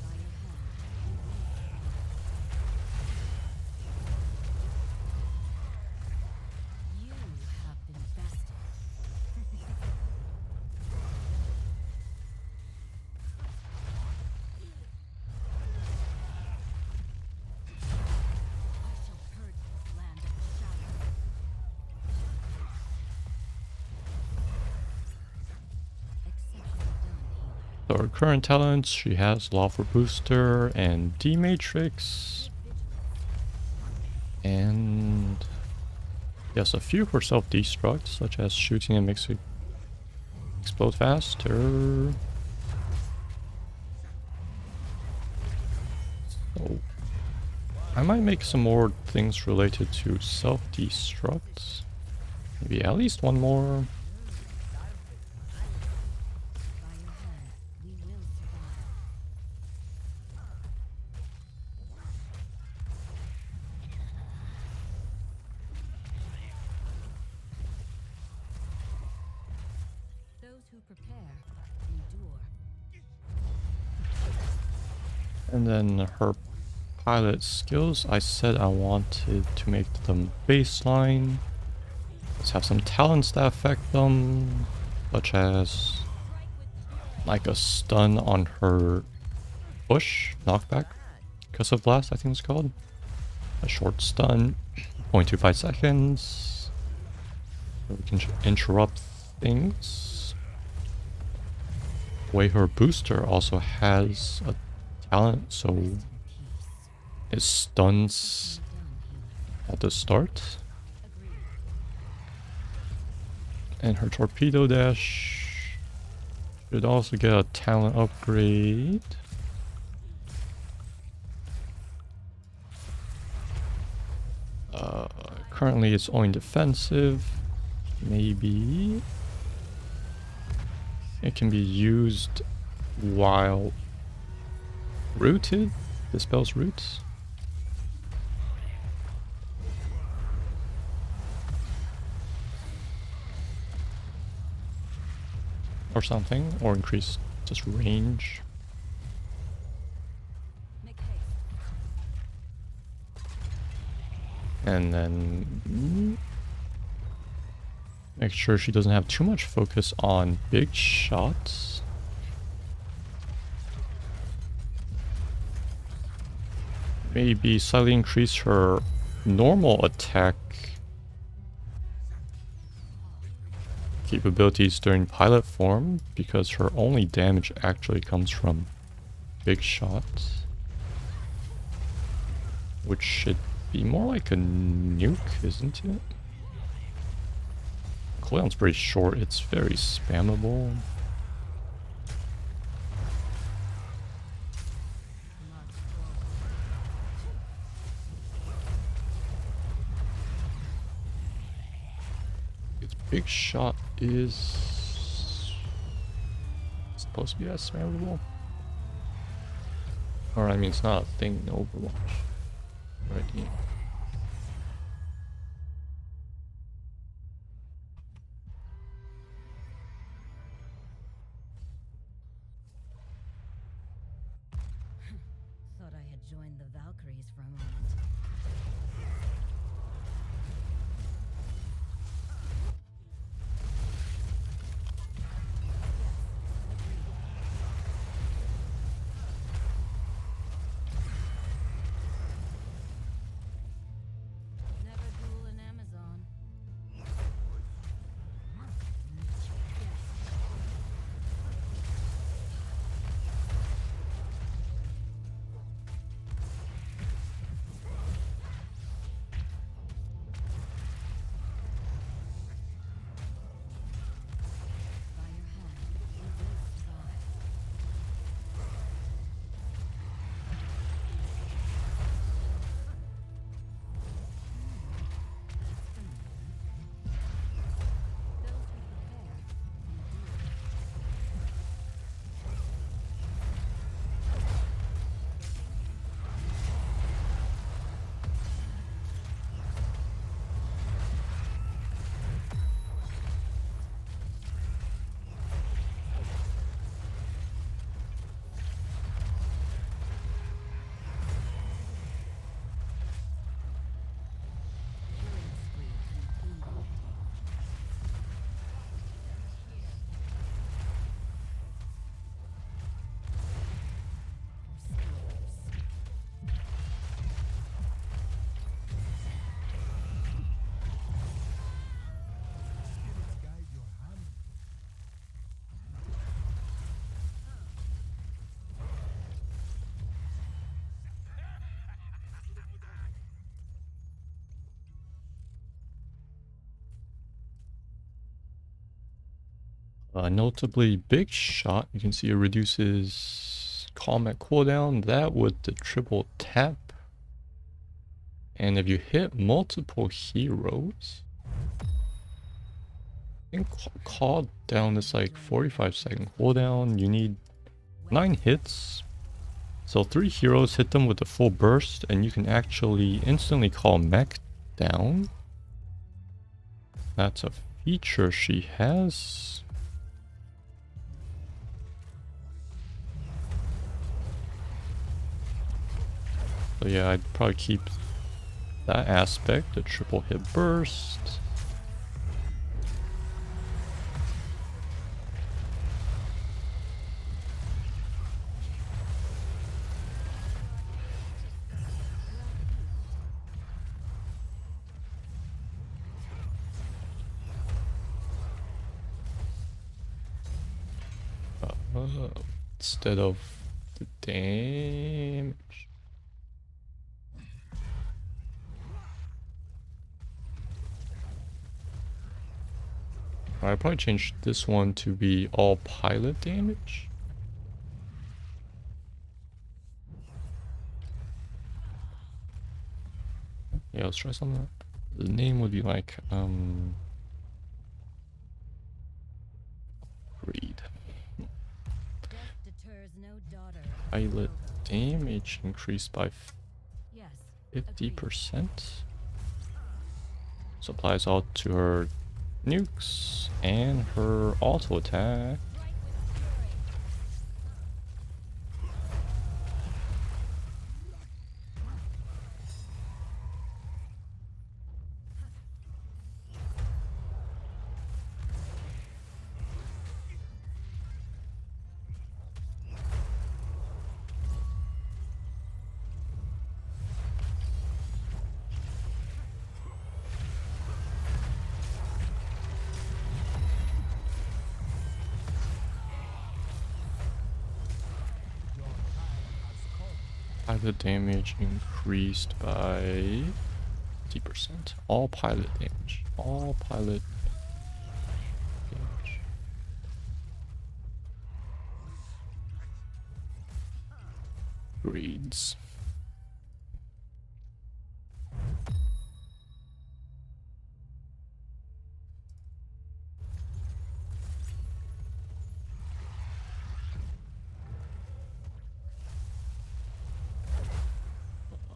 By your hand, you have been bested. I shall purge this land of the shadows. Exceptionally done, healer. so her current talents, she has Lawful Booster and D Matrix, and yes, a few for self-destruct, such as shooting and makes it explode faster. So I might make some more things related to self-destruct. Maybe at least one more. By your hand, we will survive. Those who prepare endure. And then her pilot skills, I said I wanted to make them baseline. Let's have some talents that affect them, such as like a stun on her push, knockback, concussive blast, I think it's called. A short stun, 0.25 seconds. So we can interrupt things. Way her booster also has a talent, so it stuns at the start. And her torpedo dash should also get a talent upgrade. Currently it's only defensive. Maybe it can be used while rooted. Dispels roots. Or something, or increase just range. Make haste. And then make sure she doesn't have too much focus on big shots. Maybe slightly increase her normal attack capabilities during pilot form, because her only damage actually comes from big shots, which should be more like a nuke, isn't it? Cooldown's pretty short, it's very spammable. Its big shot is supposed to be as spammable. Or I mean, it's not a thing in Overwatch. Already. Thought I had joined the Valkyries for a moment. Notably, Big Shot, you can see it reduces combat cooldown, that with the triple tap. And if you hit multiple heroes, I think call down is like 45-second cooldown. You need 9 hits. So 3 heroes, hit them with a full burst, and you can actually instantly call mech down. That's a feature she has. So yeah, I'd probably keep that aspect, the triple hit burst. Instead of the damage. I'd probably change this one to be all pilot damage. Yeah, let's try something. The name would be like, read. Deters no daughter of Pilot the damage increased by Yes. 50%. So applies all to her nukes and her auto attack. Pilot damage increased by 50%. All pilot damage. All pilot damage. Grades.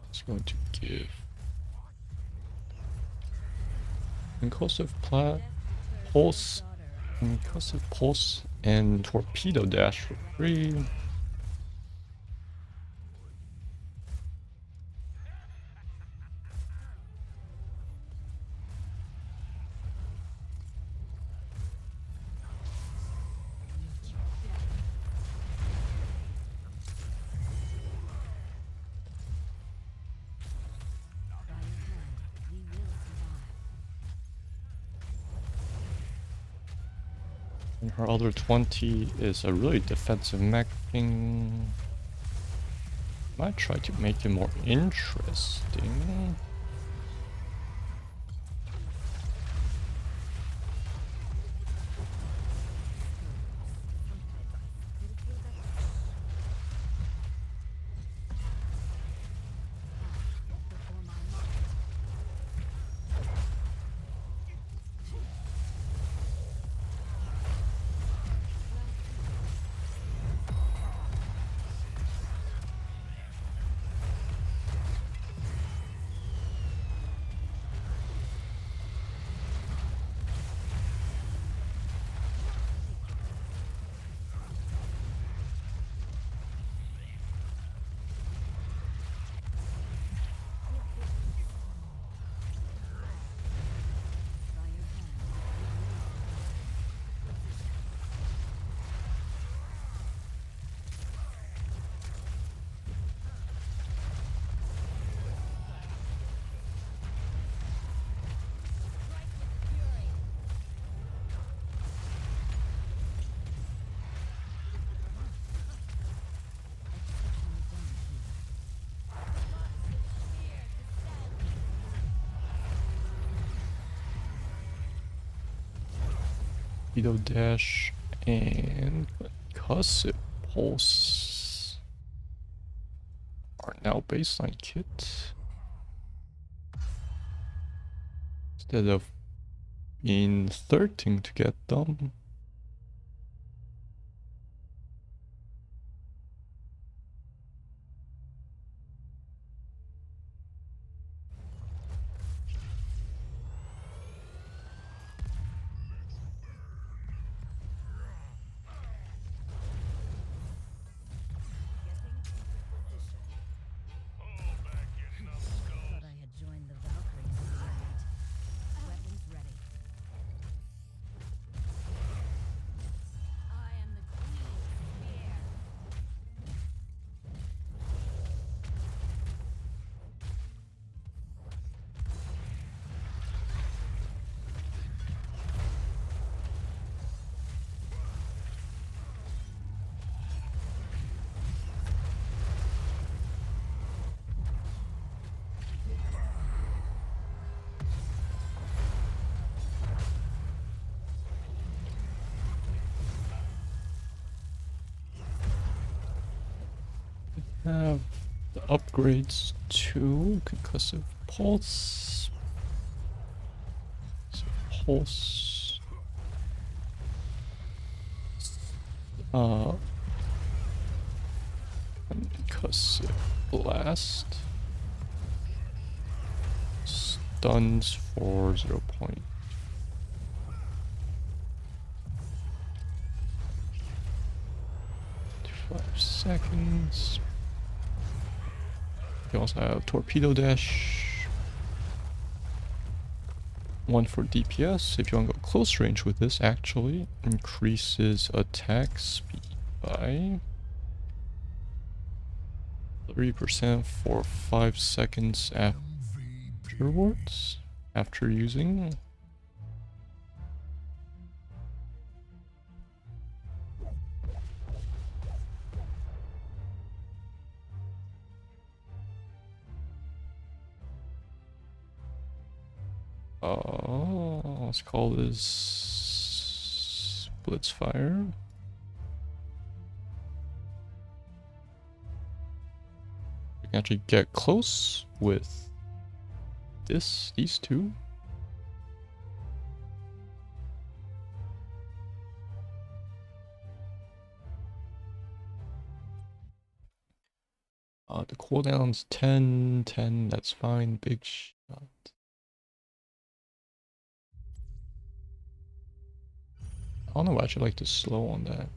It's going to give Inclusive Pulse, Inclusive Pulse, and Torpedo Dash for free. And her other 20 is a really defensive mech thing. Might try to make it more interesting. Torpedo Dash and concussive pulse are now baseline kit. Instead of being 13 to get them. Thought I had joined the Valkyries tonight. Weapons ready. I am the queen of fear. Have the upgrades to concussive pulse. So pulse. Concussive blast. Stuns for 0.5 seconds. You also have torpedo dash. 1 for DPS. If you want to go close range with this, actually increases attack speed by 3% for 5 seconds afterwards. After using. Let's call this Blitzfire. We can actually get close with these two. The cooldown's 10, that's fine, big shot. I don't know why I should like to slow on that.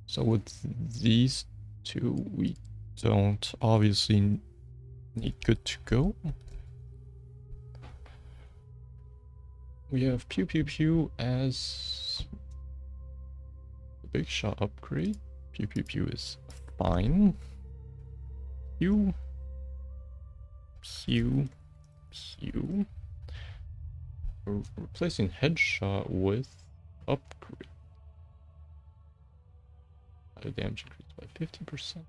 So with these two, we don't obviously need good to go. We have Pew Pew Pew as the big shot upgrade. Pew Pew Pew is fine. Pew. Pew. Pew. We're replacing headshot with upgrade. Damage increased by 50%.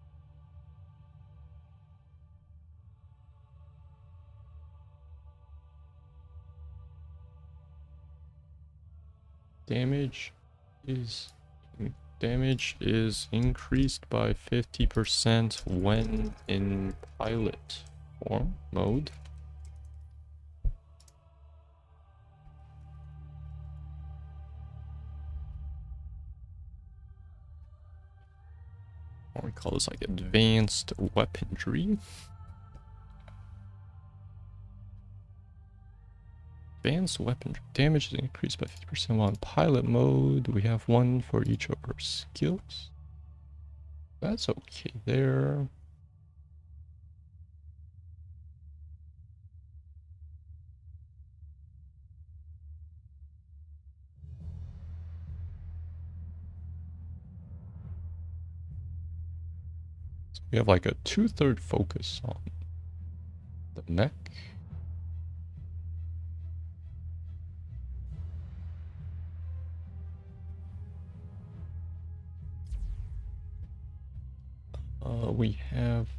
Damage is increased by 50% when in pilot form mode. Or we call this like advanced weaponry. Advanced weapon damage is increased by 50% while in pilot mode. We have one for each of our skills. That's okay there. So we have like a 2/3 focus on the mech. We have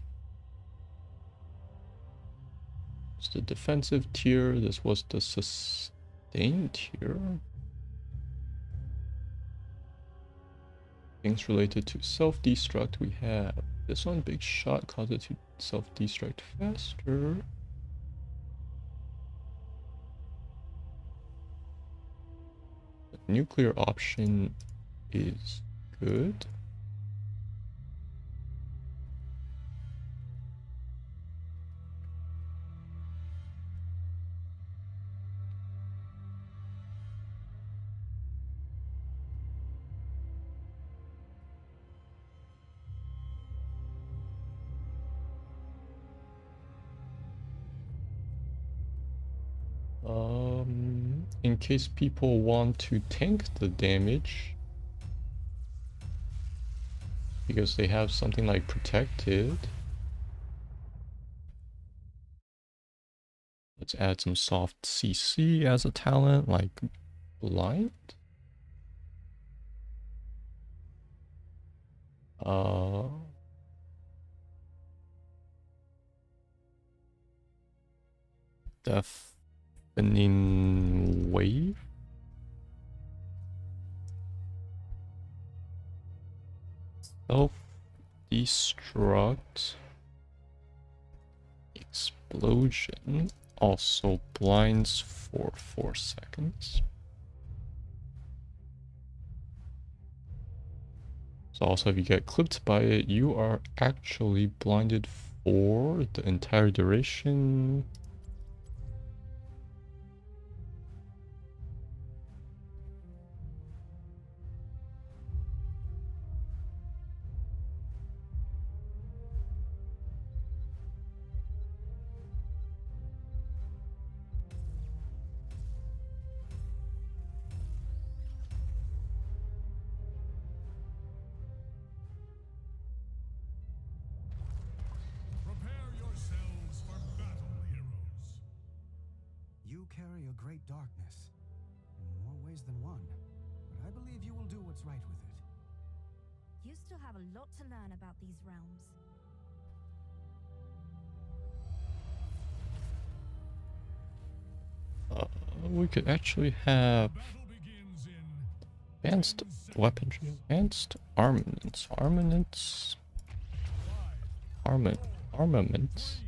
the defensive tier. This was the sustained here. Things related to self-destruct, we have this one, big shot, cause it to self-destruct faster. The nuclear option is good. In case people want to tank the damage, because they have something like protected. Let's add some soft CC as a talent, like blind. Deafening wave. Self-destruct. Explosion. Also blinds for 4 seconds. So also if you get clipped by it, you are actually blinded for the entire duration. Prepare yourselves for battle, heroes. You carry a great darkness, in more ways than one, but I believe you will do what's right with it. You still have a lot to learn about these realms. We could actually have Battle begins in advanced weaponry, advanced armaments, armaments.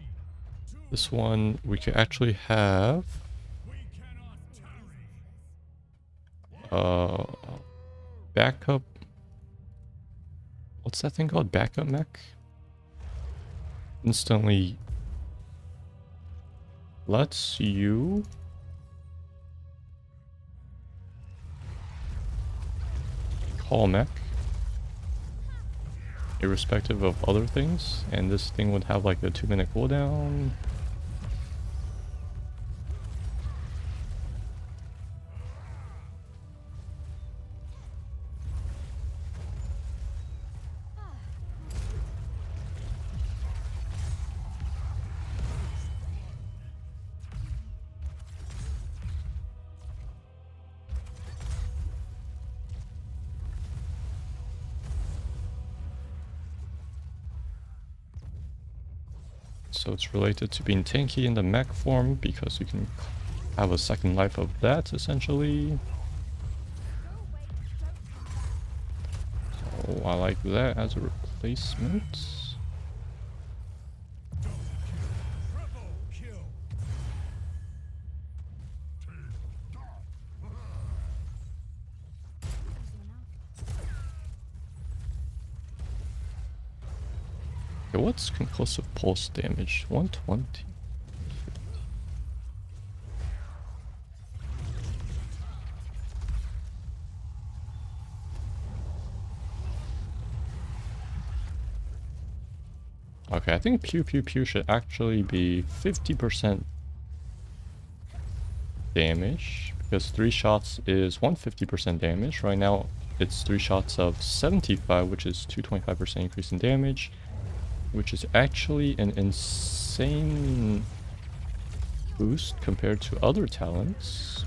This one we could actually have we cannot tarry. backup. What's that thing called? Backup mech? Instantly lets you call mech irrespective of other things, and this thing would have like a 2-minute cooldown. So it's related to being tanky in the mech form because you can have a second life of that essentially. So I like that as a replacement. Triple kill. Okay, what's conclusive pulse damage? 120. Okay, I think pew pew pew should actually be 50% damage because 3 shots is 150% damage. Right now it's 3 shots of 75, which is 225% increase in damage, which is actually an insane boost compared to other talents.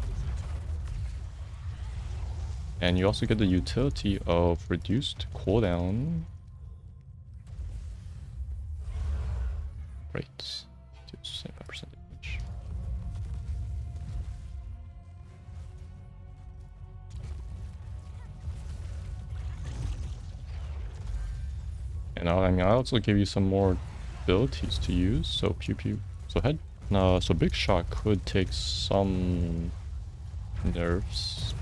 And you also get the utility of reduced cooldown. Right. 75% damage. And I mean, I also give you some more abilities to use. So pew pew. So head. No, so big shot could take some nerfs.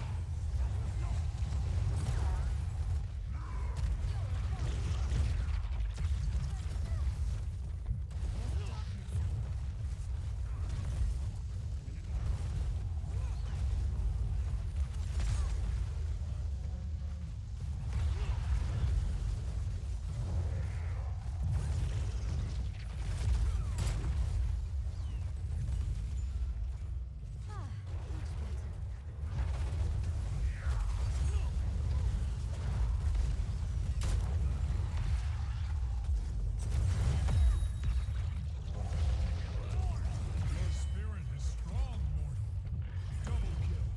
Your spirit is strong, mortal. Double kill.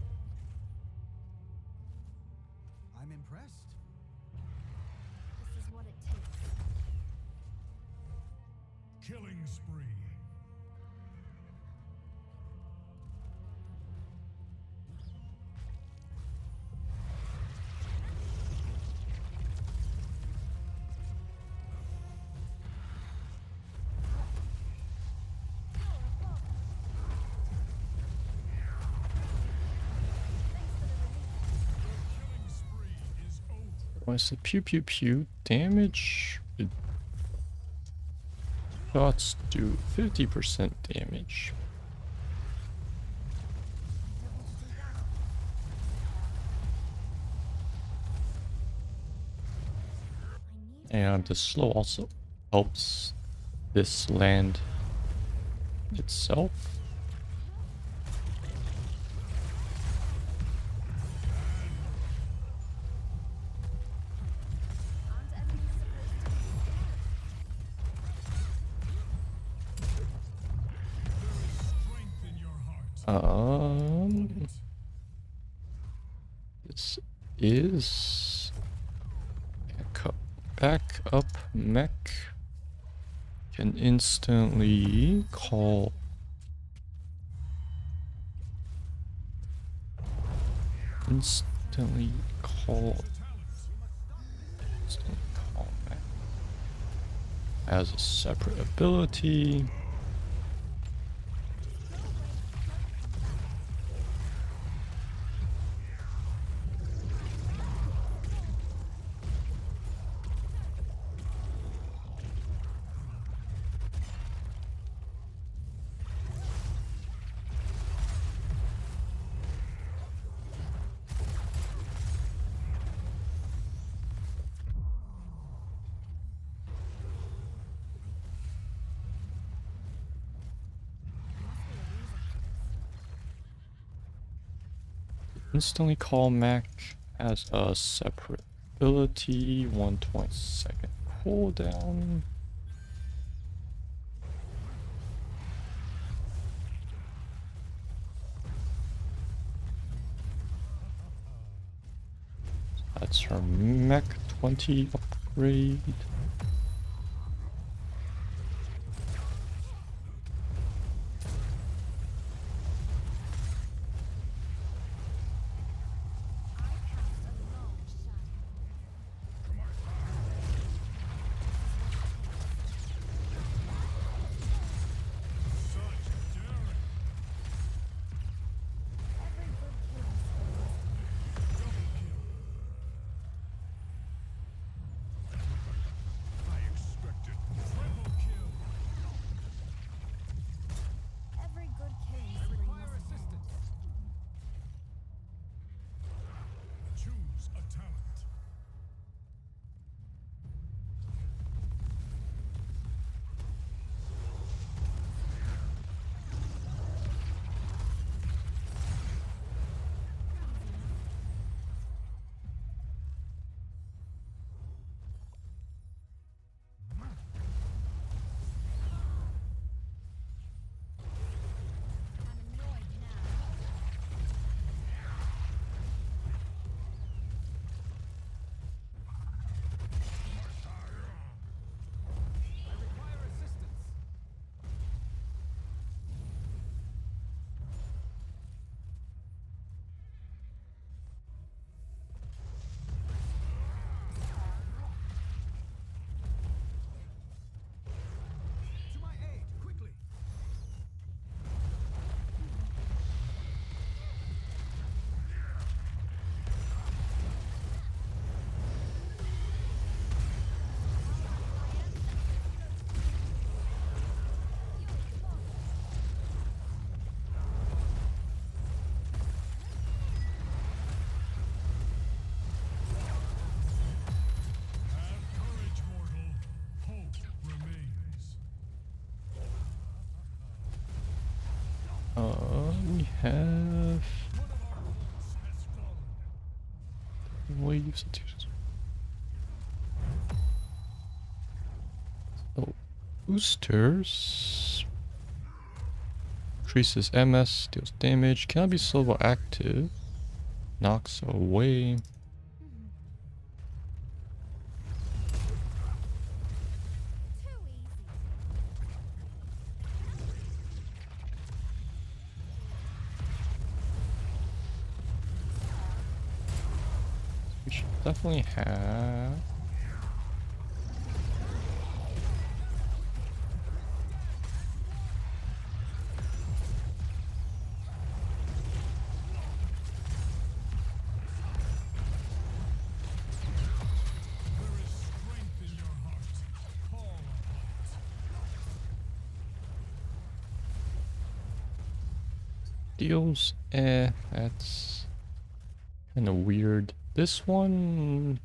I'm impressed. This is what it takes. Killing spree. Killing spree is over. What's the pew pew pew damage? Shots do 50% damage. And the slow also helps this land itself. Aren't enemies Strength in your heart. This is back up mech. Can instantly call. Instantly call mech. As a separate ability. Instantly call mech as a separate ability, 120-second cooldown. That's her mech 20 upgrade. We have waves. So boosters increases MS, deals damage, cannot be sold while active, knocks away. We should definitely have. Deals, that's kind of weird. This one,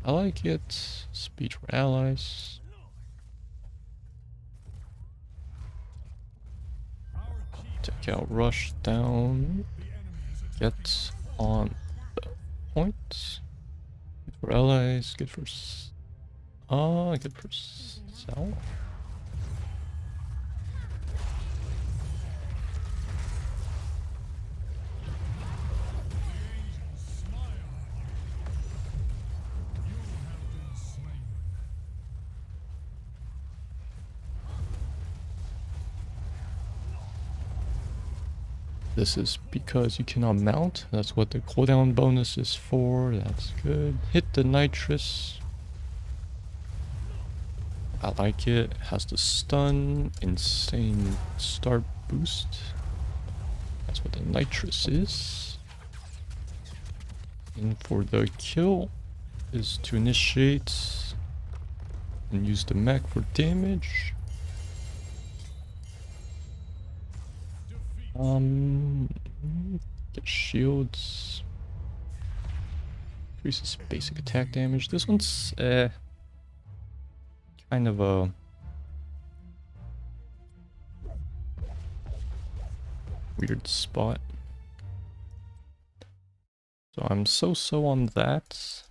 I like it. Speed for allies. Take out rush down. Get on the point. Good for allies. Good for good for south. This is because you cannot mount. That's what the cooldown bonus is for. That's good. Hit the nitrous. I like it. It has the stun. Insane start boost. That's what the nitrous is. And for the kill is to initiate and use the mech for damage. Get shields. Increases basic attack damage. This one's kind of a weird spot. So I'm so on that.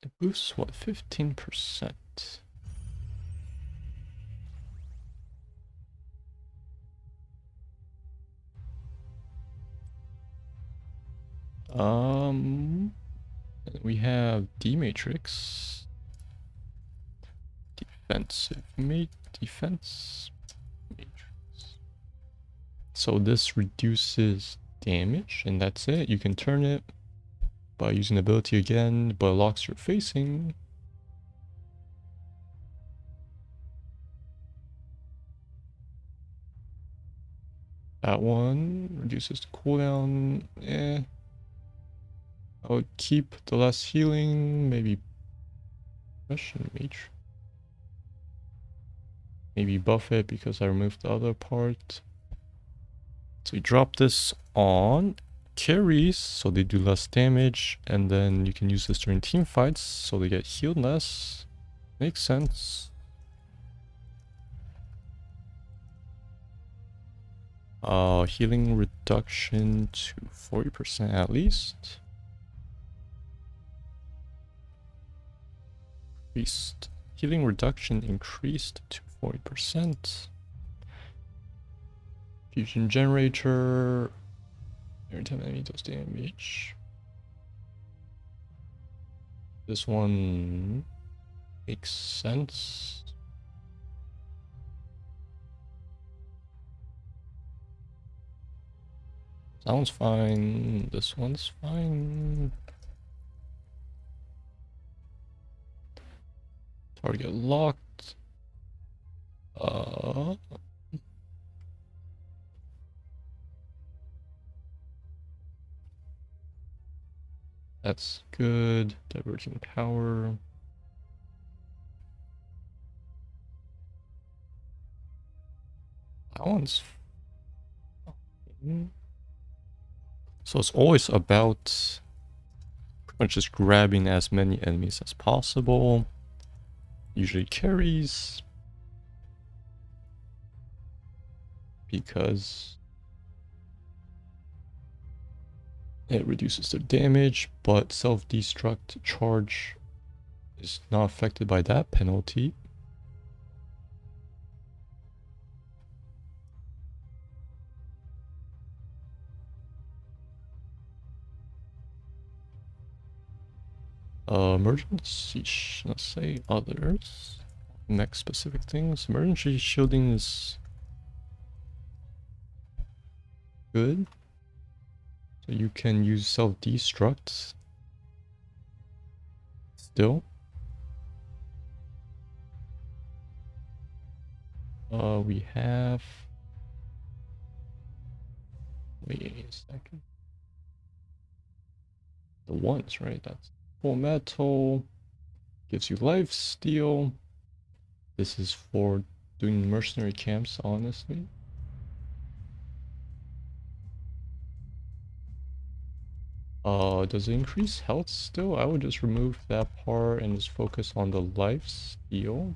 It boosts what, 15%? We have D matrix, defense matrix. So this reduces damage, and that's it. You can turn it by using ability again, but it locks your facing. That one reduces the cooldown. I would keep the less healing, maybe Russian Mage. Maybe buff it because I removed the other part. So you drop this on carries, so they do less damage, and then you can use this during team fights, so they get healed less. Makes sense. Healing reduction to 40% at least. Increased. Healing reduction increased to 40%. Fusion generator. Every time enemy does damage. This one makes sense. That one's fine. This one's fine. Target locked. That's good. Diverging power. That one's fine. So it's always about pretty much just grabbing as many enemies as possible. usually carries, because it reduces their damage, but self-destruct charge is not affected by that penalty. Emergency, let's say others. Next specific things. Emergency shielding is good. So you can use self-destruct still. We have... Wait a second. The ones, right? That's full metal. Gives you life steal. This is for doing mercenary camps, honestly. Does it increase health still? I would just remove that part and just focus on the life steal.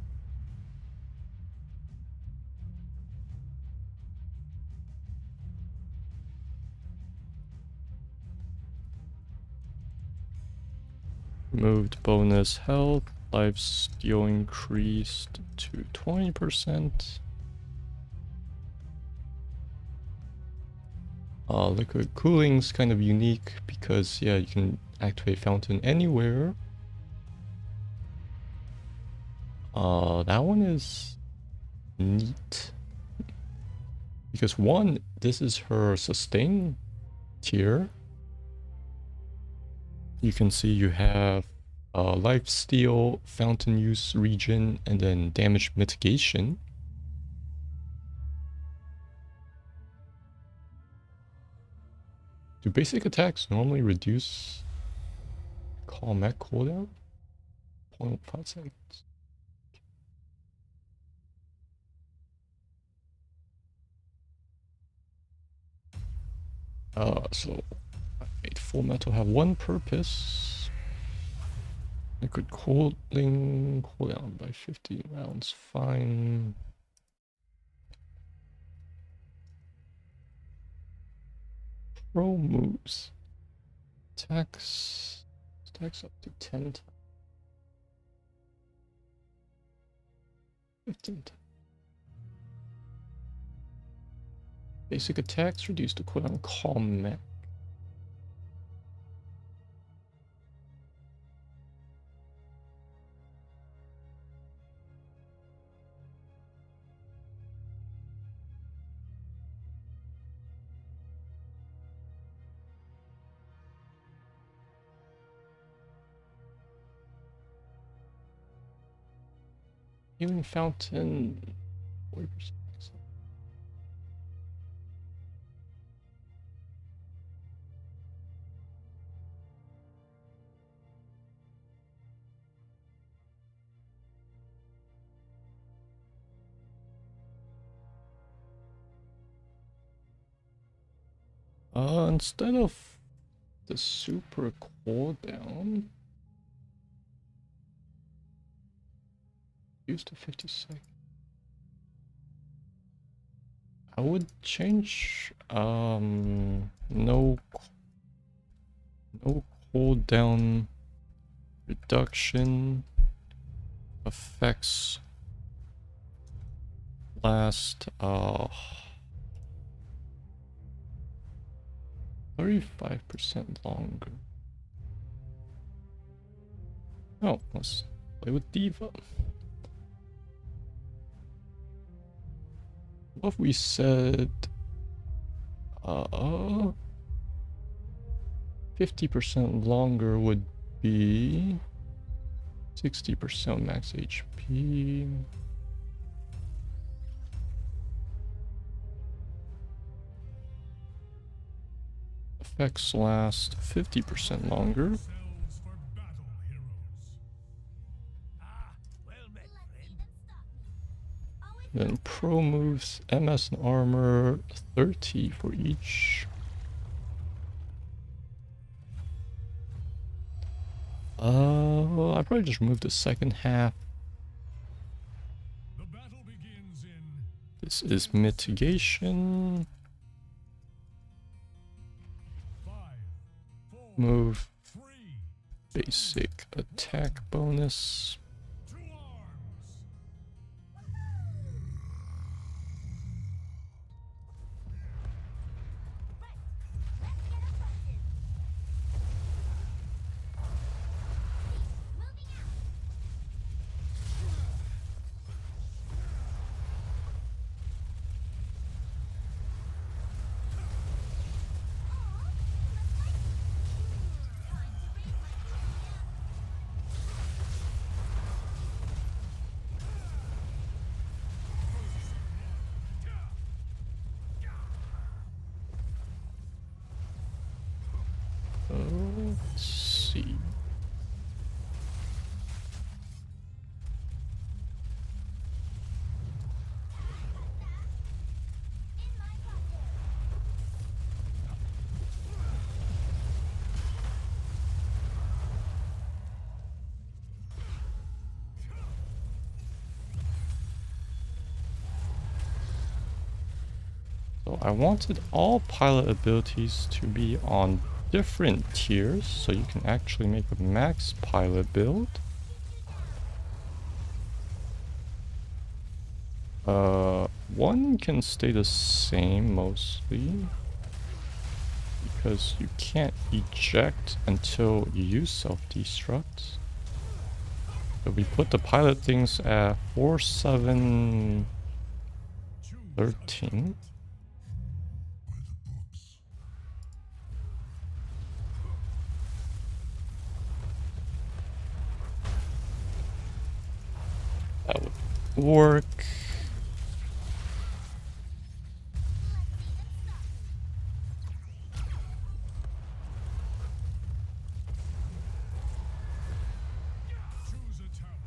Removed bonus health. Life steal increased to 20%. Liquid cooling's kind of unique because, yeah, you can activate fountain anywhere. That one is neat. Because one, this is her sustain tier. You can see you have life steal, fountain use regen, and then damage mitigation. Do basic attacks normally reduce call mech cooldown? 0.5 seconds. So I made full metal have one purpose. Liquid cooling cooldown by 50 rounds, fine. Pro moves. Attacks up to 10 times. 15 times. Basic attacks reduce the cooldown call mech. Healing fountain 40%. Instead of the super cooldown, use the 50 seconds. I would change no cooldown reduction effects last 35% longer. Oh, let's play with Diva. What if we said 50% longer would be 60% max HP. Effects last 50% longer. Yourselves for battle, heroes. Well met, friend. Then pro moves, MS and armor, 30 for each. I'll probably just remove the second half This is mitigation. 5, 4, Move 3, basic attack bonus. to arms. Let's see. So I wanted all pilot abilities to be on different tiers, so you can actually make a max pilot build. One can stay the same mostly, because you can't eject until you use self-destruct. So we put the pilot things at 4, 7, 13. That would work. Choose a talent.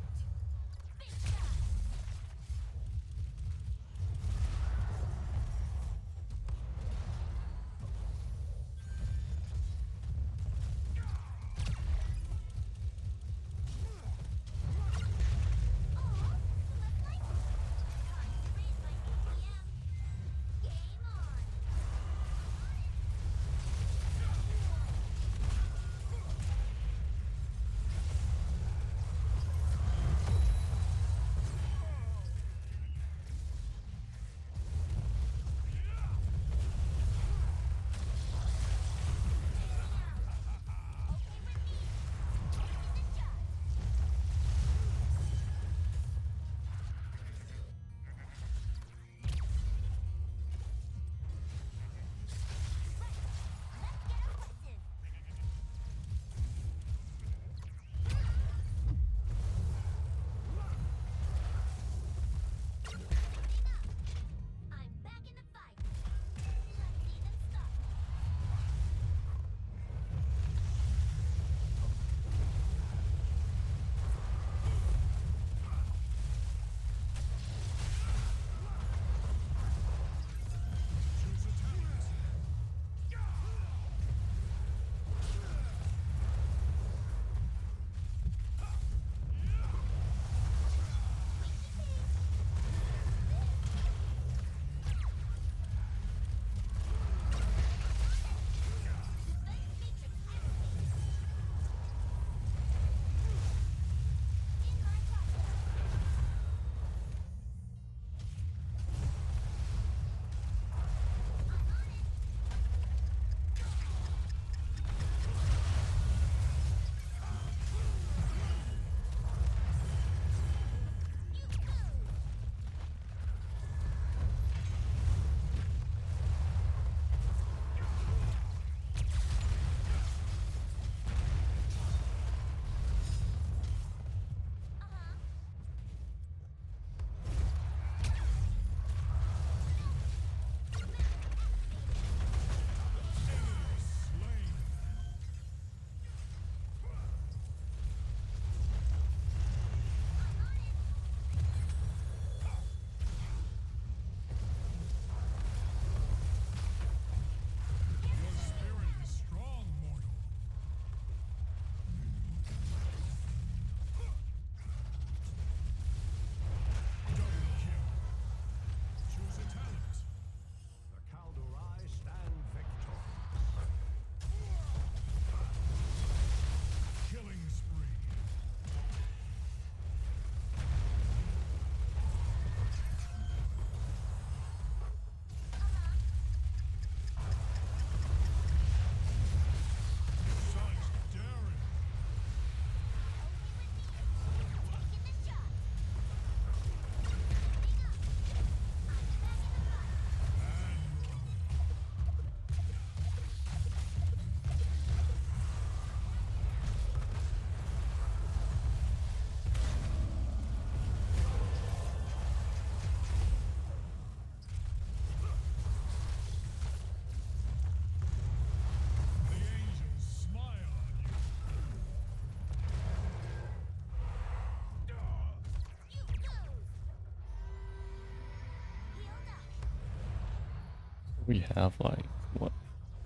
We have like what?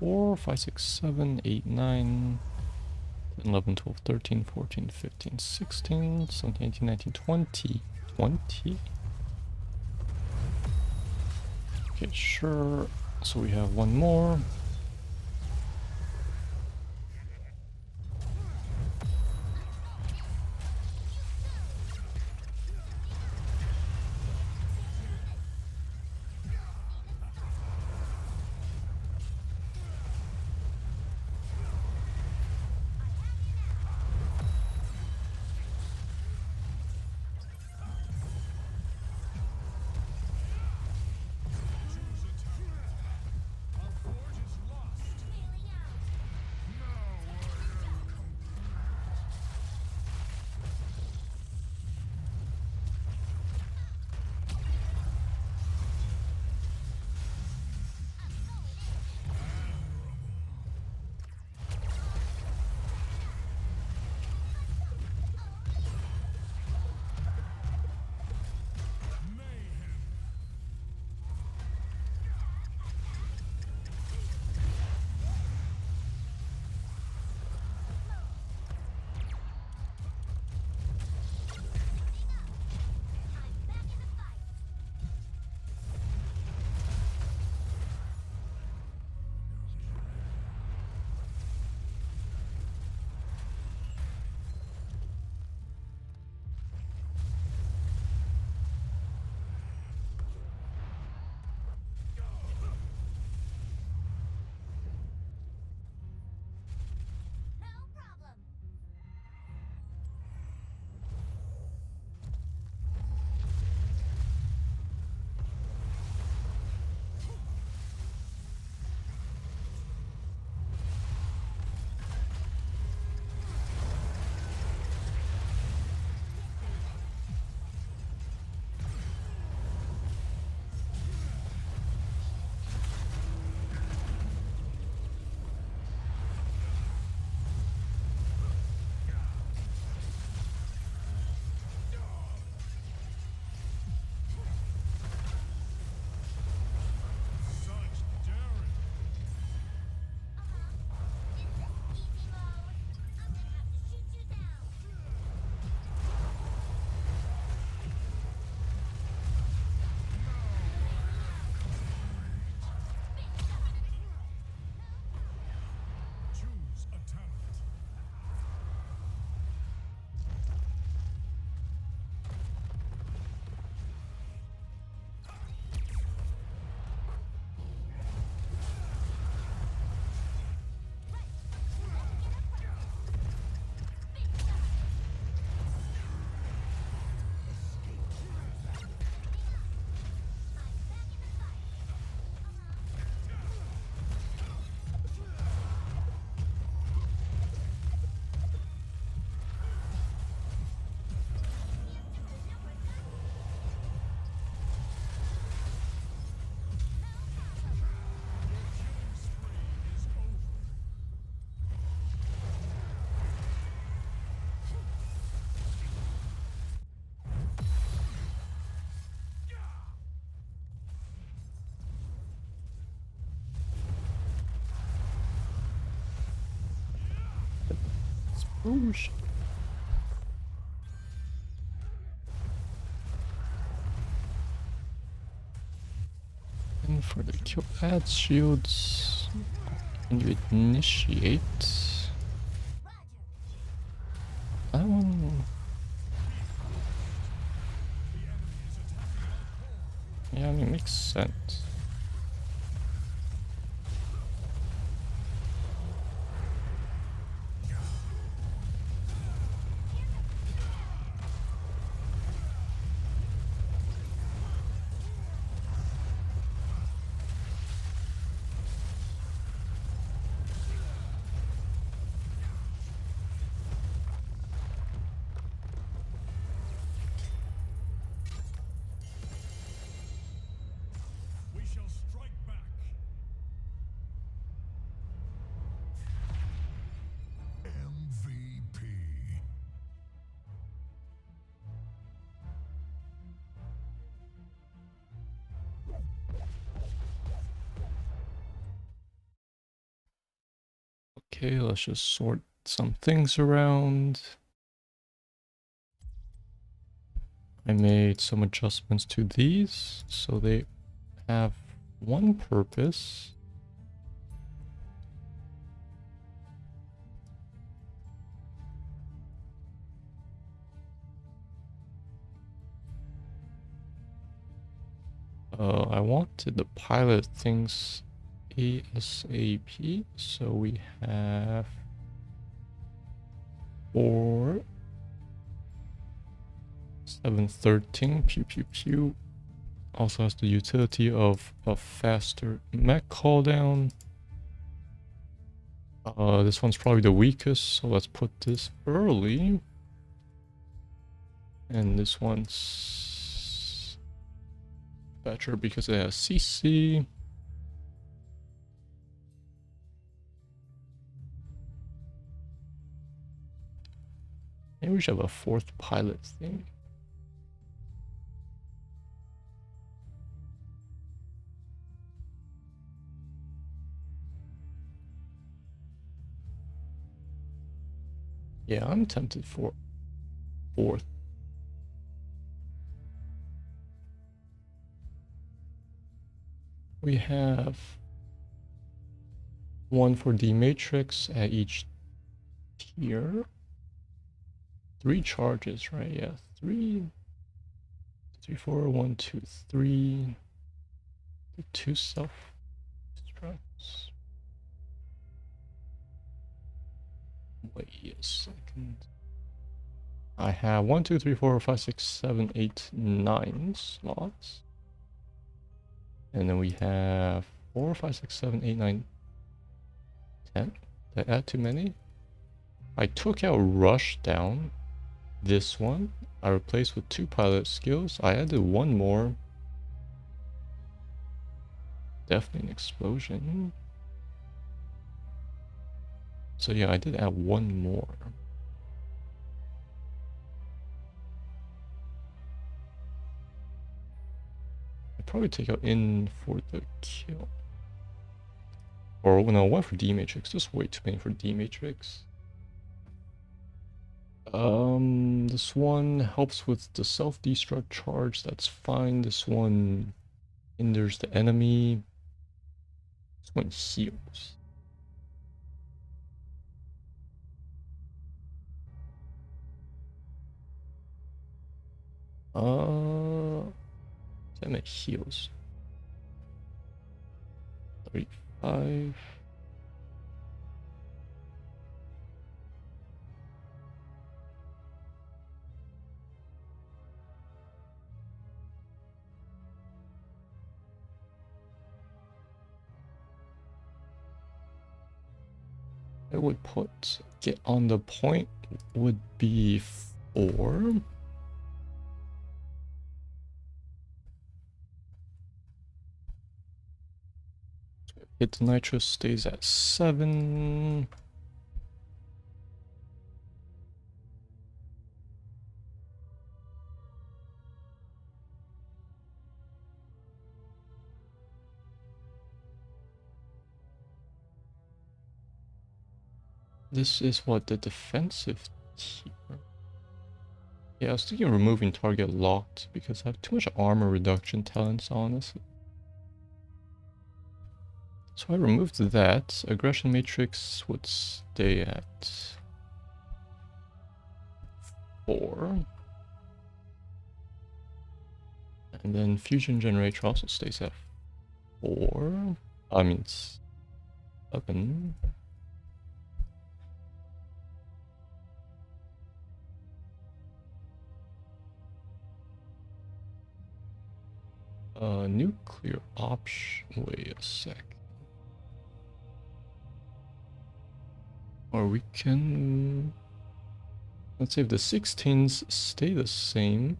4, 5, 6, 7, 8, 9, 10, 11, 12, 13, 14, 15, 16, 17, 18, 19, 20. 20? Okay, sure. So we have one more. Whoosh. And for the kill add shields, can you initiate? Oh. Yeah, I mean, makes sense. Okay, let's just sort some things around. I made some adjustments to these so they have one purpose. I wanted the pilot things ASAP, so we have 4 713 pew pew pew. Also has the utility of a faster mech cooldown. This one's probably the weakest, so let's put this early. And this one's better because it has CC. Maybe we should have a 4th pilot thing. Yeah, I'm tempted for 4th. We have 1 for D matrix at each tier. 3 charges, right? Yeah, 3, 4, 1, 2, 3. 2 self destructs. Wait a second. I have 1, 2, 3, 4, 5, 6, 7, 8, 9 slots. And then we have 4, 5, 6, 7, 8, 9, 10. Did I add too many? I took out rush down. This one I replaced with 2 pilot skills. I added 1 more. Definitely an explosion. So yeah, I did add 1 more. I'd probably take out in for the kill. Or no, 1 for D matrix. Just way too many for D matrix. This one helps with the self-destruct charge. That's fine. This one hinders the enemy. This one heals. Damn it, heals. 35. I would put get on the point would be 4. Hit the nitro stays at 7. This is what the defensive tier. Yeah, I was thinking of removing target locked because I have too much armor reduction talents, honestly. So I removed that. Aggression matrix would stay at 4. And then fusion generator also stays at 4. I mean, it's 7. Nuclear option. Wait a sec. Or we can... Let's say if the 16s stay the same.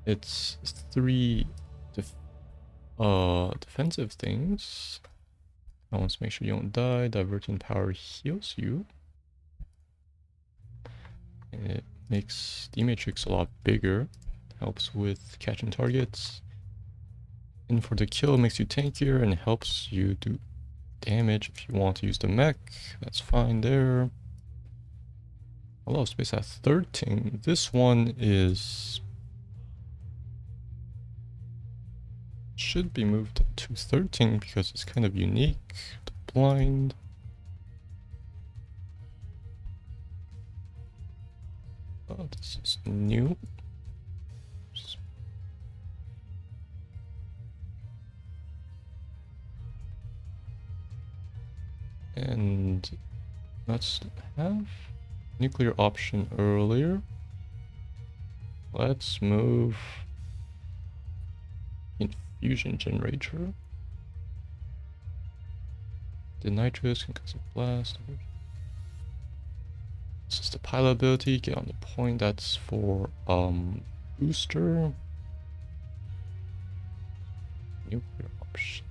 It's 3 defensive things. I want to make sure you don't die. Diverting power heals you. And it makes the matrix a lot bigger. Helps with catching targets. And for the kill, makes you tankier and helps you do damage if you want to use the mech. That's fine there. A lot of space at 13. This one is... should be moved to 13 because it's kind of unique. The blind. Oh, this is new. And let's have nuclear option earlier. Let's move infusion generator. The nitrous, concussive blast. This is the pilot ability. Get on the point. That's for booster. Nuclear option.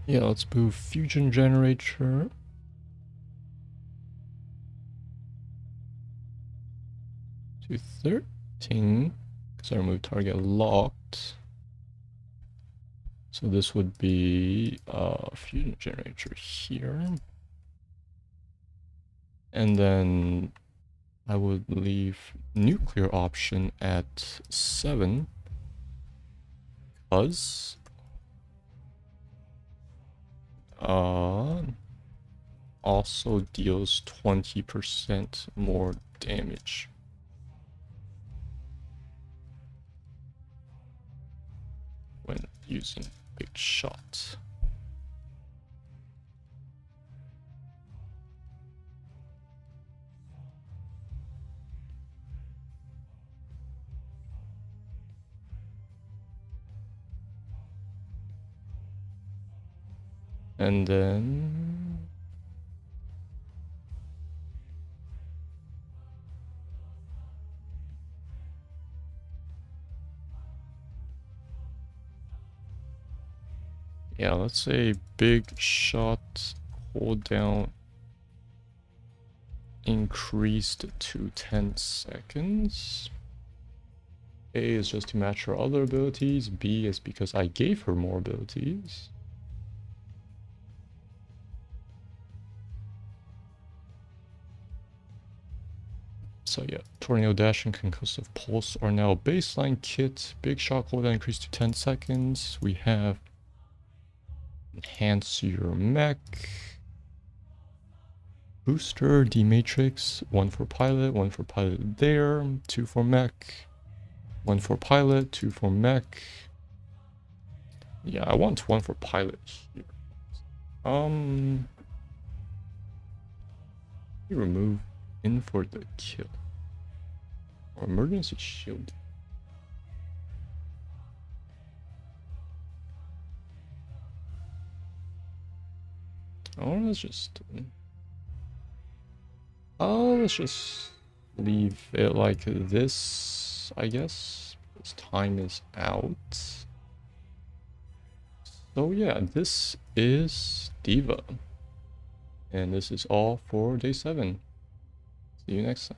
Yeah, let's move fusion generator. To 13, because I removed target locked. So this would be fusion generator here. And then I would leave nuclear option at 7. Because also deals 20% more damage. When using big shot. And then yeah, let's say big shot cooldown increased to 10 seconds. A is just to match her other abilities. B is because I gave her more abilities. So yeah, Tornado Dash and Concussive Pulse are now baseline kit. Big shot cooldown increased to 10 seconds. We have Enhance Your Mech. Booster, D-Matrix. 1 for pilot, 1 for pilot there. 2 for mech. 1 for pilot, 2 for mech. Yeah, I want 1 for pilot here. You remove in for the kill. Or emergency shield. Oh, let's just leave it like this, I guess. This time is out. So yeah, this is Diva. And this is all for day 7. See you next time.